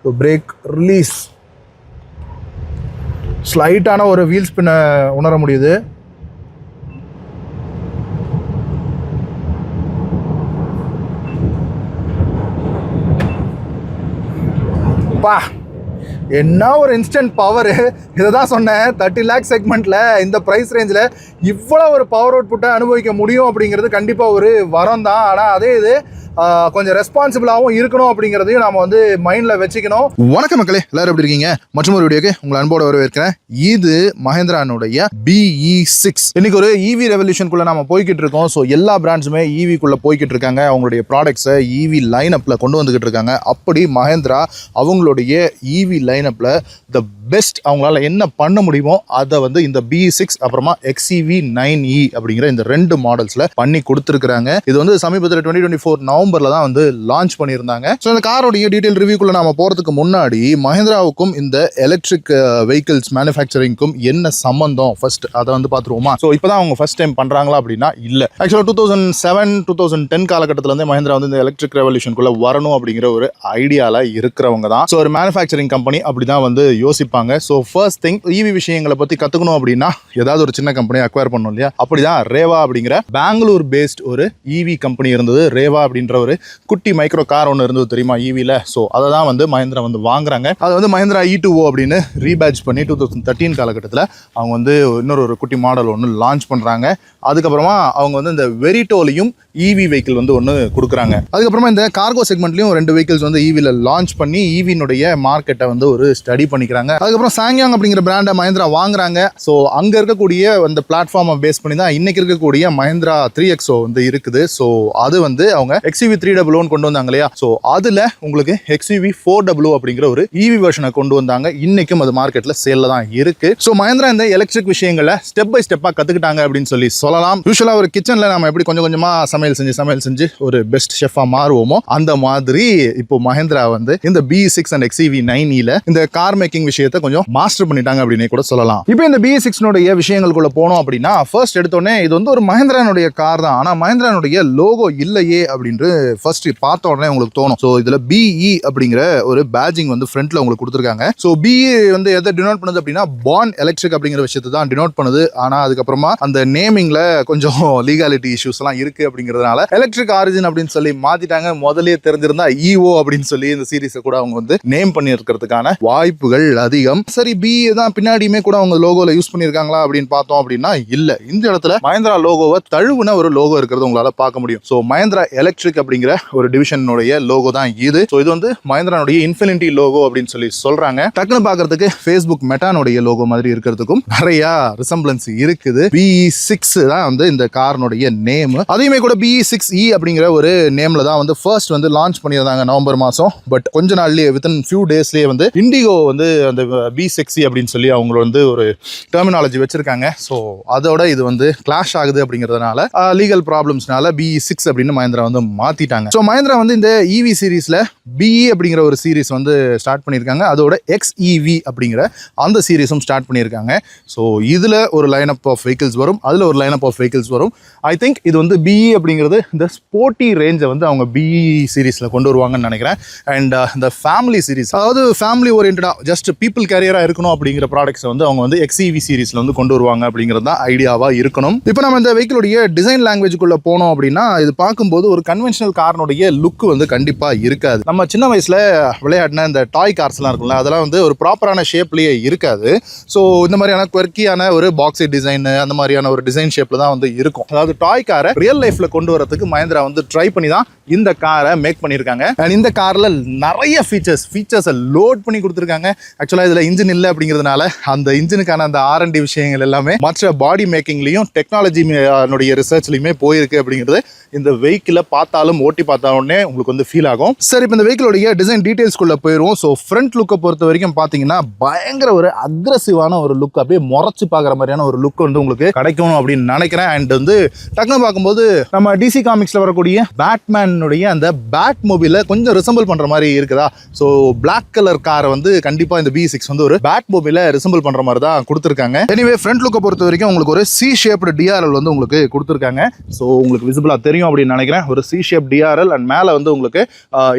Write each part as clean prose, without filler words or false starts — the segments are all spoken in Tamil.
பிரேக் ரிலீஸ், ஸ்லைட்டான ஒரு வீல் ஸ்பின்னை உணர முடியுது. பா, என்ன ஒரு இன்ஸ்டன்ட் பவர். இதை தான் சொன்னேன், 30 லேக் செக்மெண்ட்டில் இந்த ப்ரைஸ் ரேஞ்சில் இவ்வளோ ஒரு பவர் அவுட்புட்டை அனுபவிக்க முடியும் அப்படிங்கிறது கண்டிப்பாக ஒரு வரம் தான். ஆனால் அதே இது கொஞ்சம் ரெஸ்பான்சிபிளாகவும் இருக்கணும் அப்படிங்கிறதையும் நாம வந்து மைண்டில் வச்சுக்கணும். வணக்கம் மக்களே, எல்லாரும் எப்படி இருக்கீங்க? மற்றும் ஒரு வீடியோக்கு உங்களை அன்போடு வரவேற்கிறேன். இது மஹேந்திரானுடைய BE6. இன்னைக்கு ஒரு EV ரெவல்யூஷனுக்குள்ள நம்ம போய்கிட்டு இருக்கோம். ஸோ எல்லா பிராண்ட்ஸுமே EVக்குள்ள போய்கிட்டு இருக்காங்க. அவங்களுடைய ப்ராடக்ட்ஸை EV லைனப்பில் கொண்டு வந்துகிட்டு இருக்காங்க. அப்படி மஹேந்திரா அவங்களுடைய EV லைனப்பில் த பெஸ்ட் அவங்களால என்ன பண்ண முடியுமோ அதை வந்து இந்த BE6 அப்புறமா XEV9e அப்படிங்கிற இந்த 2 மாடல்ஸ்ல பண்ணி கொடுத்துருக்காங்க. இது வந்து சமீபத்தில் 2024 நவம்பர்ல தான் வந்து லான்ச் பண்ணியிருந்தாங்க. ஸோ இந்த காரோடைய டீடைல் ரிவ்யூக்குள்ள நாம போறதுக்கு முன்னாடி மஹேந்திராவுக்கும் இந்த எலக்ட்ரிக் வெஹிக்கிள்ஸ் மேனுஃபேக்சரிங்க்கும் என்ன சம்பந்தம் ஃபர்ஸ்ட் அதை வந்து பார்த்துருவோமா? ஸோ இப்போதான் அவங்க ஃபர்ஸ்ட் டைம் பண்றாங்களா அப்படின்னா இல்ல. ஆக்சுவலாக 2007 2010 காலகட்டத்தில் வந்து மஹேந்திரா வந்து இந்த எலக்ட்ரிக் ரெவல்யூஷனுக்குள்ள வரணும் அப்படிங்கிற ஒரு ஐடியால இருக்கிறவங்க தான். ஸோ ஒரு மேனுஃபேக்சரிங் கம்பெனி அப்படிதான் வந்து யோசிப்பாங்க. ஸோ ஃபர்ஸ்ட் திங் EV விஷயங்களை பத்தி கத்துக்கணும் அப்படின்னா ஏதாவது ஒரு சின்ன கம்பெனி அக்வயர் பண்ணணும் இல்லையா? அப்படிதான் ரேவா அப்படிங்கிற பெங்களூர் பேஸ்ட் ஒரு EV கம்பெனி இருந்தது. ரேவா அப்படின்ற ஒரு குட்டி மைக்ரோ கார் ஒன்று இருந்தது தெரியுமா EVல. ஸோ அதை தான் வந்து மஹேந்திரா வந்து வாங்குறாங்க. அது வந்து மஹேந்திரா E2O அப்படின்னு ரீபேட்ச் பண்ணி 2013 காலகட்டத்தில் அவங்க வந்து இன்னொரு குட்டி மாடல் ஒன்று லான்ச் பண்ணுறாங்க. அதுக்கப்புறமா அவங்க வந்து இந்த வெரிட்டோலையும் EV வெஹிக்கிள் வந்து ஒன்று கொடுக்குறாங்க. அதுக்கப்புறமா இந்த கார்கோ செக்மெண்ட்லையும் 2 வெஹிக்கிள்ஸ் வந்து EVல லான்ச் பண்ணி EVனுடைய மார்க்கெட்டை வந்து ஒரு ஸ்டடி பண்ணிக்கிறாங்க. அதுக்கப்புறம் சாங்யாங் அப்படிங்கிற பிராண்டை மஹேந்திரா வாங்குறாங்க. ஸோ அங்கே இருக்கக்கூடிய அந்த பிளாட்ஃபார்மை பேஸ் பண்ணி தான் இன்னைக்கு இருக்கக்கூடிய மஹேந்திரா 3XO வந்து இருக்குது. ஸோ அது வந்து அவங்க XEV300 கொண்டு வந்தாங்க இல்லையா? ஸோ அதுல உங்களுக்கு XEV400 அப்படிங்கிற ஒரு EV வெர்ஷனை கொண்டு வந்தாங்க. இன்னைக்கும் அது மார்க்கெட்ல சேல்ல தான் இருக்கு. ஸோ மஹேந்திரா இந்த எலக்ட்ரிக் விஷயங்களை ஸ்டெப் பை ஸ்டெப்பா கத்துக்கிட்டாங்க அப்படின்னு சொல்லலாம். யூசுவலா ஒரு கிச்சன்ல நம்ம எப்படி கொஞ்சம் கொஞ்சமா சமையல் செஞ்சு ஒரு பெஸ்ட் ஷெஃபா மாறுவோமோ அந்த மாதிரி இப்போ மஹேந்திரா வந்து இந்த BE6 அண்ட் XEV9e இந்த கார் மேக்கிங் விஷயத்தை கொஞ்சம் மாஸ்டர் பண்ணிட்டாங்க அப்படின்னு கூட சொல்லலாம். இப்போ இந்த BE6 விஷயங்களுக்குள்ள போனோம் அப்படின்னா ஃபர்ஸ்ட் எடுத்தோடனே இது வந்து ஒரு மஹேந்திரானுடைய கார் தான். ஆனா மஹேந்திரானுடைய லோகோ இல்லையே அப்படின்னு ஃபர்ஸ்ட் பார்த்த உடனே உங்களுக்கு தோணும். ஸோ இதுல BE அப்படிங்கிற ஒரு பேட்சிங் வந்து ஃப்ரண்ட்ல உங்களுக்கு கொடுத்துருக்காங்க. ஸோ BE வந்து எதை டினோட் பண்ணுது அப்படின்னா பார்ன் எலக்ட்ரிக் அப்படிங்கிற விஷயத்தை தான் டினோட் பண்ணுது. ஆனா அதுக்கப்புறமா அந்த நேமிங்ல கொஞ்சம் லீகாலிட்டி இஷ்யூஸ் எல்லாம் இருக்கு அப்படிங்கிறதுனால எலக்ட்ரிக் ஆரிஜின் அப்படின்னு சொல்லி மாத்திட்டாங்க. முதலே தெரிஞ்சிருந்தா EO அப்படின்னு சொல்லி இந்த சீரிஸை கூட அவங்க வந்து நேம் பண்ணி இருக்கிறதுக்கான வாய்ப்புகள் அதிகம். சரி, BE தான் பின்னாடியுமே கூட அவங்க லோகோல யூஸ் பண்ணிருக்காங்களா அப்படின்னு பார்த்தோம் அப்படின்னா இல்ல. இந்த இடத்துல மஹேந்திரா லோகோவை தழுவுன ஒரு லோகோ இருக்கிறது உங்களால பார்க்க முடியும். ஸோ மஹேந்திரா எலக்ட்ரிக் அப்படிங்கிற ஒரு டிவிஷனுடைய லோகோ தான் இது. ஸோ இது வந்து மஹேந்திரானுடைய இன்ஃபினிட்டி லோகோ அப்படின்னு சொல்லி சொல்றாங்க. டக்குன்னு பார்க்கறதுக்கு ஃபேஸ்புக் மெட்டானுடைய லோகோ மாதிரி இருக்கிறதுக்கும் நிறைய ரிசம்பிளன்ஸ் இருக்குது. BE6 தான் வந்து இந்த காரனுடைய நேம். அதையுமே கூட BE6e அப்படிங்கிற ஒரு நேம்ல தான் வந்து ஃபர்ஸ்ட் வந்து லான்ச் பண்ணியிருந்தாங்க நவம்பர் மாசம். பட் கொஞ்ச நாள்லயே வித்தின் ஃபியூ டேஸ்லயே வந்து இண்டிகோ வந்து அந்த B6e அப்படின்னு சொல்லி அவங்க வந்து ஒரு டெர்மினாலஜி வச்சிருக்காங்க. ஸோ அதோட இது வந்து கிளாஷ் ஆகுது அப்படிங்கிறதுனால லீகல் ப்ராப்ளம்ஸ்னால BE6 அப்படின்னு மஹேந்திரா வந்து மாத்திட்டாங்க. ஸோ மஹேந்திரா வந்து இந்த EV சீரீஸ்ல BE அப்படிங்கிற ஒரு சீரீஸ் வந்து ஸ்டார்ட் பண்ணியிருக்காங்க. அதோட XEV அப்படிங்கிற அந்த சீரீஸும் ஸ்டார்ட் பண்ணியிருக்காங்க. ஸோ இதுல ஒரு லைன் அப் ஆஃப் வெஹிக்கிள்ஸ் வரும், அதுல ஒரு லைன் அப் ஆஃப் வெஹிக்கிள்ஸ் வரும். ஐ திங்க் இது வந்து BE அப்படிங்கிறது இந்த ஸ்போர்ட்டி ரேஞ்சை வந்து அவங்க BE சீரீஸ்ல கொண்டு வருவாங்கன்னு நினைக்கிறேன். அண்ட் இந்த ஃபேமிலி சீரீஸ், அதாவது ஃபேமிலி ஓரியன்டா ஜஸ்ட் பீப்புள் கேரியரா இருக்கணும் அப்படிங்கிற ப்ராடக்ட்ஸ் வந்து அவங்க வந்து XEV சீரீஸ்ல வந்து கொண்டு வருவாங்க அப்படிங்கிறது தான் ஐடியாவா இருக்கணும். இப்போ நம்ம இந்த வெஹிக்கிளுடைய டிசைன் லாங்குவேஜுக்குள்ள போனோம் அப்படின்னா இது பார்க்கும்போது ஒரு கன்வென்ஷனல் காரனுடைய லுக் வந்து கண்டிப்பா இருக்காது. நம்ம சின்ன வயசுல விளையாடின இந்த டாய் கார்ஸ்லாம் இருக்குல்ல, அதெல்லாம் வந்து ஒரு ப்ராப்பரான ஷேப்லயே இருக்காது. ஸோ இந்த மாதிரியான குவர்க்கியான ஒரு பாக்ஸி டிசைன், அந்த மாதிரியான ஒரு டிசைன் ஷேப்ல தான் வந்து இருக்கும். அதாவது டாய் காரை ரியல் லைஃப்ல கொண்டு வரதுக்கு மஹேந்திரா வந்து ட்ரை பண்ணி தான் இந்த காரை மேக் பண்ணியிருக்காங்க. அண்ட் இந்த கார்ல நிறைய ஃபீச்சர்ஸை லோட் பண்ணி கொடுத்துருக்காங்க. ஆக்சுவலா இதுல இன்ஜின் இல்லை அப்படிங்கிறதுனால அந்த இன்ஜினுக்கான அந்த R&D விஷயங்கள் எல்லாமே மற்ற பாடி மேக்கிங்லையும் டெக்னாலஜி ரிசர்ச்லையுமே போயிருக்கு அப்படிங்கிறது இந்த வெஹிக்கிளை பார்த்தாலும் ஓட்டி பார்த்தாலுமே உங்களுக்கு வந்து ஃபீல் ஆகும். சரி, இப்போ இந்த வெஹிக்கிளுடைய டிசைன் டீடைல்ஸ்குள்ள போயிடுவோம். ஸோ ஃப்ரண்ட் லுக்கை பொறுத்த வரைக்கும் பார்த்தீங்கன்னா பயங்கர ஒரு அக்ரெசிவான ஒரு லுக், அப்படியே முறைச்சு பார்க்குற மாதிரியான ஒரு லுக் வந்து உங்களுக்கு கிடைக்கணும் அப்படின்னு நினைக்கிறேன். அண்ட் வந்து டக்குனு பார்க்கும்போது நம்ம நம்ம டிசி காமிக்ஸ்ல வரக்கூடிய பேட்மேனுடைய அந்த பேட் மொபைல கொஞ்சம் ரிசம்பிள் பண்ற மாதிரி இருக்குதா. ஸோ பிளாக் கலர் காரை வந்து கண்டிப்பா இந்த B6 வந்து ஒரு பேட் மொபைல ரிசம்பிள் பண்ற மாதிரி தான் கொடுத்துருக்காங்க. எனிவே ஃப்ரண்ட் லுக்கை பொறுத்த வரைக்கும் உங்களுக்கு ஒரு C ஷேப்டு DRL வந்து உங்களுக்கு கொடுத்துருக்காங்க. ஸோ உங்களுக்கு விசிபிளா தெரியும் அப்படின்னு நினைக்கிறேன். ஒரு C ஷேப் DRL அண்ட் மேல வந்து உங்களுக்கு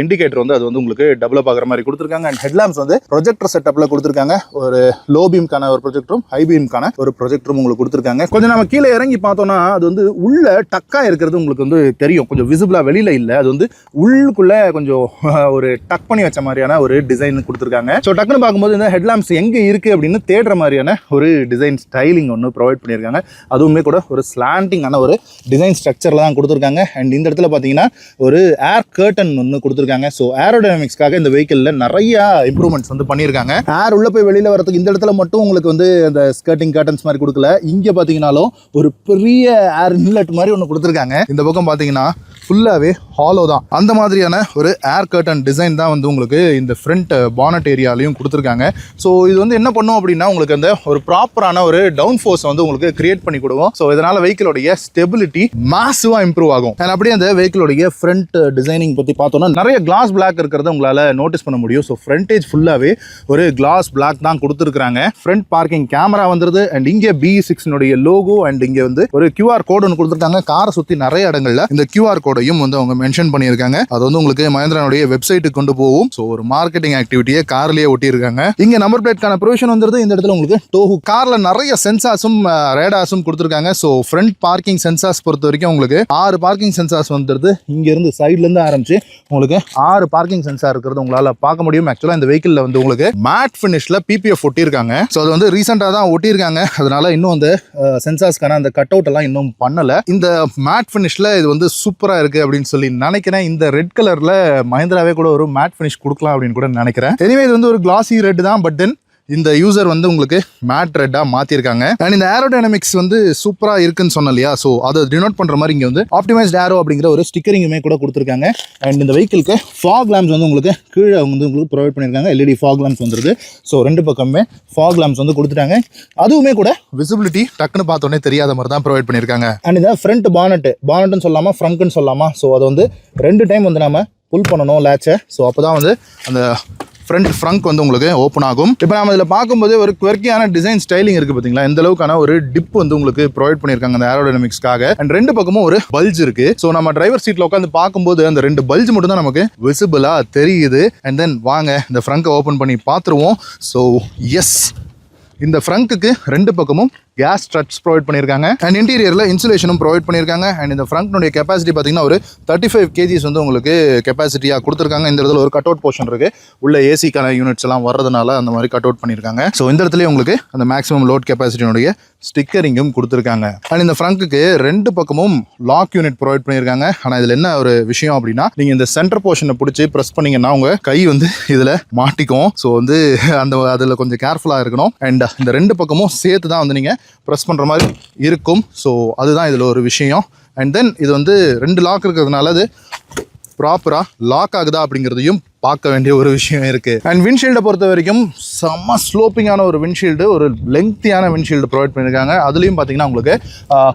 இண்டிகேட்டர் வந்து அது வந்து உங்களுக்கு டெவலப் ஆகிற மாதிரி கொடுத்துருக்காங்க. அண்ட் ஹெட்லாம்ப்ஸ் வந்து ப்ரொஜெக்டர் செட்டப்ல கொடுத்துருக்காங்க. ஒரு லோ பீம்கான ஒரு ப்ரொஜெக்டரும் ஹை பீம்கான ஒரு ப்ரொஜெக்டரும் உங்களுக்கு கொடுத்துருக்காங்க. கொஞ்சம் நம்ம கீழே இறங்கி பார்த்தோம்னா அது வந்து உள்ள டக்கா இருக்கிறது உங்களுக்கு வந்து தெரியும். கொஞ்சம் விசிபிளா வெளியில இல்ல, அது வந்து உள்ளுக்குள்ள கொஞ்சம் ஒரு டக் பண்ணி வச்ச மாதிரியான ஒரு டிசைன் கொடுத்துருக்காங்க. ஸோ டக்குன்னு பார்க்கும்போது இந்த ஹெட்லாம்ப்ஸ் எங்க இருக்கு அப்படின்னு தேடுற மாதிரியான ஒரு டிசைன் ஸ்டைலிங் ஒன்று ப்ரொவைட் பண்ணியிருக்காங்க. அதுவுமே கூட ஒரு ஸ்லாண்டிங்கான ஒரு டிசைன் ஸ்ட்ரக்சர்ல தான் கொடுத்துருக்காங்க. அண்ட் இந்த இடத்துல பார்த்தீங்கன்னா ஒரு ஏர் கர்டன் ஒன்று கொடுத்துருக்காங்க. ஸோ ஏரோடைனமிக்ஸ்க்காக இந்த வெஹிக்கிளில் நிறைய இம்ப்ரூவ்மெண்ட்ஸ் வந்து பண்ணியிருக்காங்க. ஏர் உள்ள போய் வெளியில வரதுக்கு இந்த இடத்துல மட்டும் உங்களுக்கு வந்து அந்த ஸ்கர்ட்டிங் கர்டன்ஸ் மாதிரி கொடுக்கல. இங்கே பார்த்தீங்கன்னாலும் ஒரு பெரிய ஏர் இன்லெட் மாதிரி ஒன்று கொடுத்துருக்காங்க. இந்த பக்கம் பார்த்தீங்கன்னா ஃபுல்லாகவே ஹாலோ தான். அந்த மாதிரியான ஒரு ஏர் கர்டன் டிசைன் தான் வந்து உங்களுக்கு இந்த ஃப்ரண்ட் பானட் ஏரியாலையும் கொடுத்துருக்காங்க. ஸோ இது வந்து என்ன பண்ணும் அப்படின்னா உங்களுக்கு அந்த ஒரு ப்ராப்பரான ஒரு டவுன் ஃபோர்ஸ் வந்து உங்களுக்கு கிரியேட் பண்ணி கொடுக்கும். ஸோ இதனால வெஹிக்கிளோடைய ஸ்டெபிலிட்டி மாசிவாக இம்ப்ரூவ் ஆகும். அண்ட் அப்படியே அந்த வெஹிக்கிளோடைய ஃப்ரண்ட் டிசைனிங் பற்றி பார்த்தோம்னா நிறைய கிளாஸ் பிளாக் இருக்கிறத உங்களால் நோட்டீஸ் பண்ண முடியும். ஸோ ஃப்ரண்டேஜ் ஃபுல்லாகவே ஒரு கிளாஸ் பிளாக் தான் கொடுத்துருக்காங்க. ஃப்ரண்ட் பார்க்கிங் கேமரா வந்துருது. அண்ட் இங்கே B6 லோகோ அண்ட் இங்கே வந்து ஒரு QR கோடு ஒன்று கொடுத்துருக்காங்க. காரை சுற்றி நிறைய இடங்கள்ல இந்த QR கோடையும் வந்து அவங்க மென்ஷன் பண்ணியிருக்காங்க. அது வந்து உங்களுக்கு மஹிந்திராவுடைய வெப்சைட்டுக்கு கொண்டு போகும். ஸோ ஒரு மார்க்கெட்டிங் ஆக்டிவிட்டியை கார்லயே ஒட்டியிருக்காங்க. இங்க நம்பர் பிளேட்கான ப்ரொவிஷன் வந்துருது. இந்த இடத்துல உங்களுக்கு டோஹு கார்ல நிறைய சென்சார்ஸும் ரேடார்ஸும் கொடுத்துருக்காங்க. ஸோ ஃப்ரண்ட் பார்க்கிங் சென்சார்ஸ் பொறுத்த வரைக்கும் உங்களுக்கு 6 பார்க்கிங் சென்சார்ஸ் வந்துருது. இங்க இருந்து சைட்ல இருந்து ஆரம்பிச்சு உங்களுக்கு 6 பார்க்கிங் சென்சார் இருக்கிறது உங்களால பார்க்க முடியும். ஆக்சுவலா இந்த வெஹிக்கிள்ல வந்து உங்களுக்கு மேட் ஃபினிஷ்ல PPF ஒட்டியிருக்காங்க. ஸோ அது வந்து ரீசெண்டாக தான் ஒட்டியிருக்காங்க. அதனால இன்னும் அந்த சென்சார்ஸ்க்கான அந்த கட் அவுட் எல்லாம் இன்னும் பண்ணல. இந்த மேட் ஃபினிஷ்ல இது வந்து சூப்பரா இருக்கு அப்படின்னு சொல்லி நினைக்கிறேன். இந்த ரெட் கலர்ல மஹிந்திராவே கூட ஒரு மேட் ஃபினிஷ் கொடுக்கலாம் அப்படின்னு கூட நினைக்கிறேன். எனிவே இது வந்து ஒரு கிளாசி ரெட் தான். பட் தென் இந்த யூசர் வந்து உங்களுக்கு மேட் ரெட்டாக மாற்றிருக்காங்க. அண்ட் இந்த ஏரோடைனமிக்ஸ் வந்து சூப்பராக இருக்குன்னு சொன்னேன் இல்லையா. ஸோ அதை டினோட் பண்ணுற மாதிரி இங்கே வந்து ஆப்டிமைஸ்ட் ஏரோ அப்படிங்கிற ஒரு ஸ்டிக்கரிங்குமே கூட கொடுத்துருக்காங்க. அண்ட் இந்த வெஹிக்கிளுக்கு ஃபாக் லேம்ப்ஸ் வந்து உங்களுக்கு கீழே வந்து உங்களுக்கு ப்ரொவைட் பண்ணியிருக்காங்க. LED ஃபாக் லேம்ப்ஸ் வந்துருது. ஸோ ரெண்டு பக்கமே ஃபாக் லேம்ப்ஸ் வந்து கொடுத்துட்டாங்க. அதுவுமே கூட விசிபிலிட்டி டக்குன்னு பார்த்தோன்னே தெரியாத மாதிரி தான் ப்ரொவைட் பண்ணியிருக்காங்க. அண்ட் இந்த ஃப்ரண்ட் பானட்னு சொல்லாமா ஃப்ரங்க்னு சொல்லாமா. ஸோ அதை வந்து 2 டைம் வந்து நம்ம புல் பண்ணணும் லேட்சை. ஸோ அப்போ தான் வந்து அந்த ஃப்ரண்ட் வந்து உங்களுக்கு ஓப்பன் ஆகும். இப்போ நம்ம இதில் பார்க்கும்போது ஒரு குவர்க்கியான டிசைன் ஸ்டைலிங் இருக்குது பார்த்தீங்களா. இந்த அளவுக்கான ஒரு டிப் வந்து உங்களுக்கு ப்ரொவைட் பண்ணியிருக்காங்க அந்த ஏரோடைனமிக்ஸ்க்காக. அண்ட் 2 பக்கமும் ஒரு பல்ஜ் இருக்கு. ஸோ நம்ம டிரைவர் சீட்டில் உட்காந்து பார்க்கும்போது அந்த 2 பல்ஜ் மட்டும் தான் நமக்கு விசிபிளா தெரியுது. அண்ட் தென் வாங்க இந்த ஃப்ரங்கை ஓப்பன் பண்ணி பார்த்துருவோம். ஸோ எஸ், இந்த ஃப்ரங்க்குக்கு 2 பக்கமும் கேஸ் ஸ்ட்ரட்ஸ் ப்ரொவைட் பண்ணியிருக்காங்க. அண்ட் இன்டீரியரில் இன்சுலேஷனும் ப்ரொவைட் பண்ணியிருக்காங்க. அண்ட் இந்த ஃப்ரண்ட்னுடைய கெப்பாசிட்டி பார்த்தீங்கன்னா ஒரு 35 kgs வந்து உங்களுக்கு கெப்பாசிட்டியாக கொடுத்துருக்காங்க. இந்த இடத்துல ஒரு கட் அவுட் போர்ஷன் இருக்குது. உள்ள ஏசிக்கான யூனிட்ஸ் எல்லாம் வர்றதுனால அந்த மாதிரி கட் அவுட் பண்ணியிருக்காங்க. ஸோ இந்த இடத்துல உங்களுக்கு அந்த மேக்ஸிமம் லோட் கெப்பாசிட்டியினுடைய ஸ்டிக்கரிங்கும் கொடுத்துருக்காங்க. அண்ட் இந்த ஃப்ரங்க்குக்கு 2 பக்கமும் லாக் யூனிட் ப்ரொவைட் பண்ணியிருக்காங்க. ஆனால் இதில் என்ன ஒரு விஷயம் அப்படின்னா நீங்கள் இந்த சென்டர் போர்ஷனை பிடிச்சி ப்ரெஸ் பண்ணீங்கன்னா உங்கள் கை வந்து இதில் மாட்டிக்கும். ஸோ வந்து அதில் கொஞ்சம் கேர்ஃபுல்லாக இருக்கணும். அண்ட் இந்த 2 பக்கமும் சேர்த்து தான் வந்து நீங்கள் ப்ரெஸ் பண்ணுற மாதிரி இருக்கும். ஸோ அதுதான் இதில் ஒரு விஷயம். அண்ட் தென் இது வந்து 2 லாக் இருக்கிறதுனால அது ப்ராப்பராக லாக் ஆகுதா அப்படிங்கிறதையும் பார்க்க வேண்டிய ஒரு விஷயம் இருக்கு. அண்ட் விண்ட்ஷீல்டை பொறுத்த வரைக்கும் செம்ம ஸ்லோப்பிங்கான ஒரு விண்ட்ஷீல்டு, ஒரு லெங்க்தியான விண்ட்ஷீல்டு ப்ரொவைட் பண்ணியிருக்காங்க. அதுலேயும் பார்த்தீங்கன்னா உங்களுக்கு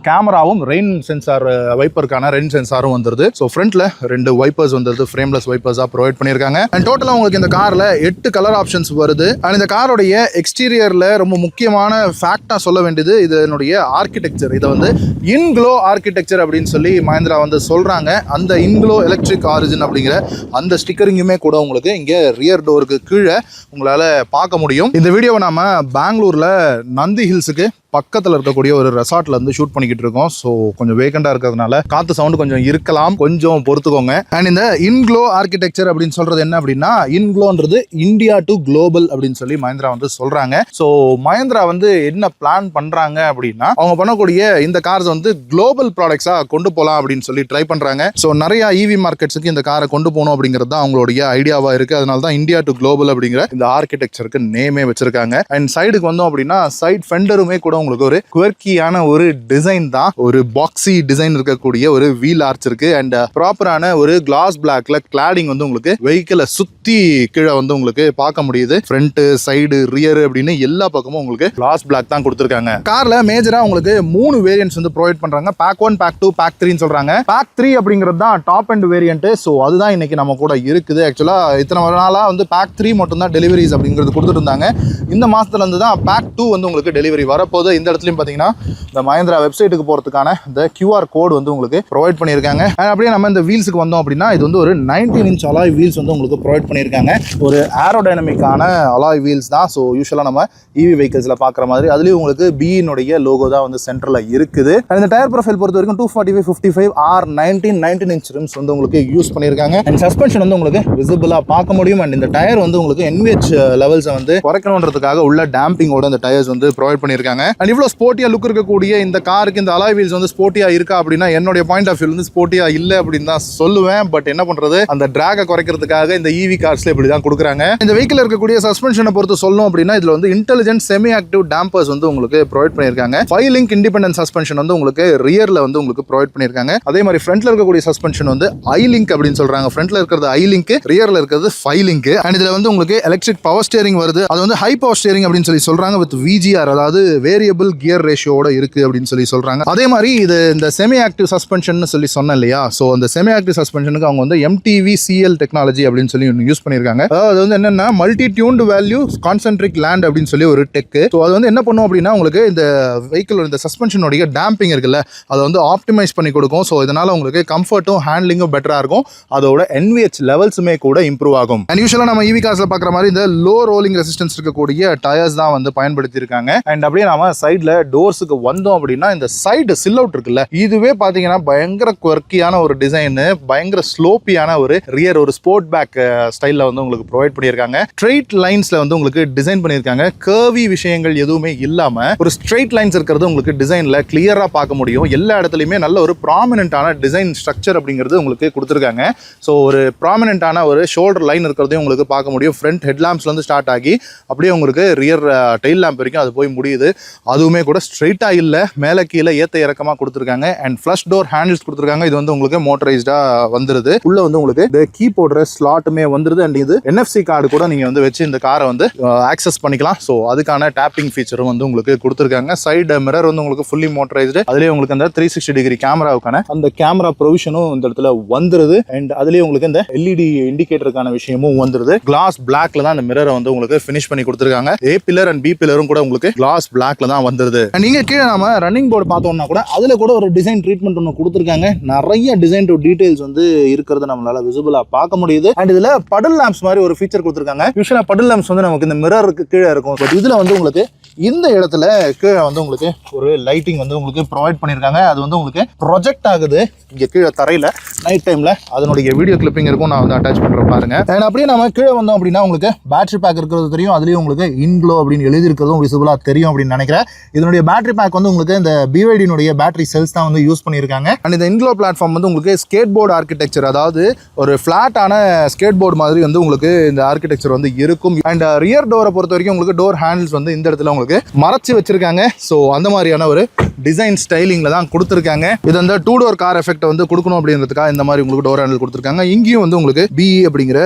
கேமராவும் ரெயின் சென்சார் வைப்பருக்கான ரெயின் சென்சாரும் வந்துருது. ஸோ ஃப்ரண்ட்ல 2 வைப்பர்ஸ் வந்துருது, ஃப்ரேம்லெஸ் வைப்பர்ஸாக ப்ரொவைட் பண்ணியிருக்காங்க. அண்ட் டோட்டலாக உங்களுக்கு இந்த காரில் 8 கலர் ஆப்ஷன்ஸ் வருது. அண்ட் இந்த காரோடைய எக்ஸ்டீரியரில் ரொம்ப முக்கியமான ஃபேக்டாக சொல்ல வேண்டியது இதனுடைய ஆர்கிடெக்சர். இதை வந்து இன்க்ளோ ஆர்கிடெக்சர் அப்படின்னு சொல்லி மஹிந்திரா வந்து சொல்கிறாங்க. அந்த இன்க்ளோ எலக்ட்ரிக் ஆரிஜின் அப்படிங்கிற அந்த ஸ்டிக்கரிங்குமே கூட உங்களுக்கு இங்கே ரியர் டோருக்கு கீழே உங்களால் பார்க்க முடியும். இந்த வீடியோவை நாம பெங்களூரில் நந்தி ஹில்ஸுக்கு பக்கத்தில் இருக்கக்கூடிய ஒரு ரெசார்ட்ல இருந்து ஷூட் பண்ணிக்கிட்டு இருக்கோம். ஸோ கொஞ்சம் வேகண்டா இருக்கிறதுனால காத்து சவுண்ட் கொஞ்சம் இருக்கலாம், கொஞ்சம் பொறுத்துக்கோங்க. அண்ட் இந்த இன்க்ளோ ஆர்கிடெக்சர் அப்படின்னு சொல்றது என்ன அப்படின்னா, இன்க்ளோன்றது இந்தியா டு குளோபல் அப்படின்னு சொல்லி மஹிந்திரா வந்து சொல்றாங்க. ஸோ மஹிந்திரா வந்து என்ன பிளான் பண்றாங்க அப்படின்னா, அவங்க பண்ணக்கூடிய இந்த கார்ஸ் வந்து குளோபல் ப்ராடக்ட்ஸா கொண்டு போகலாம் அப்படின்னு சொல்லி ட்ரை பண்றாங்க. ஸோ நிறைய EV மார்க்கெட்ஸுக்கு இந்த காரை கொண்டு போகணும் அப்படிங்கிறது தான் அவங்களுடைய ஐடியாவா இருக்கு. அதனால தான் இந்தியா டு குளோபல் அப்படிங்கிற இந்த ஆர்கிடெக்சருக்கு நேமே வச்சிருக்காங்க. அண்ட் சைடுக்கு வந்தோம் அப்படின்னா சைட் ஃபெண்டருமே கூட உங்களுக்கு ஒரு குவர்க்கியான ஒரு டிசைன் தான். ஒரு பாக்ஸி டிசைன் இருக்கக்கூடிய ஒரு வீல் ஆர்ச் இருக்கு. அண்ட் ப்ராப்பரான ஒரு கிளாஸ் பிளாக்ல கிளாடிங் வந்து உங்களுக்கு வெஹிக்கிளை சுத்தி கீழே வந்து உங்களுக்கு பார்க்க முடியுது. ஃப்ரண்ட், சைடு, ரியர் அப்படின்னு எல்லா பக்கமும் உங்களுக்கு கிளாஸ் பிளாக் தான் கொடுத்துருக்காங்க. கார்ல மேஜரா உங்களுக்கு 3 வேரியன்ட்ஸ் வந்து ப்ரொவைட் பண்றாங்க. பேக் 1, பேக் 2, பேக் 3 சொல்றாங்க. பேக் 3 அப்படிங்கிறது தான் டாப் அண்ட் வேரியன்ட். ஸோ அதுதான் இன்னைக்கு நம்ம கூட இருக்குது. ஆக்சுவலா இத்தனை நாளா வந்து பேக் 3 மட்டும் தான் டெலிவரிஸ் அப்படிங்கிறது கொடுத்துட்டு இருந்தாங்க. இந்த மாசத்துல இருந்து தான் பேக் 2 வந்து உங்களுக்கு டெலிவரி வரப்போது. இந்த இடத்துலயும் பாத்தீங்கன்னா இந்த மஹிந்திரா வெப்சைட்டுக்கு போறதுக்கான இந்த QR கோட் வந்து உங்களுக்கு ப்ரொவைட் பண்ணியிருக்காங்க. அப்படியே நம்ம இந்த வீல்ஸுக்கு வந்தோம் அப்படின்னா இது வந்து ஒரு 19 இன்ச் அலாய் வீல்ஸ் வந்து உங்களுக்கு ப்ரொவைட் பண்ணியிருக்காங்க. ஒரு ஏரோடைனமிக்கான அலாய் வீல்ஸ் தான். ஸோ யூஸ்வலா நம்ம EV வெஹிக்கிள்ஸ்ல பாக்குற மாதிரி அதுலயும் உங்களுக்கு BE-னுடைய லோகோ தான் வந்து சென்டர்ல இருக்குது. இந்த டயர் ப்ரொஃபைல் பொறுத்த வரைக்கும் 245, 55, R19 இன்ச் ரிம்ஸ் வந்து உங்களுக்கு யூஸ் பண்ணியிருக்காங்க. அண்ட் சஸ்பென்ஷன் வந்து உங்களுக்கு விசிபிளா பார்க்க முடியும். அண்ட் இந்த டயர் வந்து உங்களுக்கு NVH லெவல்ஸை வந்து குறைக்கணுன்றதுக்காக உள்ள டேம்பிங்கோட இந்த டயர்ஸ் வந்து ப்ரொவைட் பண்ணியிருக்காங்க. அண்ட் இவ்வளோ ஸ்போர்ட்டியா லுக் இருக்கக்கூடிய இந்த காருக்கு இந்த அலாய் வீல்ஸ் வந்து ஸ்போர்ட்டியா இருக்கா அப்படின்னா என்னுடைய பாயிண்ட் ஆஃப் வியூ வந்து ஸ்போர்ட்டியா இல்லை அப்படின்னு தான் சொல்லுவேன். பட் என்ன பண்றது, அந்த டிராகை குறைக்கிறதுக்காக இந்த EV கார்ஸ்ல இப்படி தான் கொடுக்குறாங்க. இந்த வெஹிக்கிள் இருக்கக்கூடிய சஸ்பென்ஷனை பொறுத்து சொல்லணும் அப்படின்னா இதுல வந்து இன்டெலிஜென்ட் செமி ஆக்டிவ் டேம்பர்ஸ் வந்து உங்களுக்கு ப்ரொவைட் பண்ணியிருக்காங்க. 5 லிங்க் இண்டிபெண்டன்ட் சஸ்பென்ஷன் வந்து உங்களுக்கு ரியர்ல வந்து உங்களுக்கு ப்ரொவைட் பண்ணியிருக்காங்க. அதே மாதிரி ஃப்ரண்ட்ல இருக்கக்கூடிய சஸ்பென்ஷன் வந்து I-லிங்க் அப்படின்னு சொல்றாங்க. ஃப்ரண்ட்ல இருக்கிறது I-லிங்க், ரியர்ல இருக்கிறது 5 லிங்க். அண்ட் இதுல வந்து உங்களுக்கு எலக்ட்ரிக் பவர் ஸ்டியரிங் வருது. அது வந்து ஹை பவர் ஸ்டியரிங் அப்படின்னு சொல்லி சொல்றாங்க. வித் VGR, அதாவது வேரியபிள் கியர் ரேஷியோட இருக்கு அப்படின்னு சொல்லி சொல்றாங்க. அதே மாதிரி இது இந்த செமி ஆக்டிவ் சஸ்பென்ஷன் சொல்லி சொன்னேன் இல்லையா. ஸோ அந்த செமி ஆக்டிவ் சஸ்பென்ஷனுக்கு அவங்க வந்து MTV CL டெக்னாலஜி அப்படின்னு சொல்லி யூஸ் பண்ணியிருக்காங்க. அதாவது வந்து என்னன்னா multi tuned value concentric land அப்படின்னு சொல்லி ஒரு டெக். ஸோ அது வந்து என்ன பண்ணும் அப்படின்னா உங்களுக்கு இந்த வெஹிக்கிள் இந்த சஸ்பென்ஷனுடைய டேம்பிங் இருக்குல்ல அதை வந்து ஆப்டிமைஸ் பண்ணி கொடுக்கும். ஸோ இதனால உங்களுக்கு கம்ஃபர்ட்டும் ஹேண்ட்லிங்கும் பெட்டரா இருக்கும். அதோட NVH லெவல்ஸுமே கூட இம்ப்ரூவ் ஆகும். அண்ட் யூஸ்வலா நம்ம EV கார்ஸ்ல பார்க்குற மாதிரி இந்த லோ ரோலிங் ரெசிஸ்டன்ஸ் இருக்கக்கூடிய டயர்ஸ் தான் வந்து பயன்படுத்தி இருக்காங்க. அண்ட் அப்படியே நாம சைட்ல டோர்ஸுக்கு வந்தோம் அப்படின்னா இந்த சைடு சில் அவுட் இருக்குல்ல இதுவே பாத்தீங்கன்னா பயங்கர குவர்க்கியான ஒரு டிசைன், பயங்கர ஸ்லோப்பியான ஒரு ரியர் ஒரு ஸ்போர்ட் பேக் ஸ்டைல்ல வந்து உங்களுக்கு ப்ரொவைட் பண்ணியிருக்காங்க. ஸ்ட்ரெயிட் லைன்ஸ்ல வந்து உங்களுக்கு டிசைன் பண்ணியிருக்காங்க. கர்வி விஷயங்கள் எதுவுமே இல்லாம ஒரு ஸ்ட்ரெயிட் லைன்ஸ் இருக்கிறது உங்களுக்கு டிசைன்ல கிளியரா பார்க்க முடியும். எல்லா இடத்துலையுமே நல்ல ஒரு ப்ராமினென்ட்டான டிசைன் ஸ்ட்ரக்சர் அப்படிங்கிறது உங்களுக்கு கொடுத்துருக்காங்க. ஸோ ஒரு ப்ராமினென்ட்டான ஒரு ஷோல்டர் லைன் இருக்கிறதையும் உங்களுக்கு பார்க்க முடியும். ஃப்ரண்ட் ஹெட் லாம்ப்ஸ்ல இருந்து ஸ்டார்ட் ஆகி அப்படியே உங்களுக்கு ரியர் டெயில் லேம்ப் வரைக்கும் அது போய் முடியுது. அதுவுமே கூட ஸ்ட்ரெயிட்டா இல்லை, மேலே கீழே ஏற்ற இறக்கமாக கொடுத்துருக்காங்க. அண்ட் ஃப்ளஷ் டோர் ஹேண்டில்ஸ் கொடுத்துருக்காங்க. இது வந்து உங்களுக்கு மோட்டரைஸ்டா வந்துருது. உள்ள வந்து உங்களுக்கு இந்த கீ போடுற ஸ்லாட்டுமே வந்துருது. அண்ட் இது NFC கார்டு கூட நீங்க வந்து வச்சு இந்த காரை வந்து ஆக்சஸ் பண்ணிக்கலாம். ஸோ அதுக்கான டேப்பிங் ஃபீச்சரும் வந்து உங்களுக்கு கொடுத்துருக்காங்க. சைடு மிரர் வந்து உங்களுக்கு ஃபுல்லி மோட்டரைஸ்டு. அதுலேயே உங்களுக்கு அந்த 360 டிகிரி கேமராவுக்கான அந்த கேமரா ப்ரொவிஷனும் இந்த இடத்துல வந்துருது. அண்ட் அதுலேயே உங்களுக்கு இந்த LED இண்டிகேட்டருக்கான விஷயமும் வந்துருது. கிளாஸ் பிளாக்ல தான் அந்த மிரரை வந்து உங்களுக்கு ஃபினிஷ் பண்ணி கொடுத்துருக்காங்க. A பில்லர் அண்ட் B பில்லரும் கூட உங்களுக்கு கிளாஸ் பிளாக்ல தான் வந்துருது. நீங்க கீழே நாம ரன்னிங் போர்டு பார்த்தோம்னா கூட அதுல கூட ஒரு டிசைன் ட்ரீட்மெண்ட் ஒன்று கொடுத்துருக்காங்க. நிறைய டிசைன் டு டீடைல்ஸ் வந்து இருக்கிறது நம்மளால விசிபிளா பார்க்க முடியுது. அண்ட் இதுல படல் லேம்ப்ஸ் மாதிரி ஒரு ஃபீச்சர் கொடுத்துருக்காங்க. யூஸ்வலா படல் லேம்ப்ஸ் வந்து நமக்கு இந்த மிரருக்கு கீழே இருக்கும். பட் இதுல வந்து உங்களுக்கு இந்த இடத்துல கீழே வந்து உங்களுக்கு ஒரு லைட்டிங் வந்து உங்களுக்கு ப்ரொவைட் பண்ணியிருக்காங்க. அது வந்து உங்களுக்கு ப்ரொஜெக்ட் ஆகுது இங்க கீழே தரையில நைட் டைம்ல. அதனுடைய வீடியோ கிளிப்பிங் இருக்கும், நான் வந்து அட்டாச் பண்றேன் பாருங்க. அண்ட் அப்படியே நம்ம கீழே வந்தோம் அப்படின்னா உங்களுக்கு பேட்டரி பேக் இருக்கிறது தெரியும். அதுலயும் உங்களுக்கு இன்க்ளோ அப்படின்னு எழுதி இருக்கிறதும் விசிபிளா தெரியும் அப்படின்னு நினைக்கிறேன். இதனுடைய பேட்டரி பேக் வந்து உங்களுக்கு இந்த BYD-னுடைய பேட்டரி செல்ஸ் தான் வந்து யூஸ் பண்ணியிருக்காங்க. அண்ட் இந்த இன்க்ளோ பிளாட்ஃபார்ம் வந்து உங்களுக்கு ஸ்கேட் போர்டு ஆர்கிடெக்சர், அதாவது ஒரு ஃபிளாட்டான ஸ்கேட் போர்டு மாதிரி வந்து உங்களுக்கு இந்த ஆர்கிடெக்சர் வந்து இருக்கும். அண்ட் ரியர் டோரை பொறுத்த வரைக்கும் உங்களுக்கு டோர் ஹேண்டில்ஸ் வந்து இந்த இடத்துல உங்களுக்கு மறைச்சு வச்சிருக்காங்க. ஸோ அந்த மாதிரியான ஒரு டிசைன் ஸ்டைலிங்ல தான் கொடுத்துருக்காங்க. இது அந்த 2 டோர் கார் எஃபெக்ட் வந்து கொடுக்கணும் அப்படிங்கிறதுக்காக இந்த மாதிரி உங்களுக்கு டோர் ஹேண்டில் கொடுத்துருக்காங்க. இங்கேயும் வந்து உங்களுக்கு BE அப்படிங்கிற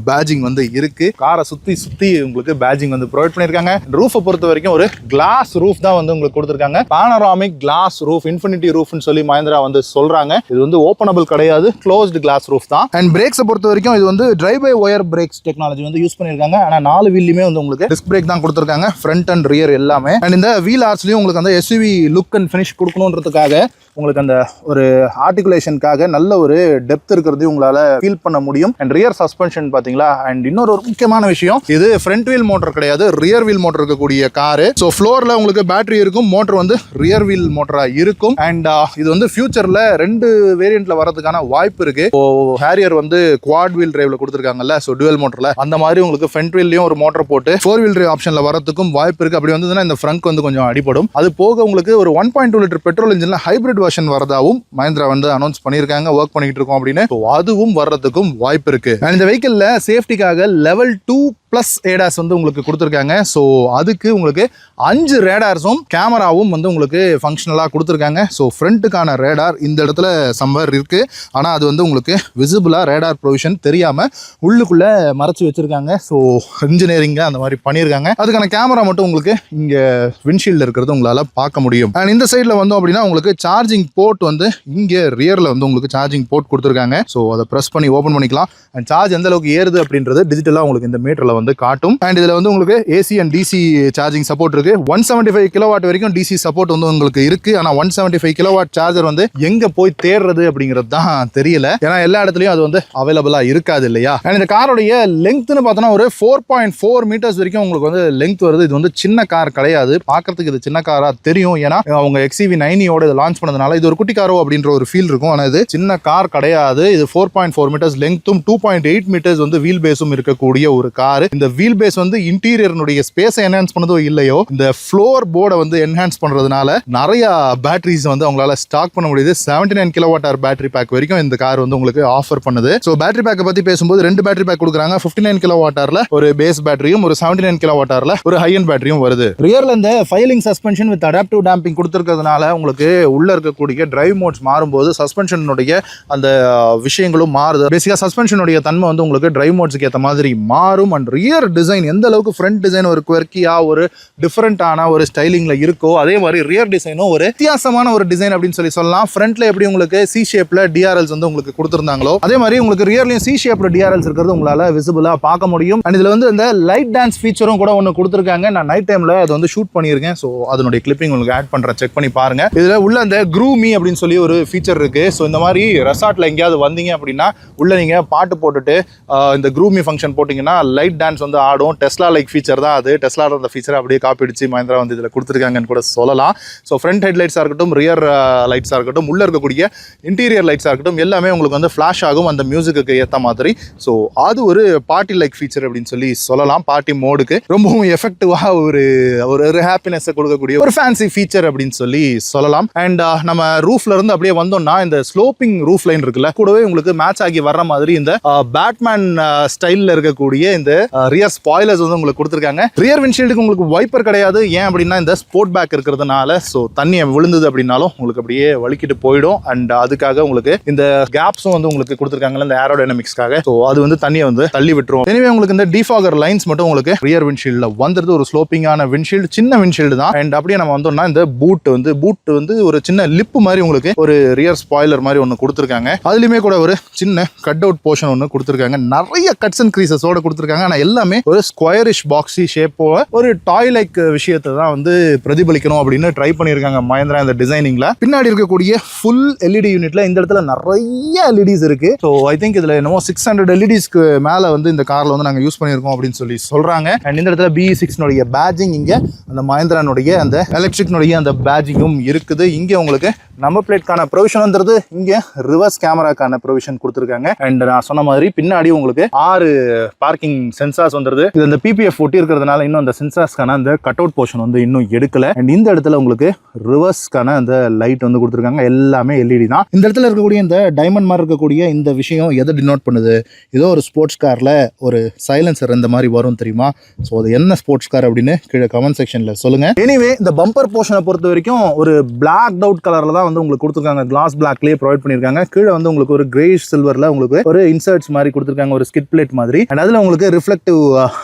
பேஜிங் வந்து இருக்கு. காரை சுத்தி உங்களுக்கு பேஜிங் வந்து ப்ரொவைட் பண்ணியிருக்காங்க. ரூஃபை பொறுத்த வரைக்கும் ஒரு கிளாஸ் ரூஃப் தான் வந்து உங்களுக்கு கொடுத்துருக்காங்க. பானோராமிக் கிளாஸ் ரூஃப், இன்ஃபினிட்டி ரூஃப்னு சொல்லி மஹிந்திரா வந்து சொல்றாங்க. இது வந்து ஓப்பனபிள் கிடையாது, க்ளோஸ்டு கிளாஸ் ரூஃப் தான். அண்ட் பிரேக்ஸை பொறுத்த வரைக்கும் இது வந்து drive by wire brakes technology வந்து யூஸ் பண்ணியிருக்காங்க. ஆனால் 4 வீல்லையுமே வந்து உங்களுக்கு டிஸ்க் பிரேக் தான் கொடுத்துருக்காங்க, ஃப்ரண்ட் அண்ட் ரியர் எல்லாமே. அண்ட் இந்த வீல் ஆர்ச்லயும் உங்களுக்கு அந்த SUV லுக் அண்ட் ஃபினிஷ் கொடுக்கணுன்றதுக்காக உங்களுக்கு அந்த ஒரு ஆர்டிகுலேஷனுக்காக நல்ல ஒரு டெப்த் இருக்கிறதையும் உங்களால ஃபீல் பண்ண முடியும். அண்ட் ரியர் சஸ்பென்ஷன் பாத்தீங்களா. அண்ட் இன்னொரு ஒரு முக்கியமான விஷயம், இது ஃப்ரண்ட் வீல் மோட்டர் கிடையாது, ரியர் வீல் மோட்டர் இருக்கக்கூடிய காரு. ஸோ ஃப்ளோர்ல உங்களுக்கு பேட்டரி இருக்கும், மோட்டர் வந்து ரியர் வீல் மோட்டரா இருக்கும். அண்ட் இது வந்து ஃபியூச்சர்ல 2 வேரியன்ட்ல வரதுக்கான வாய்ப்பு இருக்கு. ஹேரியர் வந்து குவாட் வீல் டிரைவ்ல கொடுத்துருக்காங்கல்ல, ஸோ டுவல் மோட்டர்ல அந்த மாதிரி உங்களுக்கு ஃப்ரண்ட் வீல்லையும் ஒரு மோட்டர் போட்டு 4 வீல் டிரைவ் ஆப்ஷன்ல வரதுக்கும் வாய்ப்பு இருக்கு. அப்படி வந்ததுன்னா இந்த ஃப்ரங்க் வந்து கொஞ்சம் அடிபடும். அது போக உங்களுக்கு ஒரு 1.2 லிட்டர் பெட்ரோல் இன்ஜின்ல ஹைபிரிட் வெர்ஷன் வரதாவும் மஹிந்திரா வந்து அனௌன்ஸ் பண்ணியிருக்காங்க, ஒர்க் பண்ணிட்டு இருக்கோம் அப்படின்னு. அதுவும் வர்றதுக்கும் வாய்ப்பு இருக்கு. இந்த வெஹிக்கிள்ல சேஃப்டிக்காக லெவல் 2 ப்ளஸ் ஏடாஸ் வந்து உங்களுக்கு கொடுத்துருக்காங்க. ஸோ அதுக்கு உங்களுக்கு 5 ரேடார்ஸும் கேமராவும் வந்து உங்களுக்கு ஃபங்க்ஷனலாக கொடுத்துருக்காங்க. ஸோ ஃப்ரண்ட்டுக்கான ரேடார் இந்த இடத்துல சம்பர் இருக்குது. ஆனால் அது வந்து உங்களுக்கு விசிபிளாக ரேடார் ப்ரொவிஷன் தெரியாமல் உள்ளுக்குள்ளே மறைச்சி வச்சுருக்காங்க. ஸோ இன்ஜினியரிங்காக அந்த மாதிரி பண்ணியிருக்காங்க. அதுக்கான கேமரா மட்டும் உங்களுக்கு இங்கே விண்ட்ஷீல்டில் இருக்கிறது உங்களால் பார்க்க முடியும். அண்ட் இந்த சைடில் வந்தோம் அப்படின்னா உங்களுக்கு சார்ஜிங் போர்ட் வந்து இங்கே ரியரில் வந்து உங்களுக்கு சார்ஜிங் போர்ட் கொடுத்துருக்காங்க. ஸோ அதை ப்ரெஸ் பண்ணி ஓப்பன் பண்ணிக்கலாம். அண்ட் சார்ஜ் எந்த அளவுக்கு ஏறுது அப்படின்றது டிஜிட்டலாக உங்களுக்கு இந்த மீட்டரில் வந்து காட்டும். அண்ட் இதில் வந்து உங்களுக்கு AC and DC charging support இருக்குது. 175 கிலோவாட் வரைக்கும் டிசி சப்போர்ட் வந்து உங்களுக்கு இருக்குது. ஆனால் 175 கிலோவாட் சார்ஜர் வந்து எங்கே போய் தேடுறது அப்படிங்கிறது தான் தெரியல. ஏன்னா எல்லா இடத்துலையும் அது வந்து அவைலபிளாக இருக்காது இல்லையா. அண்ட் இந்த காரோடைய லெங்க்த்னு பார்த்தோன்னா ஒரு 4.4 மீட்டர்ஸ் வரைக்கும் உங்களுக்கு வந்து லெங்க் வருது. இது வந்து சின்ன கார் கிடையாது. பார்க்கறதுக்கு இது சின்ன காராக தெரியும். ஏன்னா அவங்க XCV90 இதை லான்ச் பண்ணதுனால இது ஒரு குட்டி காரோ அப்படின்ற ஒரு ஃபீல் இருக்கும். ஆனால் இது சின்ன கார் கிடையாது. இது 4.4 மீட்டர்ஸ் லெங்க்த்தும் 2.8 மீட்டர்ஸ் வந்து வீல் பேஸும் இருக்கக்கூடிய ஒரு கார். இந்த வீல் பேஸ் வந்து இன்டீரியர்னுடைய ஸ்பேஸை என்ஹான்ஸ் பண்ணதோ இல்லையோ, இந்த ஃப்ளோர் போர்டை வந்து என்ஹான்ஸ் பண்றதுனால நிறைய பேட்டரிஸ் வந்து அவங்களால ஸ்டாக் பண்ண முடியுது. 79 கிலோவாட் ஹவர் பேட்டரி பேக் வரைக்கும் இந்த கார் வந்து உங்களுக்கு ஆஃபர் பண்ணுது. ஸோ பேட்டரி பேக்கை பத்தி பேசும்போது 2 பேட்டரி பேக் கொடுக்குறாங்க. 59 கிலோவாட் ஹவர்ல ஒரு பேஸ் பேட்டரியும் ஒரு 79 கிலோவாட் ஹவர்ல ஒரு ஹை எண்ட் பேட்டரியும் வருது. ரியர்ல இந்த ஃபைலிங் சஸ்பென்ஷன் வித் அடாப்டிவ் டேம்பிங் கொடுத்துருக்கிறதுனால உங்களுக்கு உள்ள இருக்கக்கூடிய டிரைவ் மோட்ஸ் மாறும்போது சஸ்பென்ஷனுடைய அந்த விஷயங்களும் மாறுது. பேசிக்கா சஸ்பென்ஷனுடைய தன்மை வந்து உங்களுக்கு டிரைவ் மோட்ஸ்க்கு ஏற்ற மாதிரி மாறும். அண்ட் ரியர் டிசைன் எந்த அளவுக்கு ஃப்ரண்ட் டிசைன் ஒரு குவர்க்கியா ஒரு டிஃபரெண்டான ஒரு ஸ்டைலிங்ல இருக்கோ, அதே மாதிரி ரியர் டிசைனும் ஒரு வித்தியாசமான ஒரு டிசைன் அப்படின்னு சொல்லலாம். ஃப்ரண்ட்ல எப்படி உங்களுக்கு சி ஷேப்ல டிஆர்எல்ஸ் வந்து உங்களுக்கு கொடுத்திருந்தாங்களோ, அதே மாதிரி உங்களுக்கு ரியர்லயும் சி ஷேப்ல டிஆர்எல்ஸ் இருக்கிறது உங்களால விசிபிளா பார்க்க முடியும். அண்ட் இதுல வந்து இந்த லைட் டான்ஸ் ஃபீச்சரும் கூட ஒன்று கொடுத்துருக்காங்க. நான் நைட் டைம்ல அது வந்து ஷூட் பண்ணியிருக்கேன். ஸோ அதனுடைய கிளிப்பிங் உங்களுக்கு ஆட் பண்றேன், செக் பண்ணி பாருங்க. இதுல உள்ள அந்த க்ரூமி அப்படின்னு சொல்லி ஒரு ஃபீச்சர் இருக்கு. ஸோ இந்த மாதிரி ரெசார்ட்ல எங்கேயாவது வந்தீங்க அப்படின்னா உள்ள நீங்க பாட்டு போட்டுட்டு இந்த க்ரூமி ஃபங்க்ஷன் போட்டிங்கன்னா லைட் டான்ஸ் வந்து ஆடும். டெஸ்லா லைக் ஃபீச்சர் தான் அது. டெஸ்லா அந்த ஃபீச்சர் அப்படியே காப்பி அடிச்சு மஹிந்திரா வந்து இதில் கொடுத்துருக்காங்கன்னு கூட சொல்லலாம். ஸோ ஃப்ரண்ட் ஹெட் லைட்ஸாக இருக்கட்டும், ரியர் லைட்ஸாக இருக்கட்டும், உள்ளே இருக்கக்கூடிய இன்டீரியர் லைட்ஸாக இருக்கட்டும், எல்லாமே உங்களுக்கு வந்து ஃப்ளாஷ் ஆகும் அந்த மியூசிக்கு ஏற்ற மாதிரி. ஸோ அது ஒரு பார்ட்டி லைக் ஃபீச்சர் அப்படின்னு சொல்லி சொல்லலாம். பார்ட்டி மோடுக்கு ரொம்பவும் எஃபெக்டிவாக ஒரு ஹாப்பினஸை கொடுக்கக்கூடிய ஒரு ஃபேன்சி ஃபீச்சர் அப்படின்னு சொல்லி சொல்லலாம். அண்ட் நம்ம ரூஃப்ல இருந்து அப்படியே வந்தோம்னா இந்த ஸ்லோப்பிங் ரூஃப் லைன் இருக்குல்ல, கூடவே உங்களுக்கு மேட்ச் ஆகி வர்ற மாதிரி இந்த பேட்மேன் ஸ்டைல்ல இருக்கக்கூடிய இந்த ரியர் ஸ்பாய்லர்ஸ் வந்து உங்களுக்கு கொடுத்துருக்காங்க. ரியர் விண்ட்ஷீல்டுக்கு உங்களுக்கு வைப்பர் கிடையாது. ஏன் அப்படின்னா இந்த ஸ்போர்ட் பேக் இருக்கிறதுனால ஸோ தண்ணி விழுந்தது அப்படின்னாலும் உங்களுக்கு அப்படியே வலிக்கிட்டு போயிடும். அண்ட் அதுக்காக உங்களுக்கு இந்த கேப்ஸும் வந்து உங்களுக்கு கொடுத்துருக்காங்கல்ல இந்த ஏரோடைனமிக்ஸ்க்காக. ஸோ அது வந்து தண்ணியை வந்து தள்ளி விட்டுரும். எனவே உங்களுக்கு இந்த டிஃபாகர் லைன்ஸ் மட்டும் உங்களுக்கு ரியர் விண்ட்ஷீல்டில் வந்துருது. ஒரு ஸ்லோப்பிங்கான விண்ட்ஷீல்டு, சின்ன விண்ட்ஷீல்டு தான். அண்ட் அப்படியே நம்ம வந்தோம்னா இந்த பூட் வந்து ஒரு சின்ன லிப் மாதிரி உங்களுக்கு ஒரு ரியர் ஸ்பாய்லர் மாதிரி ஒன்று கொடுத்துருக்காங்க. அதுலயுமே கூட ஒரு சின்ன கட் அவுட் போர்ஷன் ஒன்று கொடுத்துருக்காங்க. நிறைய கட்ஸ் அண்ட் கிரீசஸோட கொடுத்துருக்காங்க. ஆனால் எல்லாமே ஒரு ஸ்கொயரிஷ் பாக்ஸி ஷேப்போ ஒரு டாய் லைக் விஷயத்தை தான் வந்து பிரதிபலிக்கணும் அப்படின்னு ட்ரை பண்ணியிருக்காங்க மஹிந்திரா இந்த டிசைனிங்ல. பின்னாடி இருக்கக்கூடிய ஃபுல் எல்இடி யூனிட்ல இந்த இடத்துல நிறைய எல்இடிஸ் இருக்கு. ஸோ ஐ திங்க் இதுல என்னமோ 600 எல்இடிஸ்க்கு மேல வந்து இந்த கார்ல வந்து நாங்கள் யூஸ் பண்ணியிருக்கோம் அப்படின்னு சொல்லி சொல்றாங்க. அண்ட் இந்த இடத்துல BE6 பேட்ஜிங், இங்க அந்த மஹிந்திரானுடைய அந்த எலக்ட்ரிக்னுடைய அந்த பேட்ஜிங்கும் இருக்குது. இங்க உங்களுக்கு நம்பர் பிளேட்கான ப்ரொவிஷன் வந்துருது. இங்க ரிவர்ஸ் கேமராக்கான ப்ரொவிஷன் கொடுத்துருக்காங்க. அண்ட் நான் சொன்ன மாதிரி பின்னாடி உங்களுக்கு 6 பார்க்கிங் சென்சார்ஸ் வந்துருது. இது அந்த PPF ஒட்டி இருக்கிறதுனால இன்னும் அந்த சென்சார்ஸ்க்கான அந்த கட் அவுட் போர்ஷன் வந்து இன்னும் எடுக்கல. அண்ட் இந்த இடத்துல உங்களுக்கு ரிவர்ஸ்க்கான அந்த லைட் வந்து கொடுத்துருக்காங்க. எல்லாமே LED தான். இந்த இடத்துல இருக்கக்கூடிய இந்த டைமண்ட் மாதிரி இருக்கக்கூடிய இந்த விஷயம் எதை டினோட் பண்ணுது? ஏதோ ஒரு ஸ்போர்ட்ஸ் கார்ல ஒரு சைலன்சர் இந்த மாதிரி வரும் தெரியுமா? ஸோ அது என்ன ஸ்போர்ட்ஸ் கார் அப்படின்னு கீழே கமெண்ட் செக்ஷன்ல சொல்லுங்க. எனிவே இந்த பம்பர் போர்ஷனை பொறுத்த வரைக்கும் ஒரு பிளாக் அவுட் கலர்ல தான் வந்து உங்களுக்கு கொடுத்துருக்காங்க. கிளாஸ் பிளாக்லயே ப்ரொவைட் பண்ணிருக்காங்க. கீழே வந்து உங்களுக்கு ஒரு கிரேஷ் சில்வர்ல உங்களுக்கு ஒரு இன்சர்ட்ஸ் மாதிரி கொடுத்துருக்காங்க, ஒரு ஸ்கிட் பிளேட் மாதிரி. அண்ட் அதுல உங்களுக்கு ரிஃப்ளெக்டிவ்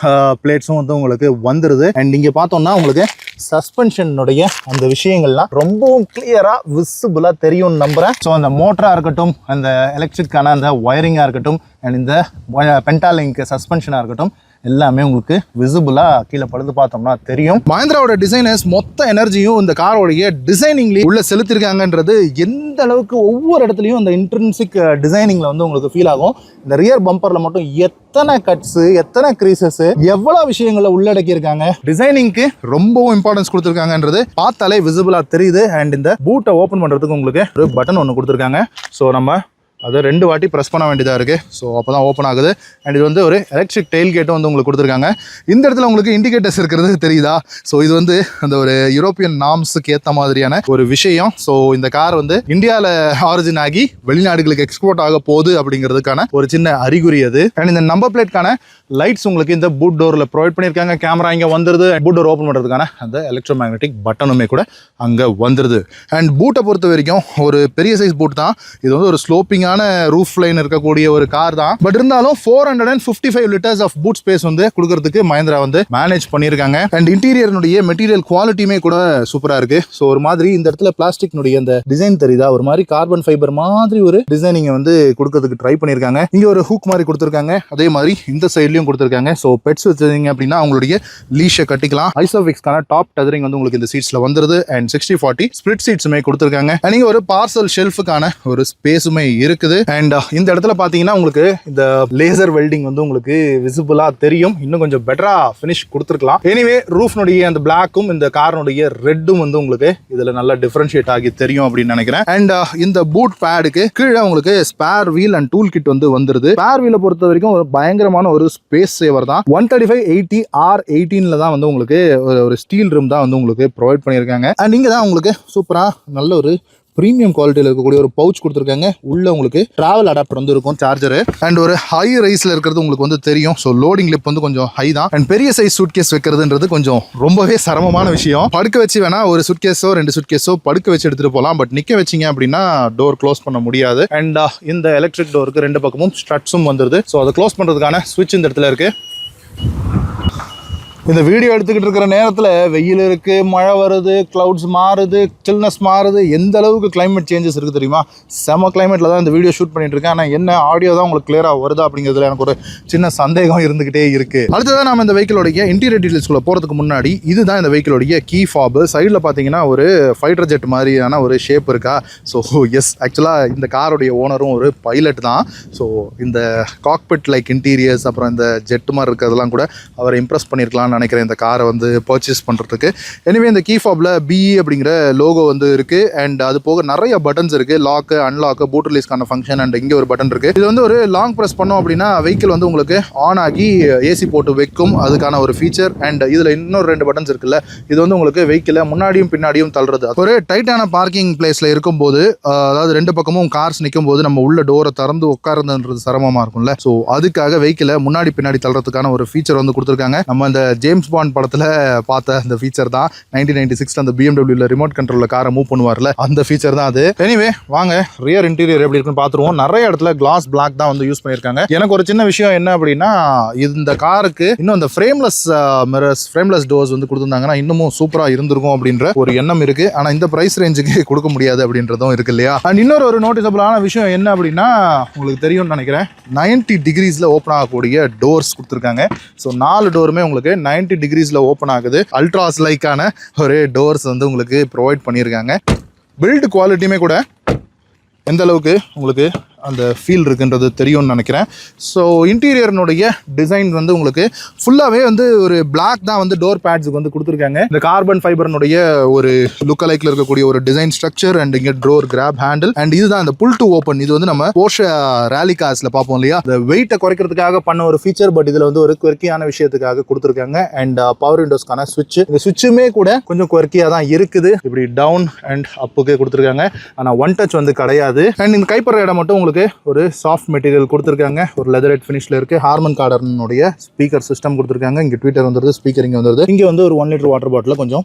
பிளேட்ஸும் வந்து உங்களுக்கு வந்துருது. அண்ட் இங்க பார்த்தோம்னா உங்களுக்கு சஸ்பென்ஷனுடைய அந்த விஷயங்கள்லாம் ரொம்பவும் கிளியரா விசிபிளா தெரியும் நம்புறேன். ஸோ அந்த மோட்டரா இருக்கட்டும், அந்த எலக்ட்ரிக்கான அந்த ஒயரிங்கா இருக்கட்டும், அண்ட் இந்த பென்டாலிங்க் சஸ்பென்ஷனா இருக்கட்டும், எல்லாமே உங்களுக்கு விசிபிளா கீழே படுத்து பார்த்தோம்னா தெரியும். மஹிந்திராவோட டிசைனர்ஸ் மொத்த எனர்ஜியும் இந்த காரோடைய டிசைனிங்ல உள்ள செலுத்திருக்காங்கன்றது எந்த அளவுக்கு ஒவ்வொரு இடத்துலையும் அந்த இன்ட்ரின்சிக் டிசைனிங்ல வந்து உங்களுக்கு ஃபீல் ஆகும். இந்த ரியர் பம்பர்ல மட்டும் எத்தனை கட்ஸ், எத்தனை கிரீசஸ், எவ்வளவு விஷயங்களை உள்ளடக்கி இருக்காங்க. டிசைனிங்க்கு ரொம்பவும் இம்பார்ட்டன்ஸ் கொடுத்துருக்காங்கன்றது பார்த்தாலே விசிபிளா தெரியுது. அண்ட் இந்த பூட்டை ஓப்பன் பண்றதுக்கு உங்களுக்கு ஒரு பட்டன் ஒன்று கொடுத்துருக்காங்க. ஸோ நம்ம அதை 2 வாட்டி ப்ரெஸ் பண்ண வேண்டியதாக இருக்குது. ஸோ அப்போ தான் ஓப்பன் ஆகுது. அண்ட் இது வந்து ஒரு எலக்ட்ரிக் டெயில் கேட்டும் வந்து உங்களுக்கு கொடுத்துருக்காங்க. இந்த இடத்துல உங்களுக்கு இண்டிகேட்டர்ஸ் இருக்கிறது தெரியுதா? ஸோ இது வந்து அந்த ஒரு யூரோப்பியன் நார்ம்ஸுக்கு ஏற்ற மாதிரியான ஒரு விஷயம். ஸோ இந்த கார் வந்து இந்தியாவில் ஆரிஜின் ஆகி வெளிநாடுகளுக்கு எக்ஸ்போர்ட் ஆக போகுது அப்படிங்கிறதுக்கான ஒரு சின்ன அறிகுறி அது. அண்ட் இந்த நம்பர் பிளேட்கான லைட்ஸ் உங்களுக்கு இந்த பூட் டோரில் ப்ரொவைட் பண்ணியிருக்காங்க. கேமரா இங்கே வந்துருது. பூட் டோர் ஓப்பன் பண்ணுறதுக்கான அந்த எலக்ட்ரோ மேக்னெட்டிக் பட்டனுமே கூட அங்கே வந்துருது. அண்ட் பூட்டை பொறுத்த வரைக்கும் ஒரு பெரிய சைஸ் பூட் தான். இது வந்து ஒரு ஸ்லோப்பிங்கான ரூஃப் லைன் இருக்கக்கூடிய ஒரு கார் தான். பட் இருந்தாலும் 455 லிட்டர்ஸ் ஆஃப் பூட் ஸ்பேஸ் வந்து கொடுக்கறதுக்கு மஹிந்திரா வந்து மேனேஜ் பண்ணியிருக்காங்க. அண்ட் இன்டீரியர்னுடைய மெட்டீரியல் குவாலிட்டியுமே கூட சூப்பராக இருக்கு. ஸோ ஒரு மாதிரி இந்த இடத்துல பிளாஸ்டிக்னுடைய அந்த டிசைன் தெரியுதா, ஒரு மாதிரி கார்பன் ஃபைபர் மாதிரி ஒரு டிசைனிங் வந்து கொடுக்கறதுக்கு ட்ரை பண்ணியிருக்காங்க. இங்கே ஒரு ஹூக் மாதிரி கொடுத்துருக்காங்க. அதே மாதிரி இந்த சைட்லையும் கொடுத்துருக்காங்க. ஸோ பெட்ஸ் வச்சிருந்தீங்க அப்படின்னா அவங்களுடைய லீஷை கட்டிக்கலாம். ஐசோஃபிக்ஸ்க்கான டாப் டெதரிங் வந்து உங்களுக்கு இந்த சீட்ஸ்ல வந்துருது. அண்ட் 60/40 ஸ்பிளிட் சீட்ஸுமே கொடுத்துருக்காங்க. அண்ட் இங்க ஒரு பார்சல் ஷெல்ஃபுக்கான ஒரு ஸ்பேஸுமே இருக்குது. அண்ட் இந்த இடத்துல பாத்தீங்கன்னா உங்களுக்கு இந்த லேசர் வெல்டிங் வந்து உங்களுக்கு விசிபிளா தெரியும். இன்னும் கொஞ்சம் பெட்டரா ஃபினிஷ் கொடுத்துருக்கலாம். எனிவே ரூஃப்னுடைய அந்த பிளாக்கும் இந்த கார்னுடைய ரெட்டும் வந்து உங்களுக்கு இதுல நல்லா டிஃபரன்ஷியேட் ஆகி தெரியும் அப்படின்னு நினைக்கிறேன். அண்ட் இந்த பூட் பேடுக்கு கீழே உங்களுக்கு spare wheel and tool kit வந்து வந்துருது. ஸ்பேர் வீலை பொறுத்த வரைக்கும் ஒரு பயங்கரமான ஒரு ஸ்பேஸ் சேவர் தான். 135/80R18 தான் வந்து உங்களுக்கு ஒரு ஸ்டீல் ரிம் தான் வந்து உங்களுக்கு ப்ரொவைட் பண்ணியிருக்காங்க. அண்ட் இங்கே தான் உங்களுக்கு சூப்பரா நல்ல ஒரு ப்ரீமியம் குவாலிட்டியில் இருக்கக்கூடிய ஒரு பவுச் கொடுத்துருக்காங்க. உள்ள உங்களுக்கு டிராவல் அடாப்டர் வந்து இருக்கும், சார்ஜர். அண்ட் ஒரு ஹை ரைஸ்ல இருக்கிறது உங்களுக்கு வந்து தெரியும். ஸோ லோடிங் லிப் வந்து கொஞ்சம் ஹை தான். அண்ட் பெரிய சைஸ் சூட்கேஸ் வைக்கிறதுன்றது கொஞ்சம் ரொம்பவே சிரமமான விஷயம். படுக்க வச்சு வேணா ஒரு சூட்கேஸோ 2 சூட்கேஸோ படுக்க வச்சு எடுத்துட்டு போகலாம். பட் நிக்க வச்சிங்க அப்படின்னா டோர் க்ளோஸ் பண்ண முடியாது. அண்ட் இந்த எலக்ட்ரிக் டோருக்கு 2 பக்கமும் ஸ்ட்ரட்ஸும் வந்துருது. ஸோ அதை க்ளோஸ் பண்றதுக்கான ஸ்விட்ச் இந்த இடத்துல இருக்கு. இந்த வீடியோ எடுத்துக்கிட்டு இருக்கிற நேரத்தில் வெயில் இருக்குது, மழை வருது, க்ளவுட்ஸ் மாறுது, சில்னஸ் மாறுது. எந்த அளவுக்கு கிளைமேட் சேஞ்சஸ் இருக்குது தெரியுமா? செம கிளைமேட்டில் தான் இந்த வீடியோ ஷூட் பண்ணிட்டு இருக்கேன். ஆனால் என்ன ஆடியோ தான் உங்களுக்கு கிளியராக வருதா அப்படிங்கிறதுல எனக்கு ஒரு சின்ன சந்தேகம் இருந்துகிட்டே இருக்குது. அடுத்ததான் நம்ம இந்த வெஹிக்கிளோடைய இன்டீரியர் டீட்டெயில்ஸ்குள்ள போகிறதுக்கு முன்னாடி இதுதான் இந்த வெஹிக்கிளோடைய கீ ஃபாப். சைடில் பார்த்தீங்கன்னா ஒரு ஃபைட்டர் ஜெட் மாதிரியான ஒரு ஷேப் இருக்கா. ஸோ எஸ், ஆக்சுவலாக இந்த காரோடைய ஓனரும் ஒரு பைலட் தான். ஸோ இந்த காக்பிட் லைக் இன்டீரியர்ஸ் அப்புறம் இந்த ஜெட் மாதிரி இருக்கிறதெல்லாம் கூட அவரை இம்ப்ரெஸ் பண்ணியிருக்கலாம் நினைக்கிறேன் இந்த காரை வந்து பர்ச்சேஸ் பண்ணுறதுக்கு. எனிவே இந்த கீ ஃபாப்ல BE அப்படிங்கிற லோகோ வந்து இருக்கு. அண்ட் அது போக நிறைய பட்டன்ஸ் இருக்கு. லாக்கு, அன்லாக்கு, பூட் ரிலீஸ்க்கான ஃபங்க்ஷன். அண்ட் இங்கே ஒரு பட்டன் இருக்கு. இது வந்து ஒரு லாங் ப்ரெஸ் பண்ணோம் அப்படின்னா வெஹிக்கிள் வந்து உங்களுக்கு ஆன் ஆகி AC போட்டு வைக்கும். அதுக்கான ஒரு ஃபீச்சர். அண்ட் இதில் இன்னொரு 2 பட்டன்ஸ் இருக்குல்ல, இது வந்து உங்களுக்கு வெஹிக்கிளை முன்னாடியும் பின்னாடியும் தள்ளுறது. ஒரு டைட்டான பார்க்கிங் பிளேஸ்ல இருக்கும்போது, அதாவது 2 பக்கமும் கார்ஸ் நிற்கும் போது நம்ம உள்ள டோரை திறந்து உட்காருன்றது சிரமமா இருக்கும்ல. ஸோ அதுக்காக வெஹிக்கிளை முன்னாடி பின்னாடி தள்ளுறதுக்கான ஒரு ஃபீச்சர் வந்து கொடுத்துருக்காங்க. நம்ம இந்த ஜேம்ஸ் பாண்ட் படத்தில் பார்த்த அந்த ஃபீச்சர் தான். 1996 அந்த BMWல ரிமோட் கண்ட்ரோல்ல காரை மூவ் பண்ணுவார்ல, அந்த ஃபீச்சர் தான் அது. எனிவே வாங்க ரியர் இன்டீரியர் எப்படி இருக்குன்னு பார்த்துருவோம். நிறைய இடத்துல கிளாஸ் பிளாக் தான் வந்து யூஸ் பண்ணியிருக்காங்க. எனக்கு ஒரு சின்ன விஷயம் என்ன அப்படின்னா, இந்த காருக்கு இன்னும் இந்த ஃப்ரேம்லெஸ் மிரர்ஸ், ஃப்ரேம்லெஸ் டோர்ஸ் வந்து கொடுத்துருந்தாங்கன்னா இன்னமும் சூப்பராக இருந்திருக்கும் அப்படின்ற ஒரு எண்ணம் இருக்கு. ஆனால் இந்த பிரைஸ் ரேஞ்சுக்கு கொடுக்க முடியாது அப்படின்றதும் இருக்கு இல்லையா. அண்ட் இன்னொரு நோட்டிசபிளான விஷயம் என்ன அப்படின்னா, உங்களுக்கு தெரியும்னு நினைக்கிறேன், 90 டிகிரிஸ்ல ஓப்பன் ஆகக்கூடிய டோர்ஸ் கொடுத்துருக்காங்க. ஸோ 4 டோருமே உங்களுக்கு 90 டிகிரிஸ்ல ஓப்பன் ஆகுது. அல்ட்ராஸ் லைக்கான ஒரு டோர்ஸ் வந்து உங்களுக்கு ப்ரொவைட் பண்ணியிருக்காங்க. பில்ட் குவாலிட்டியுமே கூட எந்த அளவுக்கு உங்களுக்கு அந்த ஃபீல் இருக்குன்றது தெரியும்னு நினைக்கிறேன். ஸோ இன்டீரியர்னுடைய டிசைன் வந்து உங்களுக்கு ஃபுல்லாகவே வந்து ஒரு பிளாக் தான் வந்து டோர் பேட்ஸுக்கு வந்து கொடுத்துருக்காங்க. இந்த கார்பன் ஃபைபர்னுடைய ஒரு லுக் அலைக்கில் இருக்கக்கூடிய ஒரு டிசைன் ஸ்ட்ரக்சர். அண்ட் இங்கே டோர் கிராப் ஹேண்டில். அண்ட் இதுதான் இந்த புல் டு ஓப்பன். இது வந்து நம்ம போர்ஷே ராலி கார்ஸ்ல பார்ப்போம் இல்லையா, இந்த வெயிட்டை குறைக்கிறதுக்காக பண்ண ஒரு ஃபீச்சர். பட் இதில் வந்து ஒரு குவர்க்கியான விஷயத்துக்காக கொடுத்துருக்காங்க. அண்ட் பவர் விண்டோஸ்க்கான ஸ்விட்ச். இந்த ஸ்விட்சுமே கூட கொஞ்சம் குவர்க்கியாக தான் இருக்குது. இப்படி டவுன் அண்ட் அப்புக்கு கொடுத்துருக்காங்க. ஆனால் ஒன் டச் வந்து கிடையாது. அண்ட் இந்த கைப்பற இடம் மட்டும் உங்களுக்கு ஒரு சாஃப்ட் மெட்டீரியல் கொடுத்துருக்காங்க. ஒரு லெதரேட் ஃபினிஷ்ல இருக்கு. ஹார்மன் கார்டனுடைய ஸ்பீக்கர் சிஸ்டம் கொடுத்துருக்காங்க. இங்க ட்விட்டர் வந்துருது, ஸ்பீக்கர் இங்க வந்துருது. இங்க வந்து ஒரு 1 லிட்டர் வாட்டர் பாட்டில் கொஞ்சம்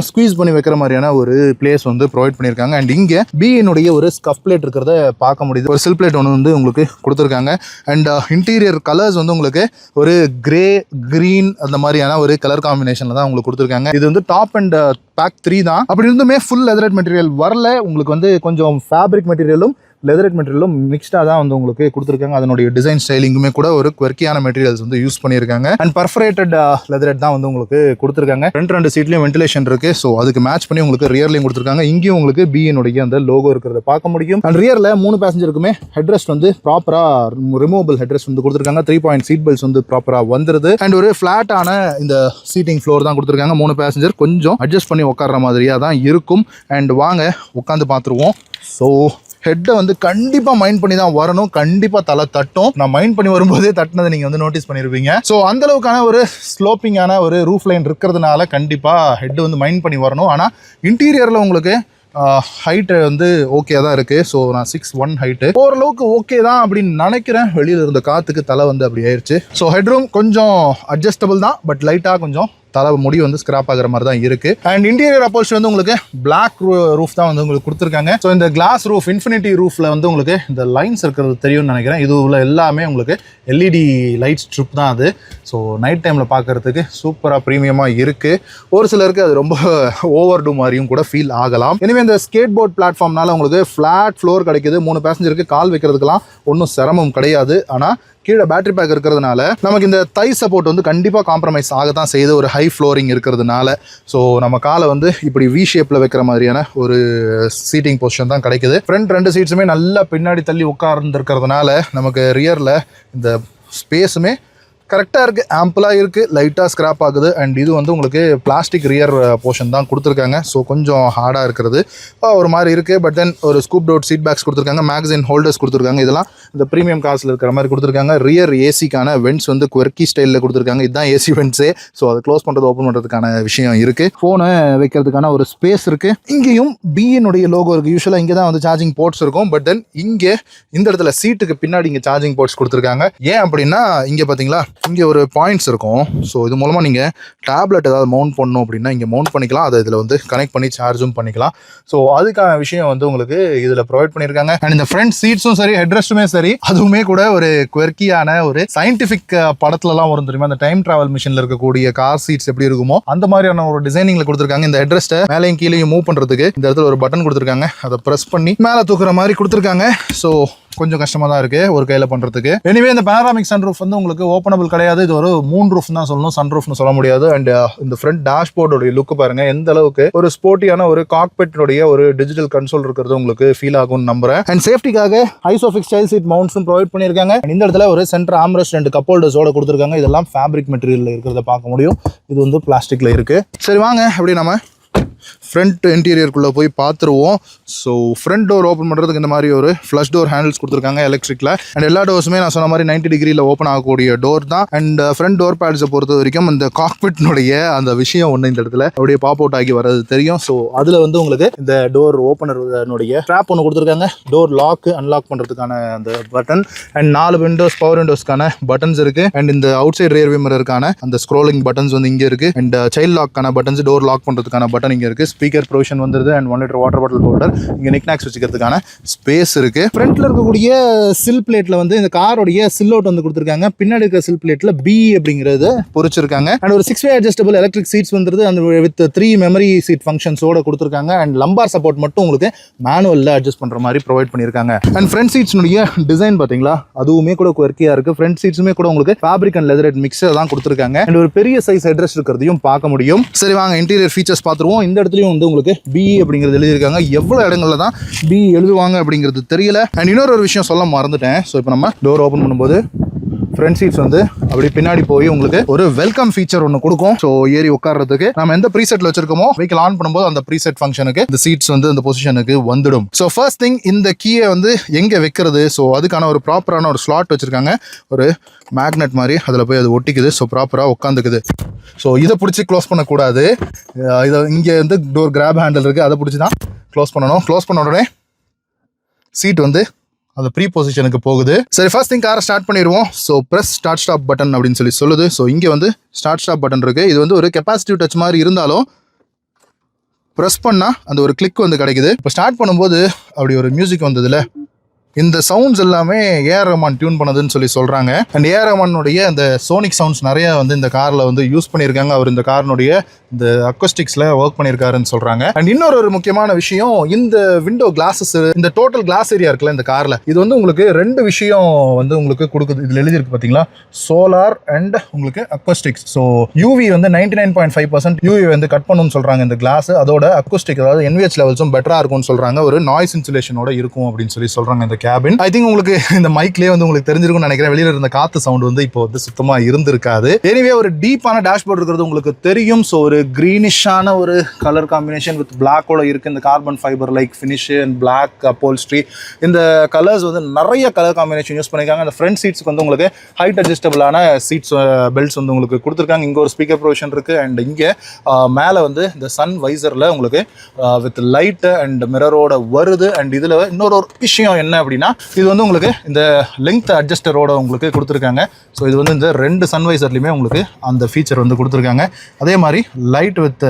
ஸ்குவீஸ் பண்ணி வைக்கிற மாதிரியான ஒரு பிளேஸ் வந்து ப்ரொவைட் பண்ணியிருக்காங்க. அண்ட் இங்க BE ஒரு ஸ்கஃப் பிளேட் இருக்கிறத பார்க்க முடியுது. ஒரு சில் பிளேட் ஒன்று வந்து உங்களுக்கு கொடுத்துருக்காங்க. அண்ட் இன்டீரியர் கலர்ஸ் வந்து உங்களுக்கு ஒரு கிரே, கிரீன் அந்த மாதிரியான ஒரு கலர் காம்பினேஷன்ல தான் உங்களுக்கு கொடுத்துருக்காங்க. இது வந்து டாப் அண்ட் பேக் 3 தான். அப்படி இருந்துமே ஃபுல் லெதரேட் மெட்டீரியல் வரல. உங்களுக்கு வந்து கொஞ்சம் ஃபேப்ரிக் மெட்டீரியலும் லெதரேட் மெட்டீரியலும் மிக்ஸ்டாக தான் வந்து உங்களுக்கு கொடுத்துருக்காங்க. அதனுடைய டிசைன் ஸ்டைலிங்குமே கூட ஒரு குவர்க்கியான மெட்டீரியல்ஸ் வந்து யூஸ் பண்ணியிருக்காங்க. அண்ட் பர்ஃபரேட்டட் லெதரேட் தான் வந்து உங்களுக்கு கொடுத்துருக்காங்க. 2 சீட்லையும் வென்டிலேஷன் இருக்கு. ஸோ அதுக்கு மேட்ச் பண்ணி உங்களுக்கு ரியர்லையும் கொடுத்துருக்காங்க. இங்கேயும் உங்களுக்கு BE அந்த லோகோ இருக்கிறத பார்க்க முடியும். அண்ட் ரியரில் 3 பேசஞ்சருக்குமே ஹெட்ரெஸ்ட் வந்து ப்ராப்பராக ரிமூவபிள் ஹெட்ரெஸ்ட் வந்து கொடுத்துருக்காங்க. 3 பாயிண்ட் சீட் பெல்ட்ஸ் வந்து ப்ராப்பராக வந்துருது. அண்ட் ஒரு ஃபிளாட்டான இந்த சீட்டிங் ஃப்ளோர் தான் கொடுத்துருக்காங்க. 3 பேசஞ்சர் கொஞ்சம் அட்ஜஸ்ட் பண்ணி உட்கார்ற மாதிரியாக தான் இருக்கும். அண்ட் வாங்க உட்காந்து பார்த்துருவோம். ஸோ ஹெட்டை வந்து கண்டிப்பாக மைண்ட் பண்ணி தான் வரணும். கண்டிப்பாக தலை தட்டும். நான் மைண்ட் பண்ணி வரும்போதே தட்டினதை நீங்கள் வந்து நோட்டீஸ் பண்ணியிருப்பீங்க. ஸோ அந்த அளவுக்கான ஒரு ஸ்லோப்பிங்கான ஒரு ரூஃப் லைன் இருக்கிறதுனால கண்டிப்பாக ஹெட் வந்து மைண்ட் பண்ணி வரணும். ஆனால் இன்டீரியரில் உங்களுக்கு ஹைட்டு வந்து ஓகே தான் இருக்குது. ஸோ நான் 6'1" ஹைட்டு ஓரளவுக்கு ஓகே தான் அப்படின்னு நினைக்கிறேன். வெளியில் இருந்த காற்றுக்கு தலை வந்து அப்படி ஆயிடுச்சு. ஸோ ஹெட்ரூம் கொஞ்சம் அட்ஜஸ்டபிள் தான், பட் லைட்டாக கொஞ்சம் தலை முடி வந்து ஸ்கிராப் ஆகிற மாதிரி தான் இருக்குது. அண்ட் இன்டீரியர் அப்போல்ஸ்ட்ரி வந்து உங்களுக்கு பிளாக் ரூஃப் தான் வந்து உங்களுக்கு கொடுத்துருக்காங்க. ஸோ இந்த கிளாஸ் ரூஃப் இன்ஃபினிட்டி ரூஃபில் வந்து உங்களுக்கு இந்த லைன்ஸ் இருக்கிறது தெரியும்னு நினைக்கிறேன். இது உள்ள எல்லாமே உங்களுக்கு எல்இடி லைட் ஸ்ட்ரிப் தான் அது. ஸோ நைட் டைமில் பார்க்குறதுக்கு சூப்பராக ப்ரீமியமாக இருக்குது. ஒரு சிலருக்கு அது ரொம்ப ஓவர் டூ மாதிரியும் கூட ஃபீல் ஆகலாம். எனவே இந்த ஸ்கேட் போர்ட் பிளாட்ஃபார்ம்னால உங்களுக்கு ஃப்ளாட் ஃப்ளோர் கிடைக்குது. 3 பேசஞ்சருக்கு கால் வைக்கிறதுக்கெல்லாம் ஒன்றும் சிரமம் கிடையாது. ஆனால் கீழே பேட்டரி பேக் இருக்கிறதுனால நமக்கு இந்த தை சப்போர்ட் வந்து கண்டிப்பாக காம்ப்ரமைஸ் ஆக தான் செய்யுது, ஒரு ஹை ஃப்ளோரிங் இருக்கிறதுனால. ஸோ நம்ம காலை வந்து இப்படி வி ஷேப்பில் வைக்கிற மாதிரியான ஒரு சீட்டிங் பொசிஷன் தான் கிடைக்குது. ஃப்ரண்ட் 2 சீட்ஸுமே நல்லா பின்னாடி தள்ளி உட்கார்ந்துருக்கிறதுனால நமக்கு ரியரில் இந்த ஸ்பேஸுமே கரெக்டாக இருக்குது, ஆம்பிளாக இருக்குது, லைட்டாக ஸ்க்ராப் ஆகுது. அண்ட் இது வந்து உங்களுக்கு பிளாஸ்டிக் ரியர் போர்ஷன் தான் கொடுத்துருக்காங்க. ஸோ கொஞ்சம் ஹார்டாக இருக்கிறது ஒரு மாதிரி இருக்குது. பட் தென் ஒரு ஸ்கூப் டவுட் சீட் பேக்ஸ் கொடுத்துருக்காங்க, மேகசின் ஹோல்டர்ஸ் கொடுத்துருக்காங்க. இதெல்லாம் இந்த ப்ரீமியம் காசில் இருக்கிற மாதிரி கொடுத்துருக்காங்க. ரியர் ஏசிக்கான வென்ட்ஸ் வந்து குவர்க்கி ஸ்டைலில் கொடுத்துருக்காங்க. இதுதான் ஏசி வென்ட்ஸே. ஸோ அதை க்ளோஸ் பண்ணுறது ஓப்பன் பண்ணுறதுக்கான விஷயம் இருக்குது. ஃபோனை வைக்கிறதுக்கான ஒரு ஸ்பேஸ் இருக்குது. இங்கேயும் பிஎனுடைய லோகோ இருக்குது. யூஸ்வலாக இங்கே தான் வந்து சார்ஜிங் போர்ட்ஸ் இருக்கும். பட் தென் இங்கே இந்த இடத்துல சீட்டுக்கு பின்னாடி இங்கே சார்ஜிங் போர்ட்ஸ் கொடுத்துருக்காங்க. ஏன் அப்படின்னா இங்கே பார்த்தீங்களா, இங்கே ஒரு பாயிண்ட்ஸ் இருக்கும். ஸோ இது மூலமாக நீங்கள் டேப்லெட் ஏதாவது மவுண்ட் பண்ணணும் அப்படின்னா இங்கே மவுண்ட் பண்ணிக்கலாம். அதை இதில் வந்து கனெக்ட் பண்ணி சார்ஜும் பண்ணிக்கலாம். ஸோ அதுக்கான விஷயம் வந்து உங்களுக்கு இதில் ப்ரொவைட் பண்ணியிருக்காங்க. அண்ட் இந்த ஃப்ரண்ட் சீட்ஸும் சரி, ஹெட்ரெஸ்ட்டுமே சரி, அதுவுமே கூட ஒரு குவர்க்கியான ஒரு சயின்டிஃபிக் படத்துலலாம் வரும் தெரியுமா, அந்த டைம் டிராவல் மிஷினில் இருக்கக்கூடிய கார் சீட்ஸ் எப்படி இருக்குமோ அந்த மாதிரியான ஒரு டிசைனிங்கில் கொடுத்துருக்காங்க. இந்த ஹெட்ரெஸ்ட்டை மேலேயும் கீழேயும் மூவ் பண்ணுறதுக்கு இந்த இடத்துல ஒரு பட்டன் கொடுத்துருக்காங்க. அதை ப்ரெஸ் பண்ணி மேலே தூக்குற மாதிரி கொடுத்துருக்காங்க. ஸோ கொஞ்சம் கஷ்டமாக தான் இருக்குது ஒரு கையில் பண்ணுறதுக்கு. எனிவே இந்த பேனராமிக் சன் ரூஃப் வந்து உங்களுக்கு ஓப்பனபிள் கிடையாது. இது ஒரு மூன் ரூஃப் தான் சொல்லணும், சன் ரூஃப்னு சொல்ல முடியாது. அண்ட் இந்த ஃப்ரண்ட் டேஷ்போர்டோடைய லுக் பாருங்க, எந்த அளவுக்கு ஒரு ஸ்போர்ட்டியான ஒரு காக்பிட்டோடைய ஒரு டிஜிட்டல் கன்சோல் இருக்கிறது உங்களுக்கு ஃபீல் ஆகும்னு நம்புறேன். அண்ட் சேஃப்டிக்காக ஐசோஃபிக்ஸ் ஸ்டைல் சீட் மவுண்ட்ஸும் ப்ரொவைட் பண்ணியிருக்காங்க. இந்த இடத்துல ஒரு சென்டர் ஆம்ரெஸ்ட் 2 கப் ஹோல்டர்ஸோட கொடுத்துருக்காங்க. இதெல்லாம் ஃபேப்ரிக் மெட்டீரியலில் இருக்கிறத பார்க்க முடியும். இது வந்து பிளாஸ்டிக்கில் இருக்குது. சரி வாங்க அப்படி நம்ம ஃப்ரண்ட் இன்டீரியருக்குள்ளே போய் பார்த்துருவோம். ஸோ ஃப்ரண்ட் டோர் ஓப்பன் பண்ணுறதுக்கு இந்த மாதிரி ஒரு ஃப்ளஷ் டோர் ஹேண்டில்ஸ் கொடுத்துருக்காங்க எலக்ட்ரிக்கில். அண்ட் எல்லா டோர்ஸுமே நான் சொன்ன மாதிரி 90 டிகிரியில் ஓப்பன் ஆகக்கூடிய டோர் தான். அண்ட் ஃப்ரண்ட் டோர் பேட்ஸை பொறுத்த வரைக்கும் இந்த காக்பிட்னுடைய அந்த விஷயம் ஒன்று இந்த இடத்துல அப்படியே பாப் அவுட் ஆகி வர்றது தெரியும். ஸோ அதில் வந்து உங்களுக்கு இந்த டோர் ஓப்பனருடைய ட்ராப் ஒன்று கொடுத்துருக்காங்க. டோர் லாக் அன்லாக் பண்ணுறதுக்கான அந்த பட்டன். அண்ட் 4 விண்டோஸ் பவர் விண்டோஸ்க்கான பட்டன்ஸ் இருக்குது. அண்ட் இந்த அவுட் சைட் ரியர் மிரருக்கான அந்த ஸ்க்ரோலிங் பட்டன்ஸ் வந்து இங்கே இருக்குது. அண்ட் சைல்ட் லாக்கான பட்டன்ஸ், டோர் லாக் பண்ணுறதுக்கான பட்டன் இங்கே இருக்குது. ஸ்பீக்கர் ப்ரொவிஷன் வந்துருது. And 1 litre water bottle holder, இங்கே நிக்நாக்ஸ் வச்சுக்கிறதுக்கான ஸ்பேஸ் இருக்குது. ஃப்ரண்ட்டில் இருக்கக்கூடிய சில் பிளேட்டில் வந்து இந்த காரோடைய சில் அவுட் வந்து கொடுத்துருக்காங்க. பின்னாடி இருக்கிற சில் பிளேட்டில் பி அப்படிங்கிறது பொறிச்சிருக்காங்க. அண்ட் ஒரு 6-way அட்ஜஸ்டபிள் எலக்ட்ரிக் சீட்ஸ் வந்துருது. அந்த வித் 3 மெமரி சீட் ஃபங்க்ஷன்ஸோட கொடுத்துருக்காங்க. அண்ட் லம்பார் சப்போர்ட் மட்டும் உங்களுக்கு மேனுவலில் அட்ஜஸ்ட் பண்ணுற மாதிரி ப்ரொவைட் பண்ணியிருக்காங்க. அண்ட் ஃப்ரண்ட் சீட்ஸ்னுடைய டிசைன் பார்த்தீங்களா, அதுவுமே கூட குவர்க்கியாக இருக்குது. ஃப்ரண்ட் சீட்ஸுமே கூட உங்களுக்கு ஃபேப்ரிக் அண்ட் லெதர் மிக்ஸர் தான் கொடுத்துருக்காங்க. அண்ட் ஒரு பெரிய சைஸ் ஹெட்ரெஸ்ட் இருக்கிறதையும் பார்க்க முடியும். சரி வாங்க இன்டீரியர் ஃபீச்சர்ஸ் பார்த்துருவோம். இந்த இடத்துலையும் வந்து உங்களுக்கு பி அப்படிங்கிறது எழுதியிருக்காங்க. எவ்வளோ இடங்கள்ல தான் பி எழுதுவாங்க அப்படிங்கிறது தெரியல. அண்ட் இன்னொரு விஷயம் சொல்ல மறந்துட்டேன். ஸோ இப்போ நம்ம டோர் ஓப்பன் பண்ணும்போது ஃப்ரண்ட் சீட்ஸ் வந்து அப்படி பின்னாடி போய் உங்களுக்கு ஒரு வெல்கம் ஃபீச்சர் ஒன்று கொடுக்கும். ஸோ ஏறி உட்கார்றதுக்கு நம்ம எந்த ப்ரீசெட்ல வச்சிருக்கோமோ வெஹிக்கிள் ஆன் பண்ணும்போது அந்த ப்ரீசெட் ஃபங்க்ஷனுக்கு இந்த சீட்ஸ் வந்து அந்த பொசிஷனுக்கு வந்துடும். ஸோ ஃபர்ஸ்ட் திங் இந்த கீயை வந்து எங்கே வைக்கிறது, ஸோ அதுக்கான ஒரு ப்ராப்பரான ஒரு ஸ்லாட் வச்சிருக்காங்க. ஒரு மேக்னெட் மாதிரி அதில் போய் அது ஒட்டிக்குது. ஸோ ப்ராப்பராக உட்காந்துக்குது. ஸோ இதை பிடிச்சி க்ளோஸ் பண்ணக்கூடாது. இதை இங்கே வந்து டோர் கிராப் ஹேண்டில் இருக்குது, அதை பிடிச்சி தான் க்ளோஸ் பண்ணணும். க்ளோஸ் பண்ண உடனே சீட் வந்து அந்த ப்ரீ பொசிஷனுக்கு போகுது. சரி ஃபர்ஸ்ட் திங் காரை ஸ்டார்ட் பண்ணிடுவோம். So press start stop button அப்படின்னு சொல்லி சொல்லுது. ஸோ இங்கே வந்து ஸ்டார்ட் ஸ்டாப் பட்டன் இருக்குது. இது வந்து ஒரு கெப்பாசிட்டிவ் டச் மாதிரி இருந்தாலும் ப்ரெஸ் பண்ணால் அந்த ஒரு கிளிக் வந்து கிடைக்குது. இப்போ ஸ்டார்ட் பண்ணும்போது அப்படி ஒரு மியூசிக் வந்ததுல இந்த சவுண்ட்ஸ் எல்லாமே ஏஆர் ரஹ்மான் டியூன் பண்ணதுன்னு சொல்லி சொல்கிறாங்க. அண்ட் ஏஆர் ரஹ்மானுடைய அந்த சோனிக் சவுண்ட்ஸ் நிறைய வந்து இந்த காரில் வந்து யூஸ் பண்ணியிருக்காங்க. அவர் இந்த காரினுடைய இந்த அக்கோஸ்டிக்ஸில் ஒர்க் பண்ணியிருக்காருன்னு சொல்கிறாங்க. அண்ட் இன்னொரு ஒரு முக்கியமான விஷயம், இந்த விண்டோ கிளாஸஸ், இந்த டோட்டல் கிளாஸ் ஏரியா இருக்குல்ல இந்த காரில், இது வந்து உங்களுக்கு 2 விஷயம் வந்து உங்களுக்கு கொடுக்குது. இதில் எழுதியிருக்கு பார்த்தீங்களா, சோலார் அண்ட் உங்களுக்கு அக்கோஸ்டிக்ஸ். ஸோ யூவி வந்து 99.5% யூவி வந்து கட் பண்ணணும்னு சொல்கிறாங்க இந்த கிளாஸ். அதோட அக்கோஸ்டிக் அதாவது NVH லெவல்ஸும் பெட்டராக இருக்கும்னு சொல்கிறாங்க. ஒரு நாய்ஸ் இன்சுலேஷனோட இருக்கும் அப்படின்னு சொல்லி சொல்கிறாங்க இந்த கேபின். ஐ திங்க் உங்களுக்கு இந்த மைக்லேயே வந்து உங்களுக்கு தெரிஞ்சிருக்கும்னு நினைக்கிறேன். வெளியில இருந்த காத்து சவுண்ட் வந்து இப்போ வந்து சுத்தமா இருந்திருக்காது. எனிவே ஒரு டீப்பான டேஷ்போர்ட் இருக்கிறது உங்களுக்கு தெரியும். ஸோ ஒரு கிரீனிஷான ஒரு கலர் காம்பினேஷன் வித் பிளாக்கோட இருக்கு. இந்த carbon fibre like finish and black upholstery, இந்த கலர்ஸ் வந்து நிறைய கலர் காம்பினேஷன் யூஸ் பண்ணியிருக்காங்க. அந்த ஃப்ரண்ட் சீட்ஸ்க்கு வந்து உங்களுக்கு ஹைட் அட்ஜஸ்டபிளான சீட்ஸ் பெல்ட்ஸ் வந்து உங்களுக்கு கொடுத்துருக்காங்க. இங்கே ஒரு ஸ்பீக்கர் ப்ரொவிஷன் இருக்கு. அண்ட் இங்கே மேலே வந்து இந்த சன் வைசரில் உங்களுக்கு வித் லைட் அண்ட் மிரரோட வருது. அண்ட் இதில் இன்னொரு விஷயம் என்ன அப்படின்னா, இது வந்து உங்களுக்கு இந்த லெங்த் அட்ஜஸ்டரோட உங்களுக்கு கொடுத்துருக்காங்க. ஸோ இது வந்து இந்த 2 சன்வைசர்லையுமே உங்களுக்கு அந்த ஃபீச்சர் வந்து கொடுத்துருக்காங்க. அதே மாதிரி லைட் வித்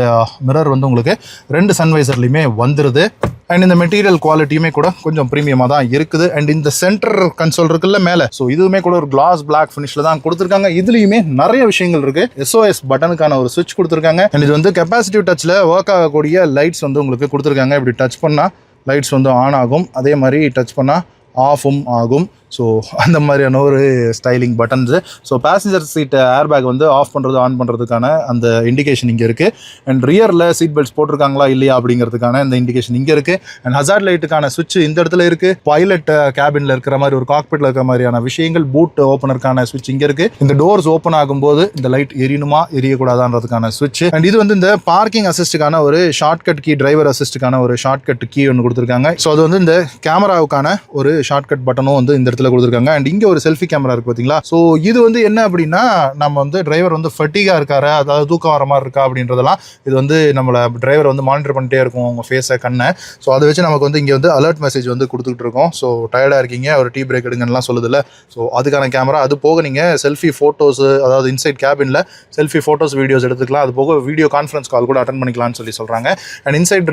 மிரர் வந்து உங்களுக்கு 2 சன்வைசர்லையுமே வந்துடுது. அண்ட் இந்த மெட்டீரியல் குவாலிட்டியுமே கூட கொஞ்சம் ப்ரீமியமாக தான் இருக்குது. அண்ட் இந்த சென்டர் கன்சோல் இருக்குல்ல மேலே, ஸோ இதுவுமே கூட ஒரு கிளாஸ் பிளாக் ஃபினிஷில் தான் கொடுத்துருக்காங்க. இதுலேயுமே நிறைய விஷயங்கள் இருக்குது. SOS பட்டனுக்கான ஒரு சுவிட்ச் கொடுத்துருக்காங்க. அண்ட் இது வந்து கெப்பாசிட்டிவ் டச்சில் ஒர்க் ஆகக்கூடிய லைட்ஸ் வந்து உங்களுக்கு கொடுத்துருக்காங்க. இப்படி டச் பண்ணால் லைட்ஸ் வந்து ஆன் ஆகும், அதே மாதிரி டச் பண்ணால் ஆஃபும் ஆகும். ஸோ அந்த மாதிரியான ஒரு styling buttons. So passenger seat air bag வந்து ஆஃப் பண்ணுறது ஆன் பண்ணுறதுக்கான அந்த இண்டிகேஷன் இங்கே இருக்குது. அண்ட் ரியரில் சீட் பெல்ட்ஸ் போட்டிருக்காங்களா இல்லையா அப்படிங்கிறதுக்கான அந்த இண்டிகேஷன் இங்கே இருக்குது. அண்ட் ஹசார்ட் லைட்டுக்கான சுவிட்ச் இந்த இடத்துல இருக்குது. பைலட் கேபினில் இருக்கிற மாதிரி ஒரு காக்பிட்டில் இருக்கிற மாதிரியான விஷயங்கள், பூட் ஓப்பனருக்கான சுவிட்ச் இங்கே இருக்குது. இந்த டோர்ஸ் ஓப்பன் ஆகும்போது இந்த லைட் எரியணுமா எரியக்கூடாதான்றதுக்கான சுவிட்ச். அண்ட் இது வந்து இந்த பார்க்கிங் அசிஸ்ட்டுக்கான ஒரு ஷார்ட்கட் கீ, டிரைவர் அசிஸ்ட்டுக்கான ஒரு ஷார்ட்கட் கீ ஒன்று கொடுத்துருக்காங்க. ஸோ அது வந்து இந்த கேமராவுக்கான ஒரு ஷார்ட்கட் பட்டனும் வந்து இந்த இடத்துல கொடுத்துருக்காங்க. அண்ட் இங்கே ஒரு செல்ஃபி கேமரா இருக்கு பார்த்தீங்களா. ஸோ இது வந்து என்ன அப்படின்னா, நம்ம வந்து டிரைவர் வந்து ஃபட்டிகா இருக்காரு, அதாவது தூக்கம் வர மாதிரி இருக்கா அப்படின்றதெல்லாம் இது வந்து நம்மளை டிரைவர் வந்து மானிட்டர் பண்ணிட்டே இருக்கும் உங்கள் ஃபேஸை, கண்ணை. ஸோ அதை வச்சு நமக்கு வந்து இங்கே வந்து அலர்ட் மெசேஜ் வந்து கொடுத்துட்டு இருக்கோம். ஸோ டயர்டாக இருக்கீங்க, ஒரு டீ பிரேக் எடுங்கலாம் சொல்லுதில்ல. ஸோ அதுக்கான கேமரா. அது போக நீங்கள் செல்ஃபி ஃபோட்டோஸ், அதாவது இன்சைட் கேபினில் செல்ஃபி ஃபோட்டோஸ் வீடியோஸ் எடுத்துக்கலாம். அது போக வீடியோ கான்ஃபரன்ஸ் கால் கூட அட்டன் பண்ணிக்கலாம்னு சொல்கிறாங்க. And inside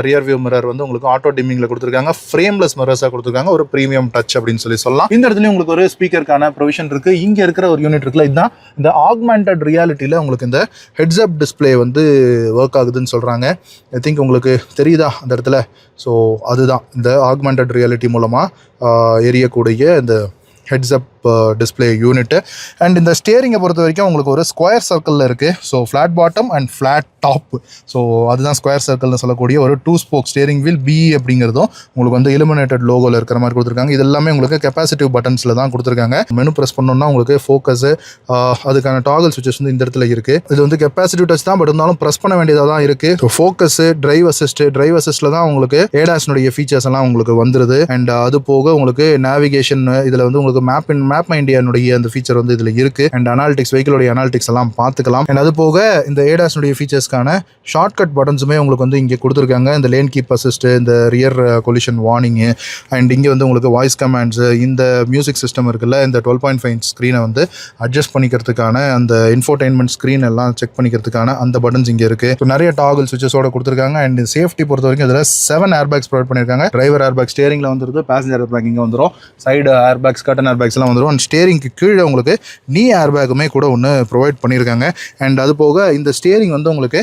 rear view mirror வந்து உங்களுக்கு ஆட்டோ டிம்மிங்கில் கொடுத்துருக்காங்க. ஃப்ரேம்லெஸ் மிரர்ஸாக கொடுத்துருக்காங்க. ஒரு ப்ரீமியம் டச் அப்படின்னு சொல்லலாம். இந்த இடத்துல உங்களுக்கு ஒரு ஸ்பீக்கருக்கான ப்ரொவிஷன் இருக்கு. இங்க இருக்கிற ஒரு யூனிட் இருக்குல்ல, இதுதான் இந்த ஆக்மெண்டட் ரியாலிட்டியில உங்களுக்கு இந்த ஹெட்ஸ் அப் டிஸ்பிளே வந்து ஒர்க் ஆகுதுன்னு சொல்றாங்க. ஐ திங்க் உங்களுக்கு தெரியுதா அந்த இடத்துல. ஸோ அதுதான் இந்த ஆக்மெண்டட் ரியாலிட்டி மூலமா எரியக்கூடிய இந்த heads up display unit. And இந்த ஸ்டியரிங்கை பொறுத்த வரைக்கும் உங்களுக்கு ஒரு ஸ்கொயர் சர்க்கிளில் இருக்குது. So flat bottom and flat top. So அதுதான் ஸ்கொயர் சர்க்கிள்னு சொல்லக்கூடிய ஒரு 2 ஸ்போக் ஸ்டியரிங் வீல். BE அப்படிங்கிறதும் உங்களுக்கு வந்து இலுமினேட்டட் லோகோவில் இருக்கிற மாதிரி கொடுத்துருக்காங்க. இது எல்லாமே உங்களுக்கு கெப்பாசிட்டிவ் பட்டன்ஸில் தான் கொடுத்துருக்காங்க. மெனு ப்ரெஸ் பண்ணோம்னா உங்களுக்கு ஃபோக்கஸு, அதுக்கான டாகல் சுவிச்சஸ் வந்து இந்த இடத்துல இருக்குது. இது வந்து கெப்பாசிட்டிவ் டச் தான், பட் இருந்தாலும் ப்ரெஸ் பண்ண வேண்டியதாக தான் இருக்குது. ஸோ ஃபோக்கஸு, டிரைவ் அசிஸ்ட்டில் தான் உங்களுக்கு ஏடாஸ்னுடைய ஃபீச்சர்ஸ் எல்லாம் உங்களுக்கு வந்துடுது. அண்ட் அது போக உங்களுக்கு நேவிகேஷன், இதில் வந்து உங்களுக்கு மேப் மை இண்டியானுடைய அந்த ஃபீச்சர் வந்து இதில் இருக்குது. அண்ட் அனாலிட்டிக்ஸ், வெஹிக்கிளோடைய அனாலிட்டிக்ஸ் எல்லாம் பார்த்துக்கலாம். அண்ட் அது போக இந்த ஏடாஸ்னுடைய ஃபீச்சர்ஸ்க்கான ஷார்ட்கட் பட்டன்ஸுமே உங்களுக்கு வந்து இங்கே கொடுத்துருக்காங்க. இந்த லேன் கீப் அசிஸ்ட், இந்த ரியர் கொலிஷன் வார்னிங்கு, அண்ட் இங்கே வந்து உங்களுக்கு வாய்ஸ் கமாண்ட்ஸு, இந்த மியூசிக் சிஸ்டம் இருக்குல்ல, இந்த 12.5 ஸ்க்ரீனை வந்து அட்ஜஸ்ட் பண்ணிக்கிறதுக்கான அந்த இன்ஃபோடைன்மெண்ட் ஸ்க்ரீன் எல்லாம் செக் பண்ணிக்கிறதுக்கான அந்த பட்டன்ஸ் இங்கே இருக்குது. ஸோ நிறைய டாகல் சுவிச்சஸோட கொடுத்துருக்காங்க. அண்ட் சேஃப்டி பொறுத்த வரைக்கும் இதில் 7 ஏர் பேக்ஸ் ப்ரொவைட் பண்ணியிருக்காங்க. டிரைவர் ஏர் பேக் ஸ்டியரிங்கில் வந்துருது, பேசஞ்சர் ஏர் பேக் இங்கே வந்துடும், சைடு ஏர் பேக்ஸ், கட்டன் ஏர் பேக்ஸ் எல்லாம் வந்துடும். அண்ட் ஸ்டியரிங்க்கு கீழே உங்களுக்கு நீ ஏர் பேக்குமே கூட ஒன்று ப்ரொவைட் பண்ணியிருக்காங்க. அண்ட் அது போக இந்த ஸ்டியரிங் வந்து உங்களுக்கு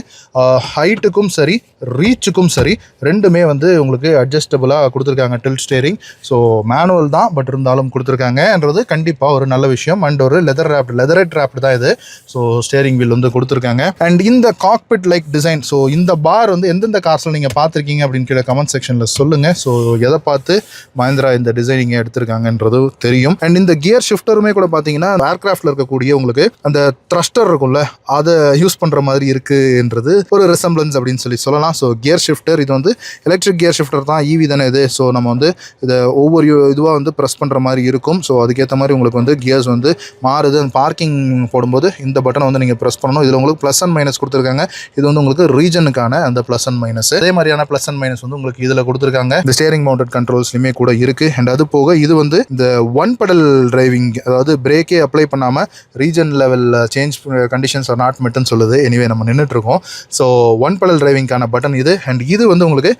ஹைட்டுக்கும் சரி ரீச்சுக்கும் சரி ரெண்டுமே வந்து உங்களுக்கு அட்ஜஸ்டபுளாக கொடுத்துருக்காங்க. Tilt steering. ஸோ மேனுவல் தான், பட் இருந்தாலும் கொடுத்துருக்காங்கன்றது கண்டிப்பாக ஒரு நல்ல விஷயம். அண்ட் ஒரு லெதரேட் ராப்டு தான் இது. ஸோ ஸ்டியரிங் வீல் வந்து கொடுத்துருக்காங்க. அண்ட் இந்த காக்பிட் லைக் டிசைன். ஸோ இந்த பார் வந்து எந்தெந்த கார்ஸில் நீங்கள் பார்த்துருக்கீங்க அப்படின்னு கீழே கமெண்ட் செக்ஷனில் சொல்லுங்கள். ஸோ எதை பார்த்து மஹிந்திரா இந்த டிசைனிங் எடுத்திருக்காங்கன்றது தெரியும். அண்ட் இந்த கியர் ஷிஃப்டருமே கூட பார்த்தீங்கன்னா ஏர்கிராஃப்டில் இருக்கக்கூடிய உங்களுக்கு அந்த த்ரஸ்டர் இருக்கும்ல, அதை யூஸ் பண்ணுற மாதிரி இருக்குன்றது ஒரு ரெசம்பிளன்ஸ் அப்படின்னு சொல்லலாம். ஸோ கியர் ஷிஃப்டர் இது வந்து எலக்ட்ரிக் கியர் ஷிஃப்டர் தான், EV தானே இது. ஸோ நம்ம வந்து இதை ஒவ்வொரு இதுவாக வந்து ப்ரெஸ் பண்ணுற மாதிரி இருக்கும். ஸோ அதுக்கேற்ற மாதிரி உங்களுக்கு வந்து கியர்ஸ் வந்து மாறுது. பார்க்கிங் போடும்போது இந்த பட்டனை வந்து நீங்கள் ப்ரெஸ் பண்ணணும். இதில் உங்களுக்கு ப்ளஸ் அண்ட் மைனஸ் கொடுத்துருக்காங்க. இது வந்து உங்களுக்கு ரீஜனுக்கான அந்த ப்ளஸ் அண்ட் மைனஸ். அதே மாதிரியான ப்ளஸ் அண்ட் மைனஸ் வந்து உங்களுக்கு இதில் கொடுத்துருக்காங்க. இந்த ஸ்டியரிங் மவுண்டட் கண்ட்ரோல்ஸ்லையுமே கூட இருக்குது. அண்ட் அது போக இது வந்து இந்த ஒன் பெடல் டிரைவிங், அதாவது பிரேக்கே அப்ளை பண்ணாமல் regen level change conditions are not மெட்னு சொல்லுது. எனிவே நம்ம நின்றுட்டுருக்கோம். ஸோ ஒன் பெடல் டிரைவிங்கான பட்டன் இது. அண்ட் இது வந்து உங்களுக்கு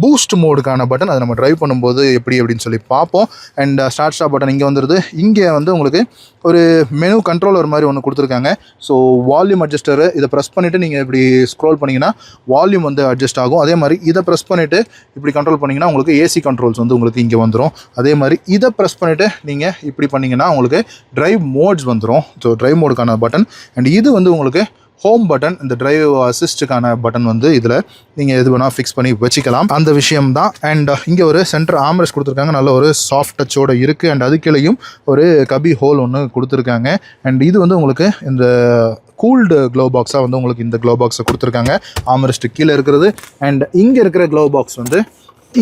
பூஸ்ட் மோடுக்கான பட்டன். அதை நம்ம டிரைவ் பண்ணும்போது எப்படி அப்படின்னு சொல்லி பார்ப்போம். அண்ட் ஸ்டார்ட் ஸ்டாப் பட்டன் இங்கே வந்துடுது. இங்கே வந்து உங்களுக்கு ஒரு மெனு கண்ட்ரோலர் மாதிரி ஒன்று கொடுத்துருக்காங்க. ஸோ வால்யூம் அட்ஜஸ்டரு, இதை ப்ரெஸ் பண்ணிவிட்டு நீங்கள் இப்படி ஸ்க்ரோல் பண்ணிங்கன்னா வால்யூம் வந்து அட்ஜஸ்ட் ஆகும். அதே மாதிரி இதை ப்ரெஸ் பண்ணிவிட்டு இப்படி கண்ட்ரோல் பண்ணிங்கன்னா உங்களுக்கு AC கண்ட்ரோல்ஸ் வந்து உங்களுக்கு இங்கே வந்துடும். அதே மாதிரி இதை ப்ரெஸ் பண்ணிவிட்டு நீங்கள் இப்படி பண்ணிங்கன்னா உங்களுக்கு ட்ரைவ் மோட்ஸ் வந்துடும். ஸோ ட்ரைவ் மோடுக்கான பட்டன். அண்ட் இது வந்து உங்களுக்கு ஹோம் பட்டன், இந்த டிரைவ் அசிஸ்டுக்கான பட்டன் வந்து இதில் நீங்கள் எது வேணால் ஃபிக்ஸ் பண்ணி வச்சுக்கலாம், அந்த விஷயம் தான். அண்ட் இங்கே ஒரு சென்டர் ஆம்ரெஸ்ட் கொடுத்துருக்காங்க, நல்ல ஒரு சாஃப்ட் டச்சோட இருக்குது. அண்ட் அதுக்கிலையும் ஒரு கபி ஹோல் ஒன்று கொடுத்துருக்காங்க. அண்ட் இது வந்து உங்களுக்கு இந்த கூல்டு க்ளோ பாக்ஸாக வந்து உங்களுக்கு இந்த க்ளோ பாக்ஸை கொடுத்துருக்காங்க, ஆம்ரெஸ்ட்டு கீழே இருக்கிறது. அண்ட் இங்கே இருக்கிற க்ளோ பாக்ஸ் வந்து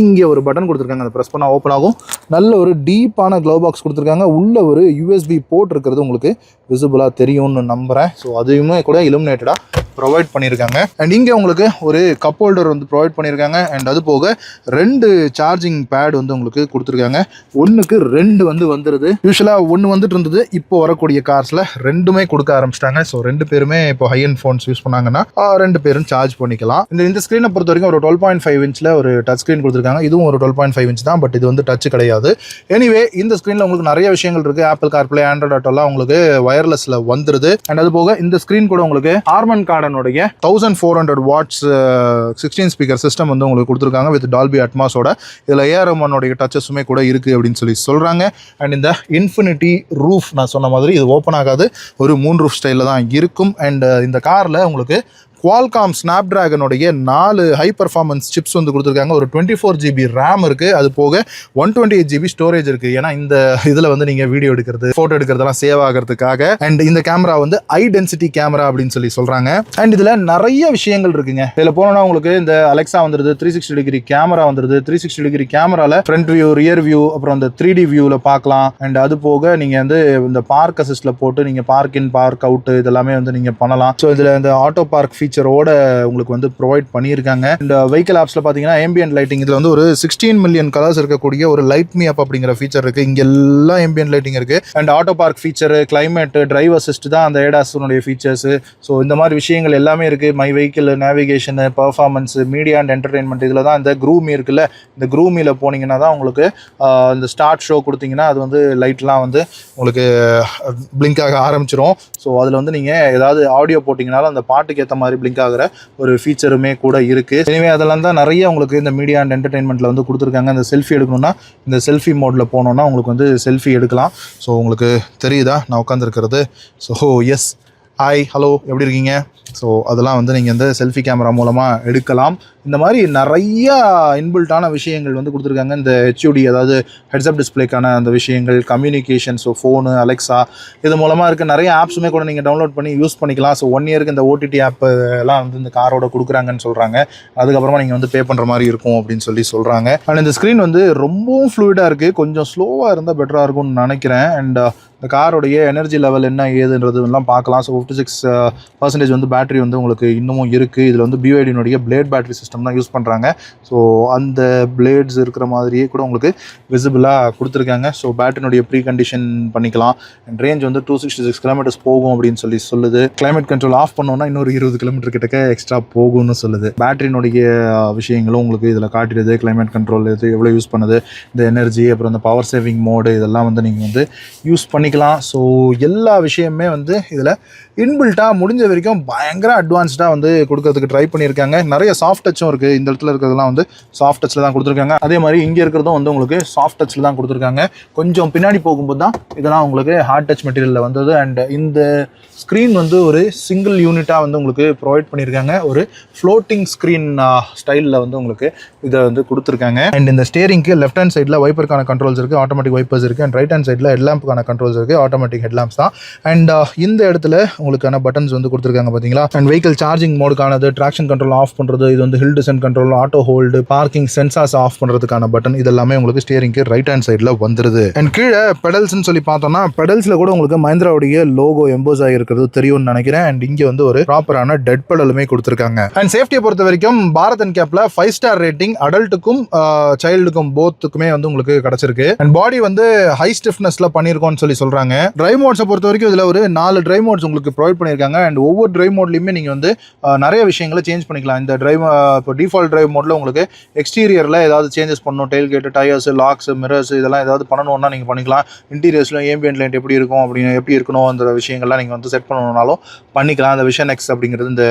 இங்கே ஒரு பட்டன் கொடுத்துருக்காங்க, அதை ப்ரெஸ் பண்ணால் ஓப்பன் ஆகும். நல்ல ஒரு டீப்பான க்ளோ பாக்ஸ் கொடுத்துருக்காங்க. உள்ள ஒரு யூஎஸ்பி போர்ட் இருக்கிறது உங்களுக்கு விசிபிளாக தெரியும்னு நம்புகிறேன். ஸோ அதையுமே கூட இலுமினேட்டடாக ப்ரொவைட் பண்ணியிருக்காங்க. அண்ட் இங்கே உங்களுக்கு ஒரு கப் ஹோல்டர் வந்து ப்ரொவைட் பண்ணியிருக்காங்க. அண்ட் அது போக 2 சார்ஜிங் பேட் வந்து உங்களுக்கு கொடுத்துருக்காங்க. 1க்கு 2 வந்து வந்துடுது. யூஸ்வலாக 1 வந்துட்டு இருந்தது, இப்போ வரக்கூடிய கார்ஸில் 2மே கொடுக்க ஆரம்பிச்சிட்டாங்க. ஸோ 2 பேருமே இப்போ ஹை அண்ட் ஃபோன்ஸ் யூஸ் பண்ணாங்கன்னா 2 பேரும் சார்ஜ் பண்ணிக்கலாம். இந்த ஸ்க்ரீனை பொறுத்த வரைக்கும் ஒரு 12.5 இன்ச்சில் ஒரு டச் ஸ்க்ரீன் கொடுத்துருக்காங்க. இதுவும் ஒரு 12.5 இன்ச் தான், பட் இது வந்து டச் கிடையாது. எனிவே இந்த ஸ்க்ரீனில் உங்களுக்கு நிறைய விஷயங்கள் இருக்குது. ஆப்பிள் கார்ப்ளே, ஆண்ட்ராய்ட் ஆட்டோலாம் உங்களுக்கு வயர்லெஸில் வந்துடுது. அண்ட் அது போக இந்த ஸ்க்ரீன் கூட உங்களுக்கு ஹார்மன் கார்டனுடைய 1400 வாட்ஸ் 16 ஸ்பீக்கர் சிஸ்டம் வந்து உங்களுக்கு கொடுத்துருக்காங்க வித் டால்பி அட்மாஸோட. இதில் ஏஆர் ரஹ்மானோட டச்சஸுமே கூட இருக்குது அப்படின்னு சொல்கிறாங்க. அண்ட் இந்த இன்ஃபினிட்டி ரூஃப் நான் சொன்ன மாதிரி இது ஓப்பன் ஆகாது, ஒரு 3 ரூஃப் ஸ்டைலில் தான் இருக்கும். அண்ட் இந்த காரில் உங்களுக்கு Qualcomm Snapdragonோடைய 4 ஹை பர்ஃபார்மன்ஸ் சிப்ஸ் வந்து கொடுத்துருக்காங்க. ஒரு 24 GB RAM இருக்குது, அது போக 128 GB ஸ்டோரேஜ் இருக்குது. ஏன்னா இந்த இதில் வந்து நீங்கள் வீடியோ எடுக்கிறது, ஃபோட்டோ எடுக்கிறதெல்லாம் சேவ் ஆகிறதுக்காக. அண்ட் இந்த கேமரா வந்து ஹை டென்சிட்டி கேமரா அப்படின்னு சொல்கிறாங்க. அண்ட் இதில் நிறைய விஷயங்கள் இருக்குங்க. இதில் போனோன்னா உங்களுக்கு இந்த அலெக்ஸா வந்துடுது, 360 டிகிரி கேமரா வந்துடுது. 360 டிகிரி கேமராவில் ஃப்ரண்ட் வியூ, ரியர் வியூ, அப்புறம் அந்த 3D வியூவில் பார்க்கலாம். அண்ட் அது போக நீங்கள் வந்து இந்த பார்க் அசிஸ்டில் போட்டு நீங்கள் பார்க் இன், பார்க் அவுட் இதெல்லாமே வந்து நீங்கள் பண்ணலாம். ஸோ இதில் இந்த ஆட்டோ பார்க் ஃபீச்சரோட உங்களுக்கு வந்து ப்ரொவைட் பண்ணியிருக்காங்க. இந்த வெஹிக்கல் ஆப்ஸில் பார்த்தீங்கன்னா ambient லைட்டிங், இதில் வந்து ஒரு 16 மில்லியன் கலர்ஸ் இருக்கக்கூடிய ஒரு லைட் மீ அப் அப்படிங்கிற ஃபீச்சர் இருக்குது. இங்கே எல்லாம் ambient லைட்டிங் இருக்குது. And auto park feature, climate, drive assist தான் அந்த ஏடாஸுடைய ஃபீச்சர்ஸு. ஸோ இந்த மாதிரி விஷயங்கள் எல்லாமே இருக்குது. My vehicle, navigation, performance, media and entertainment, இதில் தான் இந்த க்ரூமி இருக்குல்ல, இந்த க்ரூமியில் போனீங்கன்னா தான் உங்களுக்கு இந்த ஸ்டார்ட் ஷோ கொடுத்தீங்கன்னா அது வந்து லைட்லாம் வந்து உங்களுக்கு பிளிங்க் ஆக ஆரம்பிச்சிடும். ஸோ அதில் வந்து நீங்கள் ஏதாவது ஆடியோ போட்டிங்கனாலும் அந்த பாட்டுக்கு ஏற்ற மாதிரி பிளிங்க் ஆகிற ஒரு ஃபீச்சருமே கூட இருக்குது. எனவே அதெல்லாம் தான் நிறைய உங்களுக்கு இந்த மீடியா அண்ட் என்டர்டெயின்மெண்ட்டில் வந்து கொடுத்துருக்காங்க. இந்த செல்ஃபி எடுக்கணும்னா இந்த செல்ஃபி மோடில் போனோன்னா உங்களுக்கு வந்து செல்ஃபி எடுக்கலாம். ஸோ உங்களுக்கு தெரியுதா நான் உட்காந்துருக்கிறது? ஸோ எஸ், ஹாய், ஹலோ, எப்படி இருக்கீங்க? ஸோ அதெல்லாம் வந்து நீங்கள் இந்த செல்ஃபி கேமரா மூலமாக எடுக்கலாம். இந்த மாதிரி நிறையா இன்பில்ட்டான விஷயங்கள் வந்து கொடுத்துருக்காங்க. இந்த HUD, அதாவது ஹெட்ஸ்அப் டிஸ்பிளேக்கான அந்த விஷயங்கள், கம்யூனிகேஷன், ஸோ ஃபோனு, அலெக்ஸா, இது மூலமாக இருக்க நிறைய ஆப்ஸுமே கூட நீங்கள் டவுன்லோட் பண்ணி யூஸ் பண்ணிக்கலாம். ஸோ 1 இயருக்கு இந்த OTT ஆப் எல்லாம் வந்து இந்த காரோட கொடுக்குறாங்கன்னு சொல்கிறாங்க. அதுக்கப்புறமா நீங்கள் வந்து பே பண்ணுற மாதிரி இருக்கும் அப்படின்னு சொல்கிறாங்க. அண்ட் இந்த ஸ்க்ரீன் வந்து ரொம்பவும் ஃப்ளூயிடாக இருக்குது. கொஞ்சம் ஸ்லோவாக இருந்தால் பெட்டராக இருக்கும்னு நினைக்கிறேன். அண்ட் இந்த காரோடைய எனர்ஜி லெவல் என்ன ஏதுன்றதுலாம் பார்க்கலாம். ஸோ 56% வந்து பேட்டரி வந்து உங்களுக்கு இன்னமும் இருக்குது. இதில் வந்து BYD பிளேட் பேட்டரி சிஸ்டம் தான் யூஸ் பண்ணுறாங்க. ஸோ அந்த பிளேட்ஸ் இருக்கிற மாதிரியே கூட உங்களுக்கு விசிபிளாக கொடுத்துருக்காங்க. ஸோ பேட்டரினுடைய ப்ரீ கண்டிஷன் பண்ணிக்கலாம். அண்ட் ரேஞ்ச் வந்து 266 கிலோமீட்டர்ஸ் போகும் அப்படின்னு சொல்லுது. கிளைமேட் கண்ட்ரோல் ஆஃப் பண்ணோன்னா இன்னொரு 20 கிலோமீட்டர் கிட்டக்க எக்ஸ்ட்ரா போகும்னு சொல்லுது. பேட்டரினுடைய விஷயங்களும் உங்களுக்கு இதில் காட்டிடுது. கிளைமேட் கண்ட்ரோல் இது எவ்வளோ யூஸ் பண்ணுது, இந்த எனர்ஜி, அப்புறம் இந்த பவர் சேவிங் மோடு, இதெல்லாம் வந்து நீங்கள் வந்து யூஸ் பண்ணிக்கலாம். ஸோ எல்லா விஷயமே வந்து இதில் இன்பில்ட்டாக முடிஞ்ச வரைக்கும் பயங்கர அட்வான்ஸ்டாக வந்து கொடுக்கறதுக்கு ட்ரை பண்ணியிருக்காங்க. நிறைய சாஃப்ட் டச்சும் இருக்குது. இந்த இடத்துல இருக்கிறதுலாம் வந்து சாஃப்ட் டச்சில் தான் கொடுத்துருக்காங்க. அதே மாதிரி இங்கே இருக்கிறதும் வந்து உங்களுக்கு சாஃப்ட் டச்சில் தான் கொடுத்துருக்காங்க. கொஞ்சம் பின்னாடி போகும்போது தான் இதெல்லாம் உங்களுக்கு ஹார்ட் டச் மெட்டீரியலில் வந்தது. அண்ட் இந்த ஸ்க்ரீன் வந்து ஒரு சிங்கிள் யூனிட்டாக வந்து உங்களுக்கு ப்ரொவைட் பண்ணியிருக்காங்க. ஒரு ஃப்ளோட்டிங் ஸ்க்ரீன் ஸ்டைலில் வந்து உங்களுக்கு இதை வந்து கொடுத்துருக்காங்க. அண்ட் இந்த ஸ்டேரிங்க்கு லெஃப்ட் ஹேண்ட் சைடில் வைப்பருக்கான கண்ட்ரோல்ஸ் இருக்குது, ஆட்டோமேட்டிக் வைப்பர்ஸ் இருக்குது. அண்ட் ரைட் ஹேண்ட் சைடில் ஹெட்லாம்புக்கான கண்ட்ரோல்ஸ் இருக்குது, ஆட்டோமேட்டிக் ஹெட்லாம்ப்ஸ் தான். அண்ட் இந்த இடத்துல உங்களுக்கான பட்டன்ஸ் வந்து கொடுத்துருக்காங்க பார்த்தீங்களா. அண்ட் வெஹிக்கல் சார்ஜிங் மோடுக்கானது, ட்ராக்ஷன் கண்ட்ரோல் ஆஃப் பண்ணுறது, இது வந்து hill descent control, auto hold, parking sensors off பண்ணுறதுக்கான பட்டன், இதெல்லாமே உங்களுக்கு ஸ்டேரிங்க்கு ரைட் ஹேண்ட் சைடில் வந்துருது. அண்ட் கீழே பெடல்ஸ்ன்னு சொல்லி பார்த்தோம்னா பெடல்ஸில் கூட உங்களுக்கு மஹிந்திராவுடைய லோகோ எம்போஸ் ஆகிருக்கிறது தெரியும்னு நினைக்கிறேன். அண்ட் இங்கே வந்து ஒரு ப்ராப்பரான டெட் பெடலுமே கொடுத்துருக்காங்க. அண்ட் சேஃப்டியை பொறுத்த வரைக்கும் பாரத் அண்ட் கேப்ல 5 ஸ்டார் ரேட்டிங் அடல்ட்டுக்கும் சைல்டுக்கும் போத்துக்குமே வந்து உங்களுக்கு கிடைச்சிருக்கு. அண்ட் பாடி வந்து ஹை ஸ்டிஃப்னஸ்ல பண்ணியிருக்கோம்னு சொல்றாங்க. டிரைவ் மோட்ஸை பொறுத்த வரைக்கும் இதில் ஒரு 4 டிரைவ் மோட்ஸ் உங்களுக்கு ப்ரொவைட் பண்ணியிருக்காங்க. அண்ட் ஒவ்வொரு டிரைவ் மோட்லையுமே நீங்கள் வந்து நிறைய விஷயங்களை சேஞ்ச் பண்ணிக்கலாம். இந்த டிரைவ் இப்போ டிஃபால்ட் டிரைவ் மோட்ல உங்களுக்கு எக்ஸ்டீரியரில் ஏதாவது சேஞ்சஸ் பண்ணணும், டெயில் கேட்டு, டயர்ஸ், லாக்ஸ், மிரர்ஸ் இதெல்லாம் ஏதாவது பண்ணணும்னா நீங்கள் பண்ணிக்கலாம். இன்டீரியர்ஸ்ல ambient லைட் எப்படி இருக்கும் அப்படின்னு எப்படி இருக்கணும் அந்த விஷயங்கள்லாம் நீங்கள் வந்து செட் பண்ணணும்னாலும் பண்ணிக்கலாம். அந்த விஷன் எக்ஸ் அப்படிங்கிறது இந்த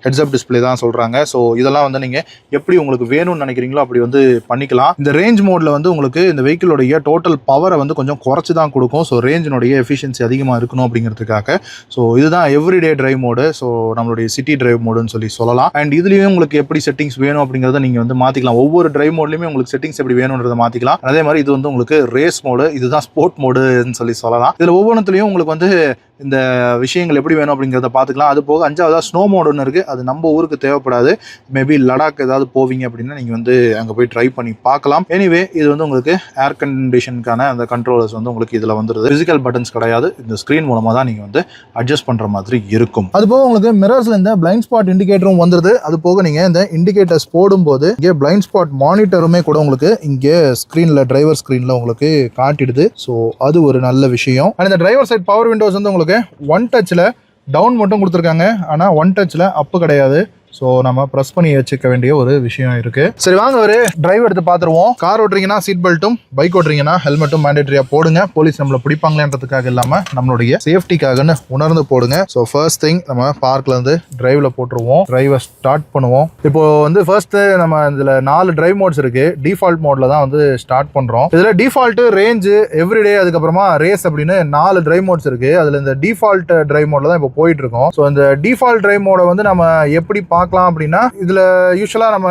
ஹெட்ஸ்அப் டிஸ்பிளே தான் சொல்கிறாங்க. ஸோ இதெல்லாம் வந்து நீங்கள் எப்படி உங்களுக்கு வேணும்னு நினைக்கிறீங்களோ அப்படி வந்து பண்ணிக்கலாம். இந்த ரேஞ்ச் மோடில் வந்து உங்களுக்கு இந்த வெஹிக்கிளோடைய டோட்டல் பவரை வந்து கொஞ்சம் குறைச்சி தான் கொடுக்கும். ஸோ ரேஞ்சினுடைய எஃபிஷியன்சி அதிகமாக இருக்கணும் அப்படிங்கிறதுக்காக. ஸோ இதுதான் எவ்ரிடே டிரைவ் மோடு. ஸோ நம்மளுடைய சிட்டி டிரைவ் மோடுன்னு சொல்லலாம். அண்ட் இதுலேயும் உங்களுக்கு எப்படி செட்டிங்ஸ் வேணும் அப்படிங்கிறத நீங்கள் வந்து மாற்றிக்கலாம். ஒவ்வொரு டிரைவ் மோட்லையுமே உங்களுக்கு செட்டிங்ஸ் எப்படி வேணுன்றதை மாற்றிக்கலாம். அதே மாதிரி இது வந்து உங்களுக்கு ரேஸ் மோடு, இதுதான் ஸ்போர்ட் மோடுன்னு சொல்லலாம். இதில் ஒவ்வொன்றுத்துலையும் உங்களுக்கு வந்து இந்த விஷயங்கள் எப்படி வேணும் அப்படிங்கிறத பார்த்துக்கலாம். அது போக 5ஆவதா ஸ்னோ மோடு ஒன்று இருக்குது. அது நம்ம ஊருக்கு தேவைப்படாது. மேபி லடாக் ஏதாவது போவீங்க அப்படின்னா நீங்கள் வந்து அங்கே போய் ட்ரை பண்ணி பார்க்கலாம். எனிவே இது வந்து உங்களுக்கு ஏர் கண்டிஷனுக்கான அந்த கண்ட்ரோலர்ஸ் வந்து உங்களுக்கு இதில் வந்துடுது. ஃபிசிக்கல் பட்டன்ஸ் கிடையாது. இந்த ஸ்க்ரீன் மூலமாக தான் நீங்கள் வந்து அட்ஜஸ்ட் பண்ணுற மாதிரி இருக்கும். அது போக உங்களுக்கு மிரர்ஸில் இந்த பிளைண்ட் ஸ்பாட் இண்டிகேட்டரும் வந்துடுது. அது போக நீங்கள் இந்த இண்டிகேட்டர்ஸ் போடும்போது இங்கே பிளைண்ட் ஸ்பாட் மானிட்டருமே கூட உங்களுக்கு இங்கே ஸ்க்ரீனில் டிரைவர் ஸ்க்ரீனில் உங்களுக்கு காட்டிடுது. ஸோ அது ஒரு நல்ல விஷயம். அண்ட் இந்த டிரைவர் சைட் பவர் விண்டோஸ் வந்து உங்களுக்கு ஒன் டச்சில் டவுன் மட்டும் கொடுத்துருக்காங்க. ஆனால் ஒன் டச்சில் அப்பு கிடையாது. ஸோ நம்ம ப்ரெஸ் பண்ணி வச்சுக்க வேண்டிய ஒரு விஷயம் இருக்கு. சரி வாங்க ஒரு டிரைவ் எடுத்து பார்த்துருவோம். கார் ஓட்டுறீங்கன்னா சீட் பெல்ட்டும், பைக் ஓட்டுறீங்கன்னா ஹெல்மெட்டும் மேண்டேட்டரியா போடுங்க. போலீஸ் நம்மளை பிடிப்பாங்களேன்றதுக்காக இல்லாமல் நம்மளுடைய சேஃப்டிக்காகன்னு உணர்ந்து போடுங்க. ஸோ ஃபர்ஸ்ட் திங் நம்ம பார்க்ல இருந்து டிரைவ்ல போட்டுருவோம். டிரைவை ஸ்டார்ட் பண்ணுவோம். இப்போ வந்து ஃபர்ஸ்ட் நம்ம இதில் 4 டிரைவ் மோட்ஸ் இருக்கு. டிஃபால்ட் மோட்ல தான் வந்து ஸ்டார்ட் பண்றோம். இதில் டிஃபால்ட், ரேஞ்சு, எவ்ரிடே, அதுக்கப்புறமா ரேஸ் அப்படின்னு 4 டிரைவ் மோட்ஸ் இருக்கு. அதுல இந்த டிஃபால்ட் டிரைவ் மோட்ல தான் இப்போ போயிட்டு இருக்கோம். ஸோ இந்த டிஃபால்ட் டிரைவ் மோட வந்து நம்ம எப்படி பார்க்கலாம் அப்படின்னா, இதுல யூசுவலா நம்ம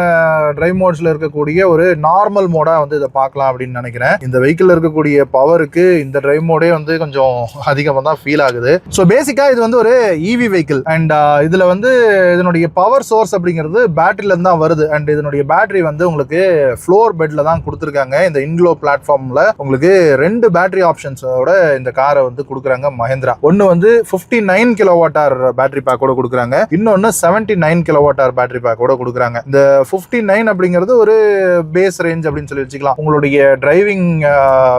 டிரைவ் மோட்ஸ்ல இருக்கக்கூடிய ஒரு நார்மல் மோடா வந்து இதை பார்க்கலாம் அப்படின்னு நினைக்கிறேன். இந்த வெஹிக்கிள் இருக்கக்கூடிய பவருக்கு இந்த டிரைவ் மோடே வந்து கொஞ்சம் அதிகமாக தான் ஃபீல் ஆகுது. ஸோ பேசிக்கா இது வந்து ஒரு இவி வெஹிக்கிள். அண்ட் இதுல வந்து இதனுடைய பவர் சோர்ஸ் அப்படிங்கிறது பேட்டரியில இருந்து தான் வருது. அண்ட் இதனுடைய பேட்டரி வந்து உங்களுக்கு ஃப்ளோர் பெட்ல தான் கொடுத்துருக்காங்க. இந்த இன்க்ளோ பிளாட்ஃபார்ம்ல உங்களுக்கு 2 பேட்டரி ஆப்ஷன்ஸோட இந்த காரை வந்து கொடுக்குறாங்க மஹேந்திரா. ஒன்னு வந்து 59 கிலோவாட் பேட்டரி பேக்கோட கொடுக்குறாங்க. இன்னொன்னு 79 கிலோவாட் பேட்டரி பேக்கோட கொடுக்குறாங்க. இந்த 59 அப்படிங்கிறது ஒரு பேஸ் ரேஞ்ச் அப்படின்னு சொல்லி வச்சுக்கலாம். உங்களுடைய டிரைவிங்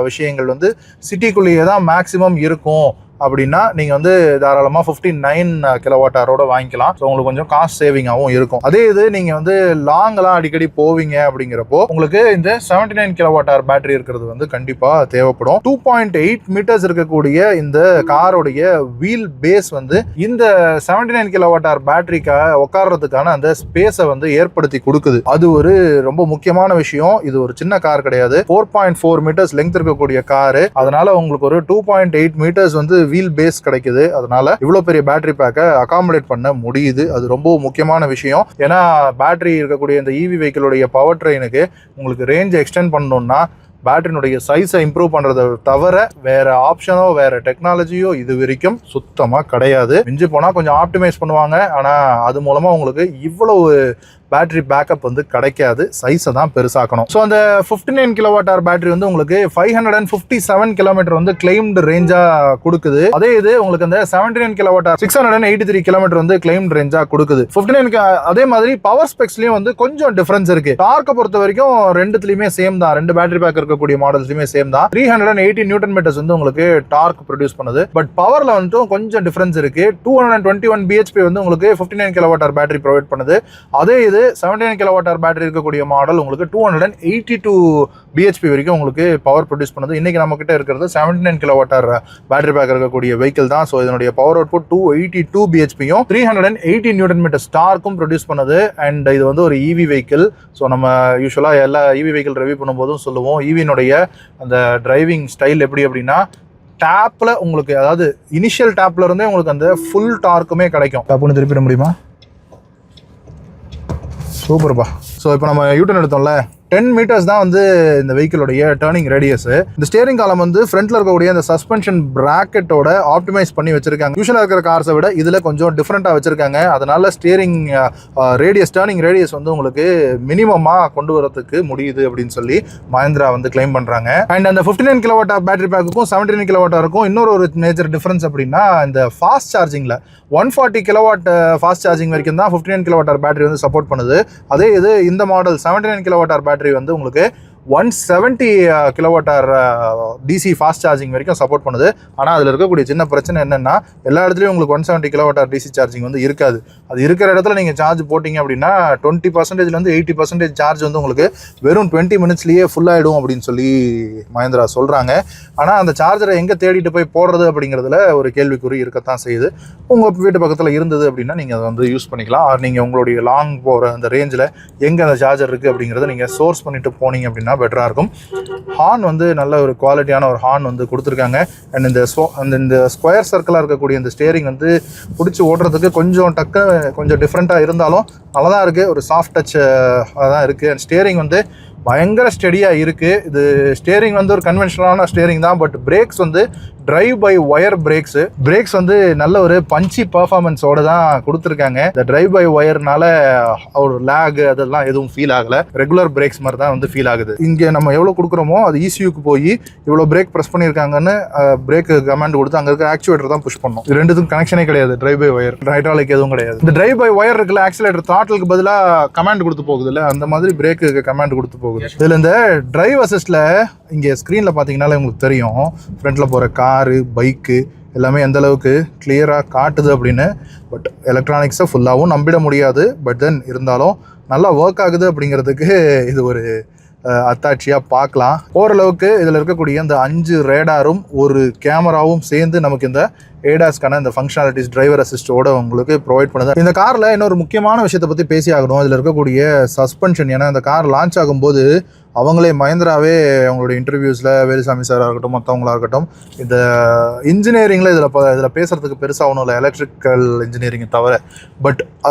விஷயங்கள் வந்து சிட்டிக்குள்ளேயே தான் மேக்சிமம் இருக்கும் அப்படின்னா நீங்கள் வந்து தாராளமாக 59 கிலோவாட் ஹவரோட வாங்கிக்கலாம். ஸோ உங்களுக்கு கொஞ்சம் காஸ்ட் சேவிங்காகவும் இருக்கும். அதே இது நீங்கள் வந்து லாங்கெல்லாம் அடிக்கடி போவீங்க அப்படிங்கிறப்போ உங்களுக்கு இந்த 79 கிலோவாட் ஹவர் பேட்டரி இருக்கிறது வந்து கண்டிப்பாக தேவைப்படும். 2.8 மீட்டர்ஸ் இருக்கக்கூடிய இந்த காரோடைய வீல் பேஸ் வந்து இந்த 79 கிலோவாட் ஹவர் பேட்டரிக்காக உட்கார்றதுக்கான அந்த ஸ்பேஸை வந்து ஏற்படுத்தி கொடுக்குது. அது ஒரு ரொம்ப முக்கியமான விஷயம். இது ஒரு சின்ன கார் கிடையாது. 4.4 மீட்டர்ஸ் லெங்த் இருக்கக்கூடிய காரு. அதனால உங்களுக்கு ஒரு 2.8 மீட்டர்ஸ் வந்து வீல் பேஸ் கிடைக்குது. அதனால இவ்வளவு பெரிய பேட்டரி பேக்கை அகாமடேட் பண்ண முடியுது. அது ரொம்ப முக்கியமான விஷயம். ஏன்னா பேட்டரி இருக்கக்கூடிய இந்த இவி வெஹிக்கிளுடைய பவர் ட்ரெயினுக்கு உங்களுக்கு ரேஞ்ச் எக்ஸ்டெண்ட் பண்ணணும்னா பேட்டரினுடைய சைஸை இம்ப்ரூவ் பண்றதை தவிர வேற ஆப்ஷனோ வேற டெக்னாலஜியோ இது வரைக்கும் சுத்தமா கிடையாது. மிஞ்சி போனா கொஞ்சம் ஆப்டிமைஸ் பண்ணுவாங்க. ஆனா அது மூலமா உங்களுக்கு இவ்வளவு பேட்டரி பேக்கப் வந்து கிடைக்காது. சைஸை தான் பெருசாக்கணும். ஸோ அந்த 59 கிலோவாட் ஹவர் பேட்டரி வந்து உங்களுக்கு 557 கிலோமீட்டர் வந்து கிளைம்டு ரேஞ்சா கொடுக்குது. அதே இது உங்களுக்கு அந்த 79 கிலோவாட் ஹவர் 683 கிலோமீட்டர் வந்து கிளைம்டு ரேஞ்சா கொடுக்குது. 59 அதே மாதிரி பவர் ஸ்பெக்ஸ்லயும் வந்து கொஞ்சம் டிஃபரன்ஸ் இருக்கு. டார்க்கை பொறுத்த வரைக்கும் ரெண்டுத்துலயுமே சேம் தான். 2 பேட்டரி பேக் இருக்கக்கூடிய மாடல்ஸ்லயுமே சேம் தான். 380 நியூட்டன் மீட்டர்ஸ் வந்து உங்களுக்கு டார்க் ப்ரொடியூஸ் பண்ணுது. பட் பவர்ல வந்து கொஞ்சம் டிஃபரன்ஸ் இருக்கு. 221 bhp வந்து உங்களுக்கு 59 கிலோவாட் ஹவர் பேட்டரி ப்ரொவைட் பண்ணுது. அதே இது 79 கிலோவாட் ஹவர் பேட்டரி இருக்கக்கூடிய மாடல் உங்களுக்கு 282 bhp வரைக்கும் உங்களுக்கு பவர் ப்ரொடியூஸ் பண்ணுது. இன்னைக்கு நம்ம கிட்ட இருக்கிறது 79 கிலோவாட் ஹவர் பேட்டரி பேக் இருக்கக்கூடிய வெஹிக்கிள் தான். ஸோ இதனுடைய பவர் அவுட்புட் 282 bhpயும் 380 நியூட்டன் மீட்டர் டார்க்கும் ப்ரொடியூஸ் பண்ணுது. அண்ட் இது வந்து ஒரு இவி வெஹிக்கிள். ஸோ நம்ம யூஸ்வலா எல்லா இவி வெஹிக்கிள் ரிவ்யூ பண்ணும்போதும் சொல்லுவோம், இவினுடைய அந்த டிரைவிங் ஸ்டைல் எப்படி அப்படின்னா, டேப்ல உங்களுக்கு அதாவது இனிஷியல் டேப்ல இருந்தே உங்களுக்கு அந்த ஃபுல் டார்க்குமே கிடைக்கும். டேப்னு திருப்பிட முடியுமா? சூப்பர்ப்பா. ஸோ இப்போ நம்ம யூட்டன் எடுத்தோம்ல, 10 மீட்டர்ஸ் தான் வந்து இந்த வெஹிக்கிளுடைய டர்னிங் ரேடியஸ். இந்த ஸ்டியரிங் காலம் வந்து ஃப்ரண்ட்ல இருக்கக்கூடிய இந்த சஸ்பென்ஷன் பிராக்கெட்டோட ஆப்டிமைஸ் பண்ணி வச்சிருக்காங்க. யூஷுவலா இருக்கிற கார்ஸை விட இதுல கொஞ்சம் டிஃப்ரெண்டா வச்சிருக்காங்க. அதனால ஸ்டியரிங் ரேடியஸ், டர்னிங் ரேடியஸ் வந்து உங்களுக்கு மினிமமா கொண்டு வரதுக்கு முடியுது அப்படின்னு சொல்லி மஹேந்திரா வந்து கிளைம் பண்றாங்க. அண்ட் அந்த 59 கிலோவாட் பேட்டரி பேக்குக்கும் 79 கிலோவாட் இருக்கும் இன்னொரு மேஜர் டிஃபரன்ஸ் அப்படின்னா, இந்த ஃபாஸ்ட் சார்ஜிங்ல 140 கிலோவாட் ஃபாஸ்ட் சார்ஜிங் வரைக்கும் தான் 59 கிலோவாட் பேட்டரி வந்து சப்போர்ட் பண்ணுது. அதே இது இந்த மாடல் 79 கிலோவாட் பேட்டரி வந்து உங்களுக்கு 170 kilowatt hour DC fast charging வரைக்கும் சப்போர்ட் பண்ணுது. ஆனால் அதில் இருக்கக்கூடிய சின்ன பிரச்சனை என்னென்னா, எல்லா இடத்துலையும் உங்களுக்கு 170 கிலோவாட் ஹவர் டிசி சார்ஜிங் வந்து இருக்காது. அது இருக்கிற இடத்துல நீங்கள் சார்ஜ் போட்டிங்க அப்படின்னா 20%லேருந்து 80% சார்ஜ் வந்து உங்களுக்கு வெறும் 20 மினிட்ஸ்லேயே ஃபுல் ஆகிடும் அப்படின்னு சொல்லி மஹேந்திரா சொல்கிறாங்க. ஆனால் அந்த சார்ஜரை எங்கே தேடிட்டு போய் போடுறது அப்படிங்கிறதுல ஒரு கேள்விக்குறி இருக்கத்தான் செய்யுது. உங்கள் வீட்டு பக்கத்தில் இருந்தது அப்படின்னா நீங்கள் அதை வந்து யூஸ் பண்ணிக்கலாம். நீங்கள் உங்களுடைய லாங் போகிற அந்த ரேஞ்சில் எங்கே அந்த சார்ஜர் இருக்குது அப்படிங்கிறத நீங்கள் சோர்ஸ் பண்ணிட்டு போனீங்க அப்படின்னா அப்படின்னா பெட்டராக இருக்கும். ஹார்ன் வந்து நல்ல ஒரு குவாலிட்டியான ஒரு ஹார்ன் வந்து கொடுத்துருக்காங்க. அண்ட் இந்த ஸ்கொயர் சர்க்கிளாக இருக்கக்கூடிய இந்த ஸ்டேரிங் வந்து பிடிச்சி ஓட்டுறதுக்கு கொஞ்சம் கொஞ்சம் டிஃப்ரெண்ட்டாக இருந்தாலும் நல்லா தான் இருக்குது. ஒரு சாஃப்ட் டச் தான் இருக்குது. அண்ட் ஸ்டேரிங் வந்து பயங்கர ஸ்டெடியாக இருக்குது. இது ஸ்டேரிங் வந்து ஒரு கன்வென்ஷனலான ஸ்டேரிங் தான். பட் பிரேக்ஸ் வந்து டிரைவ் பை ஒயர் பிரேக்ஸ் வந்து நல்ல ஒரு பஞ்சி பர்ஃபார்மன்ஸோட தான் கொடுத்துருக்காங்க. இந்த டிரைவ் பை ஒயர்னால ஒரு லேக் அதெல்லாம் எதுவும் ஃபீல் ஆகலை. ரெகுலர் பிரேக்ஸ் மாதிரி தான் வந்து ஃபீல் ஆகுது. இங்கே நம்ம எவ்வளோ கொடுக்குறோமோ அது ECUக்கு போய் இவ்வளோ பிரேக் ப்ரெஸ் பண்ணியிருக்காங்கன்னு பிரேக் கமாண்ட் கொடுத்து அங்கே இருக்க ஆக்சுவேட்டர் தான் புஷ் பண்ணணும். இது ரெண்டுத்துக்கும் கனெக்ஷனே கிடையாது. டிரைவ் பை ஒயர் ஹைட்ராலிக் எதுவும் கிடையாது. இந்த டிரைவ் பை ஒயர் இருக்குல்ல, ஆக்சிலேட்டர் த்ராட்டிலுக்கு பதிலாக கமாண்ட் கொடுத்து போகுது இல்லை, அந்த மாதிரி பிரேக்கு கமாண்ட் கொடுத்து போகுது. இதில் இந்த டிரைவ் அசிஸ்ட்ல இங்கே ஸ்க்ரீனில் பார்த்தீங்கன்னாலே உங்களுக்கு தெரியும் ஃப்ரண்ட்டில் போகிற காரு பைக்கு எல்லாமே எந்த அளவுக்கு கிளியராக காட்டுது அப்படின்னு. பட் எலக்ட்ரானிக்ஸை ஃபுல்லாகவும் நம்பிட முடியாது. பட் தென் இருந்தாலும் நல்லா ஒர்க் ஆகுது அப்படிங்கிறதுக்கு இது ஒரு அத்தாட்சியாக பார்க்கலாம். ஓரளவுக்கு இதில் இருக்கக்கூடிய இந்த 5 ரேடாரும் ஒரு கேமராவும் சேர்ந்து நமக்கு இந்த ஏடாஸ்க்கான இந்த ஃபங்க்ஷனாலிட்டிஸ் டிரைவர் அசிஸ்டோட உங்களுக்கு ப்ரொவைட் பண்ணுது. இந்த காரில் இன்னொரு முக்கியமான விஷயத்தை பற்றி பேசி ஆகணும். இதில் இருக்கக்கூடிய சஸ்பென்ஷன். ஏன்னா இந்த கார் லான்ச் ஆகும்போது அவங்களே மஹிந்திராவே அவங்களுடைய இன்டர்வியூஸில் வேலுசாமி சாராக இருக்கட்டும் மற்றவங்களாக இருக்கட்டும் இந்த இன்ஜினியரிங்கில் இதில் பேசுகிறதுக்கு பெருசாக ஒன்றும் இல்லை, எலக்ட்ரிக்கல் இன்ஜினியரிங்கை தவிர. பட்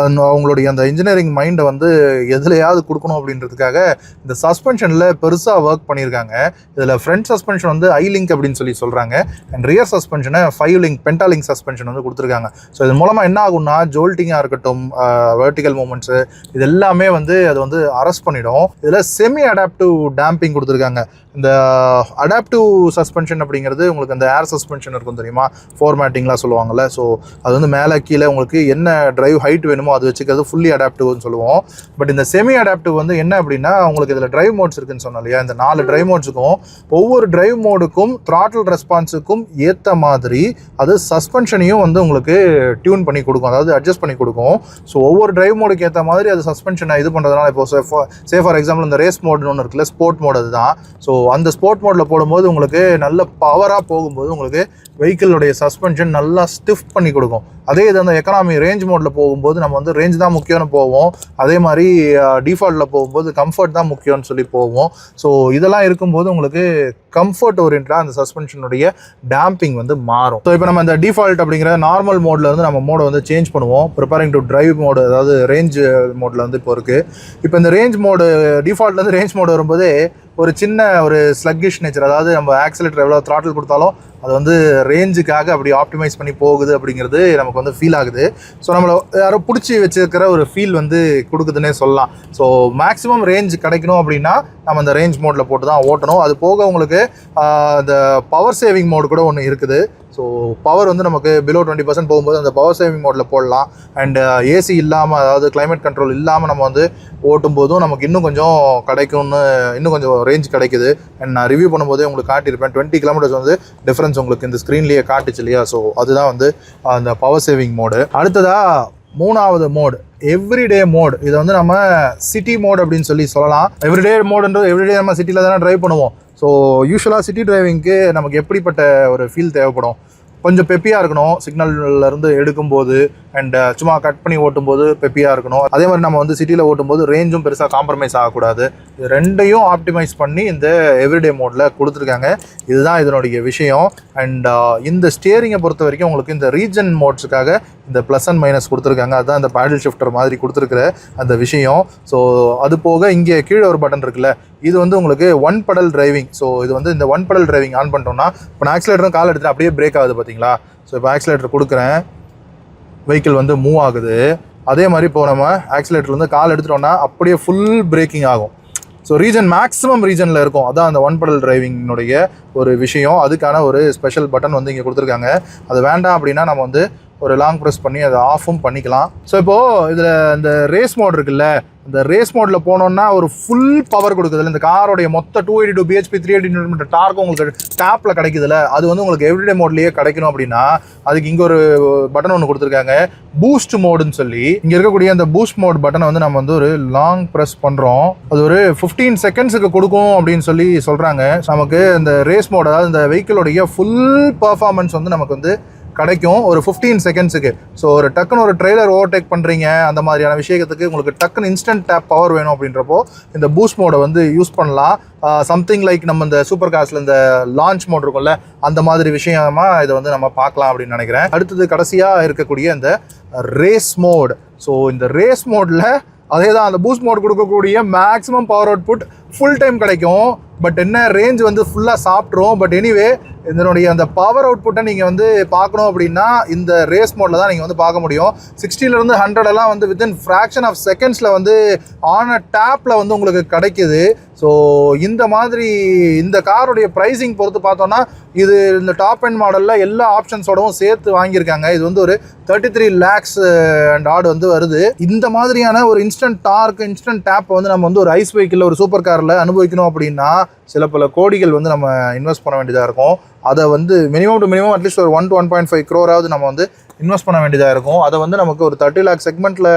அவங்களுடைய அந்த இன்ஜினியரிங் மைண்டை வந்து எதுலையாவது கொடுக்கணும் அப்படின்றதுக்காக இந்த சஸ்பென்ஷனில் பெருசாக ஒர்க் பண்ணியிருக்காங்க. இதில் ஃப்ரண்ட் சஸ்பென்ஷன் வந்து ஐலிங்க் அப்படின்னு சொல்லி சொல்கிறாங்க. அண்ட் ரியர் சஸ்பென்ஷனை 5 லிங்க் பென்டாலிங்க் சஸ்பென்ஷன் வந்து கொடுத்துருக்காங்க. ஸோ இது மூலமாக என்ன ஆகும்னா ஜோல்ட்டிங்காக இருக்கட்டும் வெர்டிகல் மூமெண்ட்ஸு இது எல்லாமே வந்து அது வந்து அரெஸ்ட் பண்ணிடும். இதில் செமி அடாப்டிவ் டேம்பிங் கொடுத்துருக்காங்க. இந்த அடாப்டிவ் சஸ்பென்ஷன் அப்படிங்கிறது உங்களுக்கு அந்த ஏர் சஸ்பென்ஷன் இருக்கும் தெரியுமா, ஃபார்மேட்டிங்லாம் சொல்லுவாங்கள்ல. ஸோ அது வந்து மேலே கீழே உங்களுக்கு என்ன டிரைவ் ஹைட் வேணுமோ அது வச்சுக்கிறது ஃபுல்லி அடாப்டிவ்னு சொல்லுவோம். பட் இந்த செமி அடாப்டிவ் வந்து என்ன அப்படின்னா உங்களுக்கு இதில் டிரைவ் மோட்ஸ் இருக்குன்னு சொன்னோம் இல்லையா, இந்த 4 டிரைவ் மோட்ஸுக்கும் ஒவ்வொரு டிரைவ் மோடுக்கும் த்ராட்டில் ரெஸ்பான்ஸுக்கும் ஏற்ற மாதிரி அது சஸ்பென்ஷனையும் வந்து உங்களுக்கு டியூன் பண்ணி கொடுக்கும், அதாவது அட்ஜஸ்ட் பண்ணி கொடுக்கும். ஸோ ஒவ்வொரு டிரைவ் மோடுக்கு ஏற்ற மாதிரி அது சஸ்பென்ஷனை இது பண்ணுறதுனால இப்போ ஃபார் எக்ஸாம்பிள் இந்த ரேஸ் மோட்னு ஒன்று இருக்குல்ல, ஸ்போர்ட் மோட் அதுதான். ஸோ அந்த ஸ்போர்ட் மோடில் போடும்போது உங்களுக்கு நல்ல பவராக போகும்போது உங்களுக்கு வெஹிக்கிளுடைய சஸ்பென்ஷன் நல்லா ஸ்டிஃப் பண்ணி கொடுக்கும். அதே இது அந்த எக்கனாமி ரேஞ்ச் மோடில் போகும்போது நம்ம வந்து ரேஞ்ச் தான் முக்கியம்னு போவோம். அதே மாதிரி டிஃபால்ட்டில் போகும்போது கம்ஃபர்ட் தான் முக்கியம்னு சொல்லி போவோம். ஸோ இதெல்லாம் இருக்கும்போது உங்களுக்கு கம்ஃபர்ட் ஓரியன்டாக அந்த சஸ்பென்ஷனுடைய டேம்பிங் வந்து மாறும். ஸோ இப்போ நம்ம இந்த டிஃபால்ட் அப்படிங்கிற நார்மல் மோடில் வந்து நம்ம மோடை வந்து சேஞ்ச் பண்ணுவோம். ப்ரிப்பேரிங் டு டிரைவ் மோடு, அதாவது ரேஞ்ச் மோடில் வந்து இப்போ இருக்குது. இப்போ இந்த ரேஞ்ச் மோடு டிஃபால்ட்லேருந்து ரேஞ்ச் மோடு வரும்போது ஒரு சின்ன ஒரு ஸ்லக்கிஷ் நேச்சர், அதாவது நம்ம ஆக்சிலேட்டர் எவ்வளோ த்ராட்டில் கொடுத்தாலும் அது வந்து ரேஞ்சுக்காக அப்படி ஆப்டிமைஸ் பண்ணி போகுது அப்படிங்கிறது நமக்கு வந்து ஃபீல் ஆகுது. ஸோ நம்மளை யாரோ பிடிச்சி வச்சுருக்கிற ஒரு ஃபீல் வந்து கொடுக்குதுன்னே சொல்லலாம். ஸோ மேக்ஸிமம் ரேஞ்ச் கிடைக்கணும் அப்படின்னா நம்ம இந்த ரேஞ்ச் மோடில் போட்டு தான் ஓட்டணும். அது போக உங்களுக்கு இந்த பவர் சேவிங் மோடு கூட ஒன்று இருக்குது. ஸோ பவர் வந்து நமக்கு பிலோ 20% போகும்போது அந்த பவர் சேவிங் மோடில் போடலாம். அண்ட் ஏசி இல்லாமல், அதாவது கிளைமேட் கண்ட்ரோல் இல்லாமல் நம்ம வந்து ஓட்டும் போதும் நமக்கு இன்னும் கொஞ்சம் கிடைக்கும்னு, இன்னும் கொஞ்சம் ரேஞ்ச் கிடைக்குது. அண்ட் நான் ரிவ்யூ பண்ணும்போதே உங்களுக்கு காட்டியிருப்பேன் 20 கிலோமீட்டர்ஸ் வந்து டிஃப்ரென்ஸ் உங்களுக்கு இந்த ஸ்க்ரீன்லேயே காட்டுச்சு இல்லையா. ஸோ அதுதான் வந்து அந்த பவர் சேவிங் மோடு. அடுத்ததாக 3வது மோடு எவ்ரிடே மோட். இதை வந்து நம்ம சிட்டி மோட் அப்படின்னு சொல்லலாம். எவ்ரிடே மோடுன்றது எவ்ரிடே நம்ம சிட்டியில் தானே ட்ரைவ் பண்ணுவோம். ஸோ யூஸ்வலாக சிட்டி டிரைவிங்க்கு நமக்கு எப்படிப்பட்ட ஒரு ஃபீல் தேவைப்படும், கொஞ்சம் பெப்பியாக இருக்கணும். சிக்னல்லேருந்து எடுக்கும்போது அண்ட் சும்மா கட் பண்ணி ஓட்டும்போது பெப்பியாக இருக்கணும். அதே மாதிரி நம்ம வந்து சிட்டியில் ஓட்டும்போது ரேஞ்சும் பெருசாக காம்ப்ரமைஸ் ஆகக்கூடாது. இது ரெண்டையும் ஆப்டிமைஸ் பண்ணி இந்த எவ்ரிடே மோடில் கொடுத்துருக்காங்க. இதுதான் இதனுடைய விஷயம். அண்ட் இந்த ஸ்டியரிங்கை பொறுத்த வரைக்கும் உங்களுக்கு இந்த ரீஜன் மோட்ஸுக்காக இந்த ப்ளஸ் அண்ட் மைனஸ் கொடுத்துருக்காங்க. அதுதான் இந்த பேடல் ஷிஃப்டர் மாதிரி கொடுத்துருக்குற அந்த விஷயம். ஸோ அது போக இங்கே கீழே ஒரு பட்டன் இருக்குல்ல, இது வந்து உங்களுக்கு 1 pedal டிரைவிங். ஸோ இது வந்து இந்த 1 pedal டிரைவிங் ஆன் பண்ணிட்டோம்னா இப்போ நான் ஆக்சிலேட்டரும் கால் எடுத்துகிட்டு அப்படியே பிரேக் ஆகுது பார்த்தீங்களா. ஸோ இப்போ ஆக்சிலேட்டர் கொடுக்குறேன், வெஹிக்கிள் வந்து மூவ் ஆகுது. அதே மாதிரி இப்போ நம்ம ஆக்சிலேட்டர்லேருந்து கால் எடுத்துட்டோம்னா அப்படியே ஃபுல் பிரேக்கிங் ஆகும். ஸோ ரீஜன் மேக்ஸிமம் ரீஜனில் இருக்கும். அதான் அந்த 1 pedal டிரைவிங்கினுடைய ஒரு விஷயம். அதுக்கான ஒரு ஸ்பெஷல் பட்டன் வந்து இங்கே கொடுத்துருக்காங்க. அது வேண்டாம் அப்படின்னா நம்ம வந்து ஒரு லாங் ப்ரெஸ் பண்ணி அதை ஆஃபும் பண்ணிக்கலாம். ஸோ இப்போது இதில் இந்த ரேஸ் மோட் இருக்குல்ல, இந்த ரேஸ் மோடில் போனோன்னா ஒரு ஃபுல் பவர் கொடுக்குதுல்ல, இந்த காரோடைய மொத்த 282 bhp 380 Nm டார்க்கும் உங்களுக்கு ஸ்டாப்பில் கிடைக்குதுல்ல, அது வந்து உங்களுக்கு எவ்ரிடே மோட்லேயே கிடைக்கணும் அப்படின்னா அதுக்கு இங்கே ஒரு பட்டன் ஒன்று கொடுத்துருக்காங்க, பூஸ்ட் மோடுன்னு சொல்லி. இங்கே இருக்கக்கூடிய அந்த பூஸ்ட் மோட் பட்டனை வந்து நம்ம வந்து ஒரு லாங் ப்ரெஸ் பண்ணுறோம். அது ஒரு 15 செகண்ட்ஸுக்கு கொடுக்கும் அப்படின்னு சொல்லி சொல்கிறாங்க. நமக்கு இந்த ரேஸ் மோட், அதாவது இந்த வெஹிக்கிளோடைய ஃபுல் பர்ஃபார்மன்ஸ் வந்து நமக்கு வந்து கிடைக்கும் ஒரு 15 செகண்ட்ஸுக்கு. ஸோ ஒரு டக்குன்னு ஒரு ட்ரெய்லர் ஓவர்டேக் பண்ணுறீங்க, அந்த மாதிரியான விஷயத்துக்கு உங்களுக்கு டக்குன்னு இன்ஸ்டன்ட் டேப் பவர் வேணும் அப்படின்றப்போ இந்த பூஸ்ட் மோடை வந்து யூஸ் பண்ணலாம். சம்திங் லைக் நம்ம இந்த சூப்பர் கார்ஸில் இந்த லான்ச் மோட் இருக்கும்ல, அந்த மாதிரி விஷயமா இதை வந்து நம்ம பார்க்கலாம் அப்படின்னு நினைக்கிறேன். அடுத்தது கடைசியாக இருக்கக்கூடிய இந்த ரேஸ் மோட். ஸோ இந்த ரேஸ் மோடில் அதே தான், அந்த பூஸ்ட் மோட் கொடுக்கக்கூடிய maximum power output full time கிடைக்கும். பட் என்ன, ரேஞ்ச் வந்து ஃபுல்லாக சாப்பிட்ரும். பட் எனிவே இதனுடைய அந்த பவர் அவுட்புட்டை நீங்கள் வந்து பார்க்கணும் அப்படின்னா இந்த ரேஸ் மோடில் தான் நீங்கள் வந்து பார்க்க முடியும். 60லேருந்து 100 வந்து வித்தின் ஃப்ராக்ஷன் ஆஃப் செகண்ட்ஸில் வந்து ஆன் அ டேப்பில் வந்து உங்களுக்கு கிடைக்குது. ஸோ இந்த மாதிரி இந்த காருடைய ப்ரைஸிங் பொறுத்து பார்த்தோன்னா இது இந்த டாப் எண்ட் மாடலில் எல்லா ஆப்ஷன்ஸோடவும் சேர்த்து வாங்கியிருக்காங்க. இது வந்து ஒரு 33 lakhs அண்ட் ஆட் வந்து வருது. இந்த மாதிரியான ஒரு இன்ஸ்டன்ட் டார்க், இன்ஸ்டன்ட் டேப் வந்து நம்ம வந்து ஒரு ஐஸ் வெஹிக்கிளில் ஒரு சூப்பர் காரில் அனுபவிக்கணும் அப்படின்னா சில பல கோடிகள் வந்து நம்ம இன்வெஸ்ட் பண்ண வேண்டியதாக இருக்கும். அதை வந்து மினிமம் டு மினிமம் அட்லீஸ்ட் ஒரு 1 to 1.5 crore நம்ம வந்து இன்வெஸ்ட் பண்ண வேண்டியதாக இருக்கும். அதை வந்து நமக்கு ஒரு 30 lakh செக்மெண்ட்டில்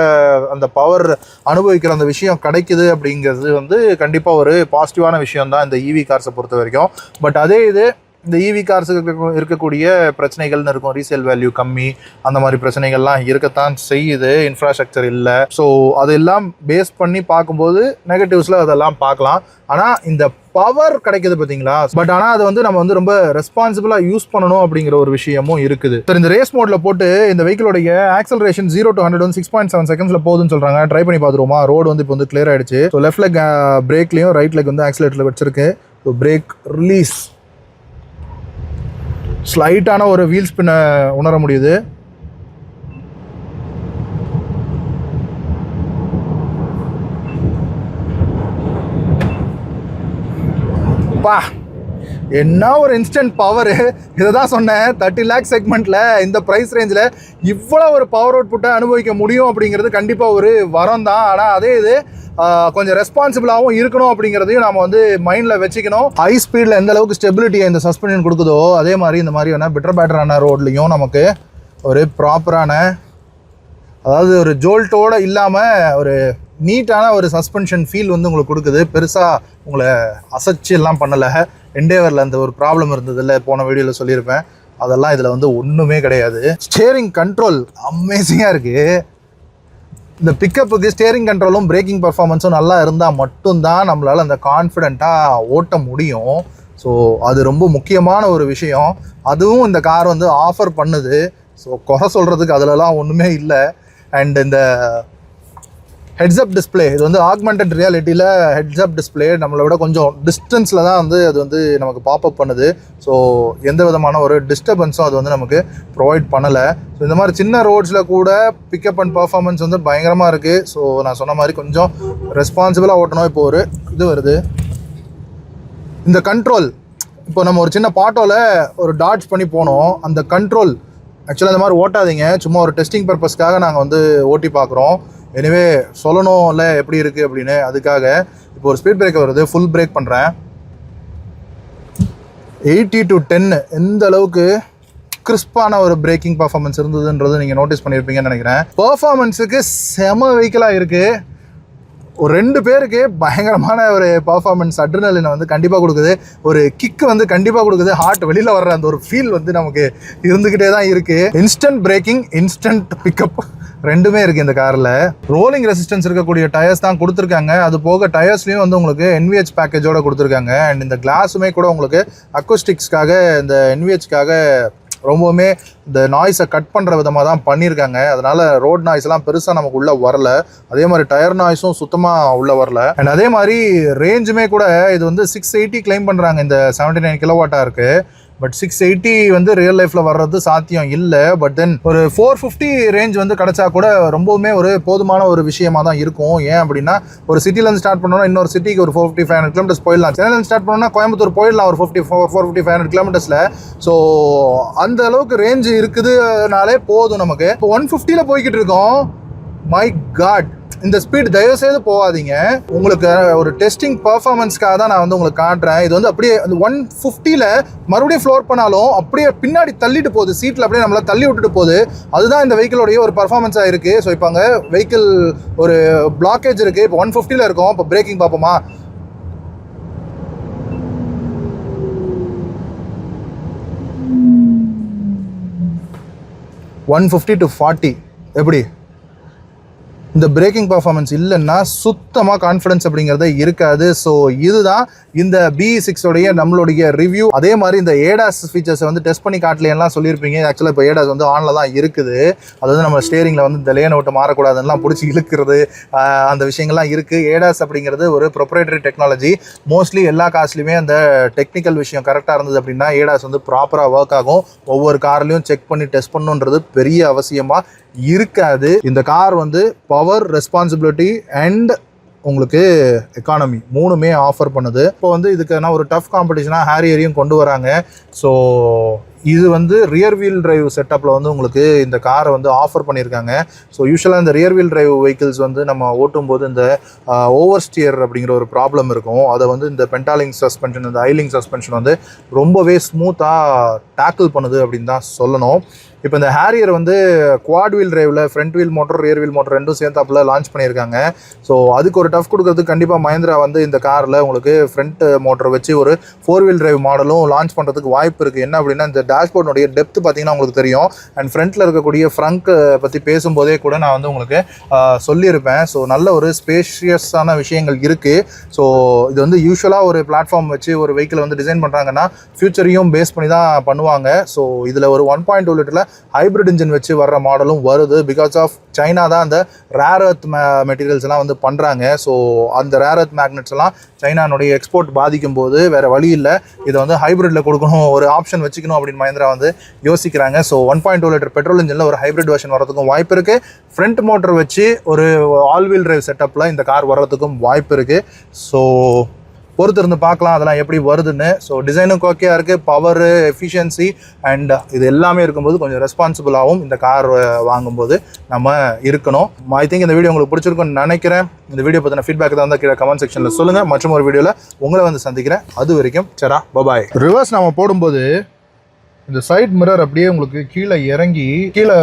அந்த பவர் அனுபவிக்கிற அந்த விஷயம் கிடைக்குது அப்படிங்கிறது வந்து கண்டிப்பாக ஒரு பாசிட்டிவான விஷயம் தான் இந்த ஈவி கார்ஸை பொறுத்த வரைக்கும். பட் அதே இது இந்த ஈவி கார்ஸுக்கு இருக்கக்கூடிய பிரச்சனைகள்னு இருக்கும். ரீசேல் வேல்யூ கம்மி, அந்த மாதிரி பிரச்சனைகள்லாம் இருக்கத்தான் செய்யுது. இன்ஃப்ராஸ்ட்ரக்சர் இல்லை. ஸோ அதெல்லாம் பேஸ் பண்ணி பார்க்கும்போது நெகட்டிவ்ஸில் அதெல்லாம் பார்க்கலாம். ஆனால் இந்த பவர் கிடைக்குது பார்த்தீங்களா, பட் ஆனால் அதை வந்து நம்ம வந்து ரொம்ப ரெஸ்பான்சிபிளாக யூஸ் பண்ணணும் அப்படிங்கிற ஒரு விஷயமும் இருக்குது. சார் இந்த ரேஸ் மோடில் போட்டு இந்த வெஹிக்கிளோடைய ஆக்சலரேஷன் 0 to 100 வந்து 6.7 seconds போகுதுன்னு சொல்கிறாங்க. ட்ரை பண்ணி பார்த்துருவோமா? ரோடு வந்து இப்போ வந்து கிளியர் ஆகிடுச்சு. ஸோ லெஃப்ட் லெக் பிரேக்லேயும் ரைட் லெக் வந்து ஆக்சிலேட்டரில் வச்சிருக்கு. ஸோ பிரேக் ரிலீஸ், ஸ்லைட்டான ஒரு வீல் ஸ்பின்னை உணர முடியுது. பா, என்ன ஒரு இன்ஸ்டன்ட் பவர்! இதை தான் சொன்னேன், 30 lakh செக்மெண்ட்டில் இந்த ப்ரைஸ் ரேஞ்சில் இவ்வளோ ஒரு பவர் அவுட்புட்டை அனுபவிக்க முடியும் அப்படிங்கிறது கண்டிப்பாக ஒரு வரம் தான். ஆனால் அதே இது கொஞ்சம் ரெஸ்பான்சிபிளாகவும் இருக்கணும் அப்படிங்கிறதையும் நாம் வந்து மைண்டில் வச்சுக்கணும். ஹை ஸ்பீடில் எந்த அளவுக்கு ஸ்டெபிலிட்டியை இந்த சஸ்பென்ஷன் கொடுக்குதோ அதே மாதிரி இந்த மாதிரியான பெட்டரான ரோட்லேயும் நமக்கு ஒரு ப்ராப்பரான, அதாவது ஒரு ஜோல்ட்டோடு இல்லாமல் ஒரு நீட்டான ஒரு சஸ்பென்ஷன் ஃபீல் வந்து உங்களுக்கு கொடுக்குது. பெருசாக உங்களை அசைச்சு எல்லாம் பண்ணலை. எண்டேவரில் அந்த ஒரு ப்ராப்ளம் இருந்ததில்ல, போன வீடியோவில் சொல்லியிருப்பேன். அதெல்லாம் இதில் வந்து ஒன்றுமே கிடையாது. ஸ்டேரிங் கண்ட்ரோல் அமேசிங்காக இருக்குது. இந்த பிக்கப்புக்கு ஸ்டேரிங் கண்ட்ரோலும் பிரேக்கிங் பர்ஃபார்மன்ஸும் நல்லா இருந்தால் மட்டும்தான் நம்மளால் அந்த கான்ஃபிடெண்ட்டாக ஓட்ட முடியும். ஸோ அது ரொம்ப முக்கியமான ஒரு விஷயம். அதுவும் இந்த கார் வந்து ஆஃபர் பண்ணுது. ஸோ குறை சொல்கிறதுக்கு அதிலலாம் ஒன்றுமே இல்லை. அண்ட் இந்த ஹெட்ஸ்அப் டிஸ்பிளே, இது வந்து ஆக்மெண்டட் ரியாலிட்டியில் ஹெட்ஸ்அப் டிஸ்பிளே நம்மளை விட கொஞ்சம் டிஸ்டன்ஸில் தான் வந்து அது வந்து நமக்கு பாப்அப் பண்ணுது. ஸோ எந்த விதமான ஒரு டிஸ்டர்பன்ஸும் அது வந்து நமக்கு ப்ரொவைட் பண்ணலை. ஸோ இந்த மாதிரி சின்ன ரோட்ஸில் கூட பிக்கப் அண்ட் பர்ஃபார்மன்ஸ் வந்து பயங்கரமாக இருக்குது. ஸோ நான் சொன்ன மாதிரி கொஞ்சம் ரெஸ்பான்சிபிளாக ஓட்டணும். இப்போ ஒரு இது வருது, இந்த கண்ட்ரோல். இப்போ நம்ம ஒரு சின்ன பாட்டோவில் ஒரு டாட்ச் பண்ணி போனோம், அந்த கண்ட்ரோல் ஆக்சுவலாக இந்த மாதிரி ஓட்டாதீங்க. சும்மா ஒரு டெஸ்டிங் பர்பஸ்க்காக நாங்கள் வந்து ஓட்டி பார்க்குறோம். எனிவே சொல்லணும்ல எப்படி இருக்குது அப்படின்னு. அதுக்காக இப்போ ஒரு ஸ்பீட் பிரேக்கர் வருது, ஃபுல் பிரேக் பண்ணுறேன். 80 to 10 எந்த அளவுக்கு கிறிஸ்பான ஒரு பிரேக்கிங் பர்ஃபார்மன்ஸ் இருந்ததுன்றது நீங்கள் நோட்டீஸ் பண்ணியிருப்பீங்கன்னு நினைக்கிறேன். பர்ஃபார்மன்ஸுக்கு செம வெஹிக்கிளாக இருக்குது. ஒரு 2 பேருக்கு பயங்கரமான ஒரு பர்ஃபார்மன்ஸ் அட்ரினலினை வந்து கண்டிப்பாக கொடுக்குது. ஒரு கிக்கு வந்து கண்டிப்பாக கொடுக்குது. ஹார்ட் வெளியில் வர்ற அந்த ஒரு ஃபீல் வந்து நமக்கு இருந்துக்கிட்டே தான் இருக்குது. இன்ஸ்டன்ட் பிரேக்கிங், இன்ஸ்டன்ட் பிக்கப் ரெண்டுமே இருக்குது இந்த காரில். ரோலிங் ரெசிஸ்டன்ஸ் இருக்கக்கூடிய டயர்ஸ் தான் கொடுத்துருக்காங்க. அது போக டயர்ஸ்லேயும் வந்து உங்களுக்கு NVH பேக்கேஜோட கொடுத்துருக்காங்க. அண்ட் இந்த கிளாஸுமே கூட உங்களுக்கு அக்கோஸ்டிக்ஸ்க்காக, இந்த NVHக்காக ரொம்பவுமே இந்த நாய்ஸை கட் பண்ணுற விதமாக தான் பண்ணியிருக்காங்க. அதனால் ரோட் நாய்ஸ்லாம் பெருசாக நமக்கு உள்ளே வரல. அதே மாதிரி டயர் நாய்ஸும் சுத்தமாக உள்ளே வரல. அண்ட் அதே மாதிரி ரேஞ்சுமே கூட இது வந்து 680 கிளைம் பண்ணுறாங்க. இந்த 79 kW இருக்குது. பட் 680 வந்து ரியல் லைஃப்பில் வர்றது சாத்தியம் இல்லை. பட் தென் ஒரு 450 ரேஞ்ச் வந்து கிடச்சா கூட ரொம்பவுமே ஒரு போதுமான ஒரு விஷயமா தான் இருக்கும். ஏன் அப்படின்னா ஒரு சிட்டிலேருந்து ஸ்டார்ட் பண்ணோன்னா இன்னொரு சிட்டிக்கு ஒரு 450-500 kilometers போயிடலாம். சென்னையிலேருந்து ஸ்டார்ட் பண்ணோன்னா கோயம்புத்தூர் போயிடலாம் ஒரு 450-500 kilometers. ஸோ அந்த அளவுக்கு ரேஞ்சு இருக்குதுனாலே போதும் நமக்கு. இப்போ 150ல் போய்கிட்டு இருக்கோம். மை காட், இந்த ஸ்பீட் தயவுசெய்து போகாதீங்க. உங்களுக்கு ஒரு டெஸ்டிங் பர்ஃபார்மன்ஸ்க்காக தான் நான் வந்து உங்களுக்கு காட்டுறேன். இது வந்து அப்படியே அந்த 150ல் மறுபடியும் ஃப்ளோர் பண்ணாலும் அப்படியே பின்னாடி தள்ளிட்டு போகுது. சீட்டில் அப்படியே நம்மளை தள்ளி விட்டுட்டு போகுது. அதுதான் இந்த வெஹிக்கிளோடைய ஒரு பர்ஃபார்மன்ஸாக இருக்குது. ஸோ இப்போ அங்கே வெஹிக்கிள் ஒரு பிளாக்கேஜ் இருக்குது. இப்போ 150ல் இருக்கும். இப்போ பிரேக்கிங் பார்ப்போமா? 150 to 40 எப்படி இந்த பிரேக்கிங் பர்ஃபார்மன்ஸ் இல்லைன்னா சுத்தமாக கான்ஃபிடன்ஸ் அப்படிங்கிறதே இருக்காது. ஸோ இதுதான் இந்த BE6 உடைய நம்மளுடைய ரிவ்யூ. அதே மாதிரி இந்த ஏடாஸ் ஃபீச்சர்ஸை வந்து டெஸ்ட் பண்ணி காட்டலையெல்லாம் சொல்லியிருப்பீங்க. ஆக்சுவலாக இப்போ ஏடாஸ் வந்து ஆனில் தான் இருக்குது. அது வந்து நம்ம ஸ்டேரிங்கில் வந்து இந்த லேன் விட்டு மாறக்கூடாதுன்னெலாம் பிடிச்சி இழுக்கிறது அந்த விஷயங்கள்லாம் இருக்குது. ஏடாஸ் அப்படிங்கிறது ஒரு ப்ரொப்ரைட்டரி டெக்னாலஜி. மோஸ்ட்லி எல்லா கார்ஸ்லையுமே அந்த டெக்னிக்கல் விஷயம் கரெக்டாக இருந்தது அப்படின்னா ஏடாஸ் வந்து ப்ராப்பராக ஒர்க் ஆகும். ஒவ்வொரு கார்லையும் செக் பண்ணி டெஸ்ட் பண்ணணுன்றது பெரிய அவசியமாக இருக்காது. இந்த கார் வந்து பவர், ரெஸ்பான்சிபிலிட்டி அண்ட் உங்களுக்கு எக்கானமி மூணுமே ஆஃபர் பண்ணுது. இப்போ வந்து இதுக்கான ஒரு டஃப் காம்படிஷனாக ஹாரியரையும் கொண்டு வராங்க. ஸோ இது வந்து ரியர் வீல் டிரைவ் செட்டப்பில் வந்து உங்களுக்கு இந்த காரை வந்து ஆஃபர் பண்ணியிருக்காங்க. ஸோ யூஸ்வலாக இந்த ரியர் வீல் டிரைவ் வெஹிக்கிள்ஸ் வந்து நம்ம ஓட்டும்போது இந்த ஓவர் ஸ்டியர் அப்படிங்கிற ஒரு ப்ராப்ளம் இருக்கும். அதை வந்து இந்த பென்டாலிங் சஸ்பென்ஷன், இந்த ஐலிங் சஸ்பென்ஷன் வந்து ரொம்பவே ஸ்மூத்தாக டேக்கிள் பண்ணுது அப்படின்னு தான் சொல்லணும். இப்போ இந்த ஹாரியர் வந்து குவாட் வீல் டிரைவில் front wheel motor, rear wheel motor ரெண்டும் சேர்த்தாப்பில் லான்ச் பண்ணியிருக்காங்க. ஸோ அதுக்கு ஒரு டஃப் கொடுக்கறதுக்கு கண்டிப்பாக மஹிந்திரா வந்து இந்த காரில் உங்களுக்கு ஃப்ரண்ட் மோட்டர் வச்சு ஒரு 4 வீல் டிரைவ் மாடலும் லான்ச் பண்ணுறதுக்கு வாய்ப்பு இருக்குது. என்ன அப்படின்னா இந்த டேஷ்போர்டுடைய டெப்த் பார்த்தீங்கன்னா உங்களுக்கு தெரியும். அண்ட் ஃப்ரண்ட்டில் இருக்கக்கூடிய ஃப்ரங்க் பற்றி பேசும்போதே கூட நான் வந்து உங்களுக்கு சொல்லியிருப்பேன். ஸோ நல்ல ஒரு ஸ்பேஷியஸான விஷயங்கள் இருக்குது. ஸோ இது வந்து யூஸ்வலாக ஒரு பிளாட்ஃபார்ம் வச்சு ஒரு வெஹிக்கிள் வந்து டிசைன் பண்ணுறாங்கன்னா ஃபியூச்சரையும் பேஸ் பண்ணி தான் பண்ணுவாங்க. ஸோ இதில் ஒரு 1.2 லிட்டரில் ஹைப்ரிட் இன்ஜின் வச்சு வர்ற மாடலும் வருது. பிகாஸ் ஆஃப் சைனா தான் அந்த ரேர் எர்த் மெட்டீரியல்ஸ் எல்லாம் வந்து பண்ணுறாங்க. ஸோ அந்த ரேர் எர்த் மேக்னெட்ஸ் எல்லாம் சைனானுடைய எக்ஸ்போர்ட் பாதிக்கும் போது வேறு வழி இல்லை, இதை வந்து ஹைப்ரிட்டில் கொடுக்கணும், ஒரு ஆப்ஷன் வச்சுக்கணும் அப்படின்னு மஹிந்திரா வந்து யோசிக்கிறாங்க. ஸோ 1.2 லிட்டர் பெட்ரோல் இன்ஜினில் ஒரு ஹைப்ரிட் வெர்ஷன் வரதுக்கும் வாய்ப்பு இருக்குது. ஃப்ரண்ட் மோட்டர் வச்சு ஒரு ஆல் வீல் டிரைவ் செட்டப்பில் இந்த கார் வர்றதுக்கும் வாய்ப்பு இருக்குது. ஸோ பொறுத்து இருந்து பார்க்கலாம் அதெல்லாம் எப்படி வருதுன்னு. ஸோ டிசைனும் ஓகேயாக இருக்குது, பவரு, எஃபிஷியன்சி அண்ட் இது எல்லாமே இருக்கும்போது கொஞ்சம் ரெஸ்பான்சிபிளாகவும் இந்த கார் வாங்கும்போது நம்ம இருக்கணும். ஐ திங்க் இந்த வீடியோ உங்களுக்கு பிடிச்சிருக்குன்னு நினைக்கிறேன். இந்த வீடியோ பற்றின ஃபீட்பேக் தான் கீழே கமெண்ட் செக்ஷனில் சொல்லுங்கள். மற்றும் ஒரு வீடியோவில் உங்களை வந்து சந்திக்கிறேன். அது வரைக்கும் சரா பபாய். ரிவர்ஸ் நம்ம போடும்போது இந்த சைட் மிரர் அப்படியே உங்களுக்கு கீழே இறங்கி கீழே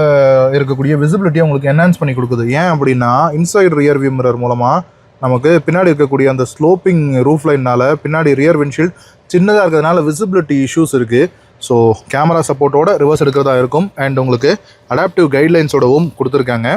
இருக்கக்கூடிய விசிபிலிட்டியை உங்களுக்கு என்ஹான்ஸ் பண்ணி கொடுக்குது. ஏன் அப்படின்னா இன்சைட் ரியர் வியூ மிரர் மூலமாக நமக்கு பின்னாடி இருக்கக்கூடிய அந்த ஸ்லோப்பிங் ரூஃப் லைனால் பின்னாடி ரியர் விண்ட்ஷீல்ட் சின்னதாக இருக்கிறதுனால விசிபிலிட்டி இஷ்யூஸ் இருக்குது. ஸோ கேமரா சப்போர்ட்டோட ரிவர்ஸ் எடுக்கிறதா இருக்கும். அண்ட் உங்களுக்கு அடாப்டிவ் கைட்லைன்ஸோடவும் கொடுத்துருக்காங்க.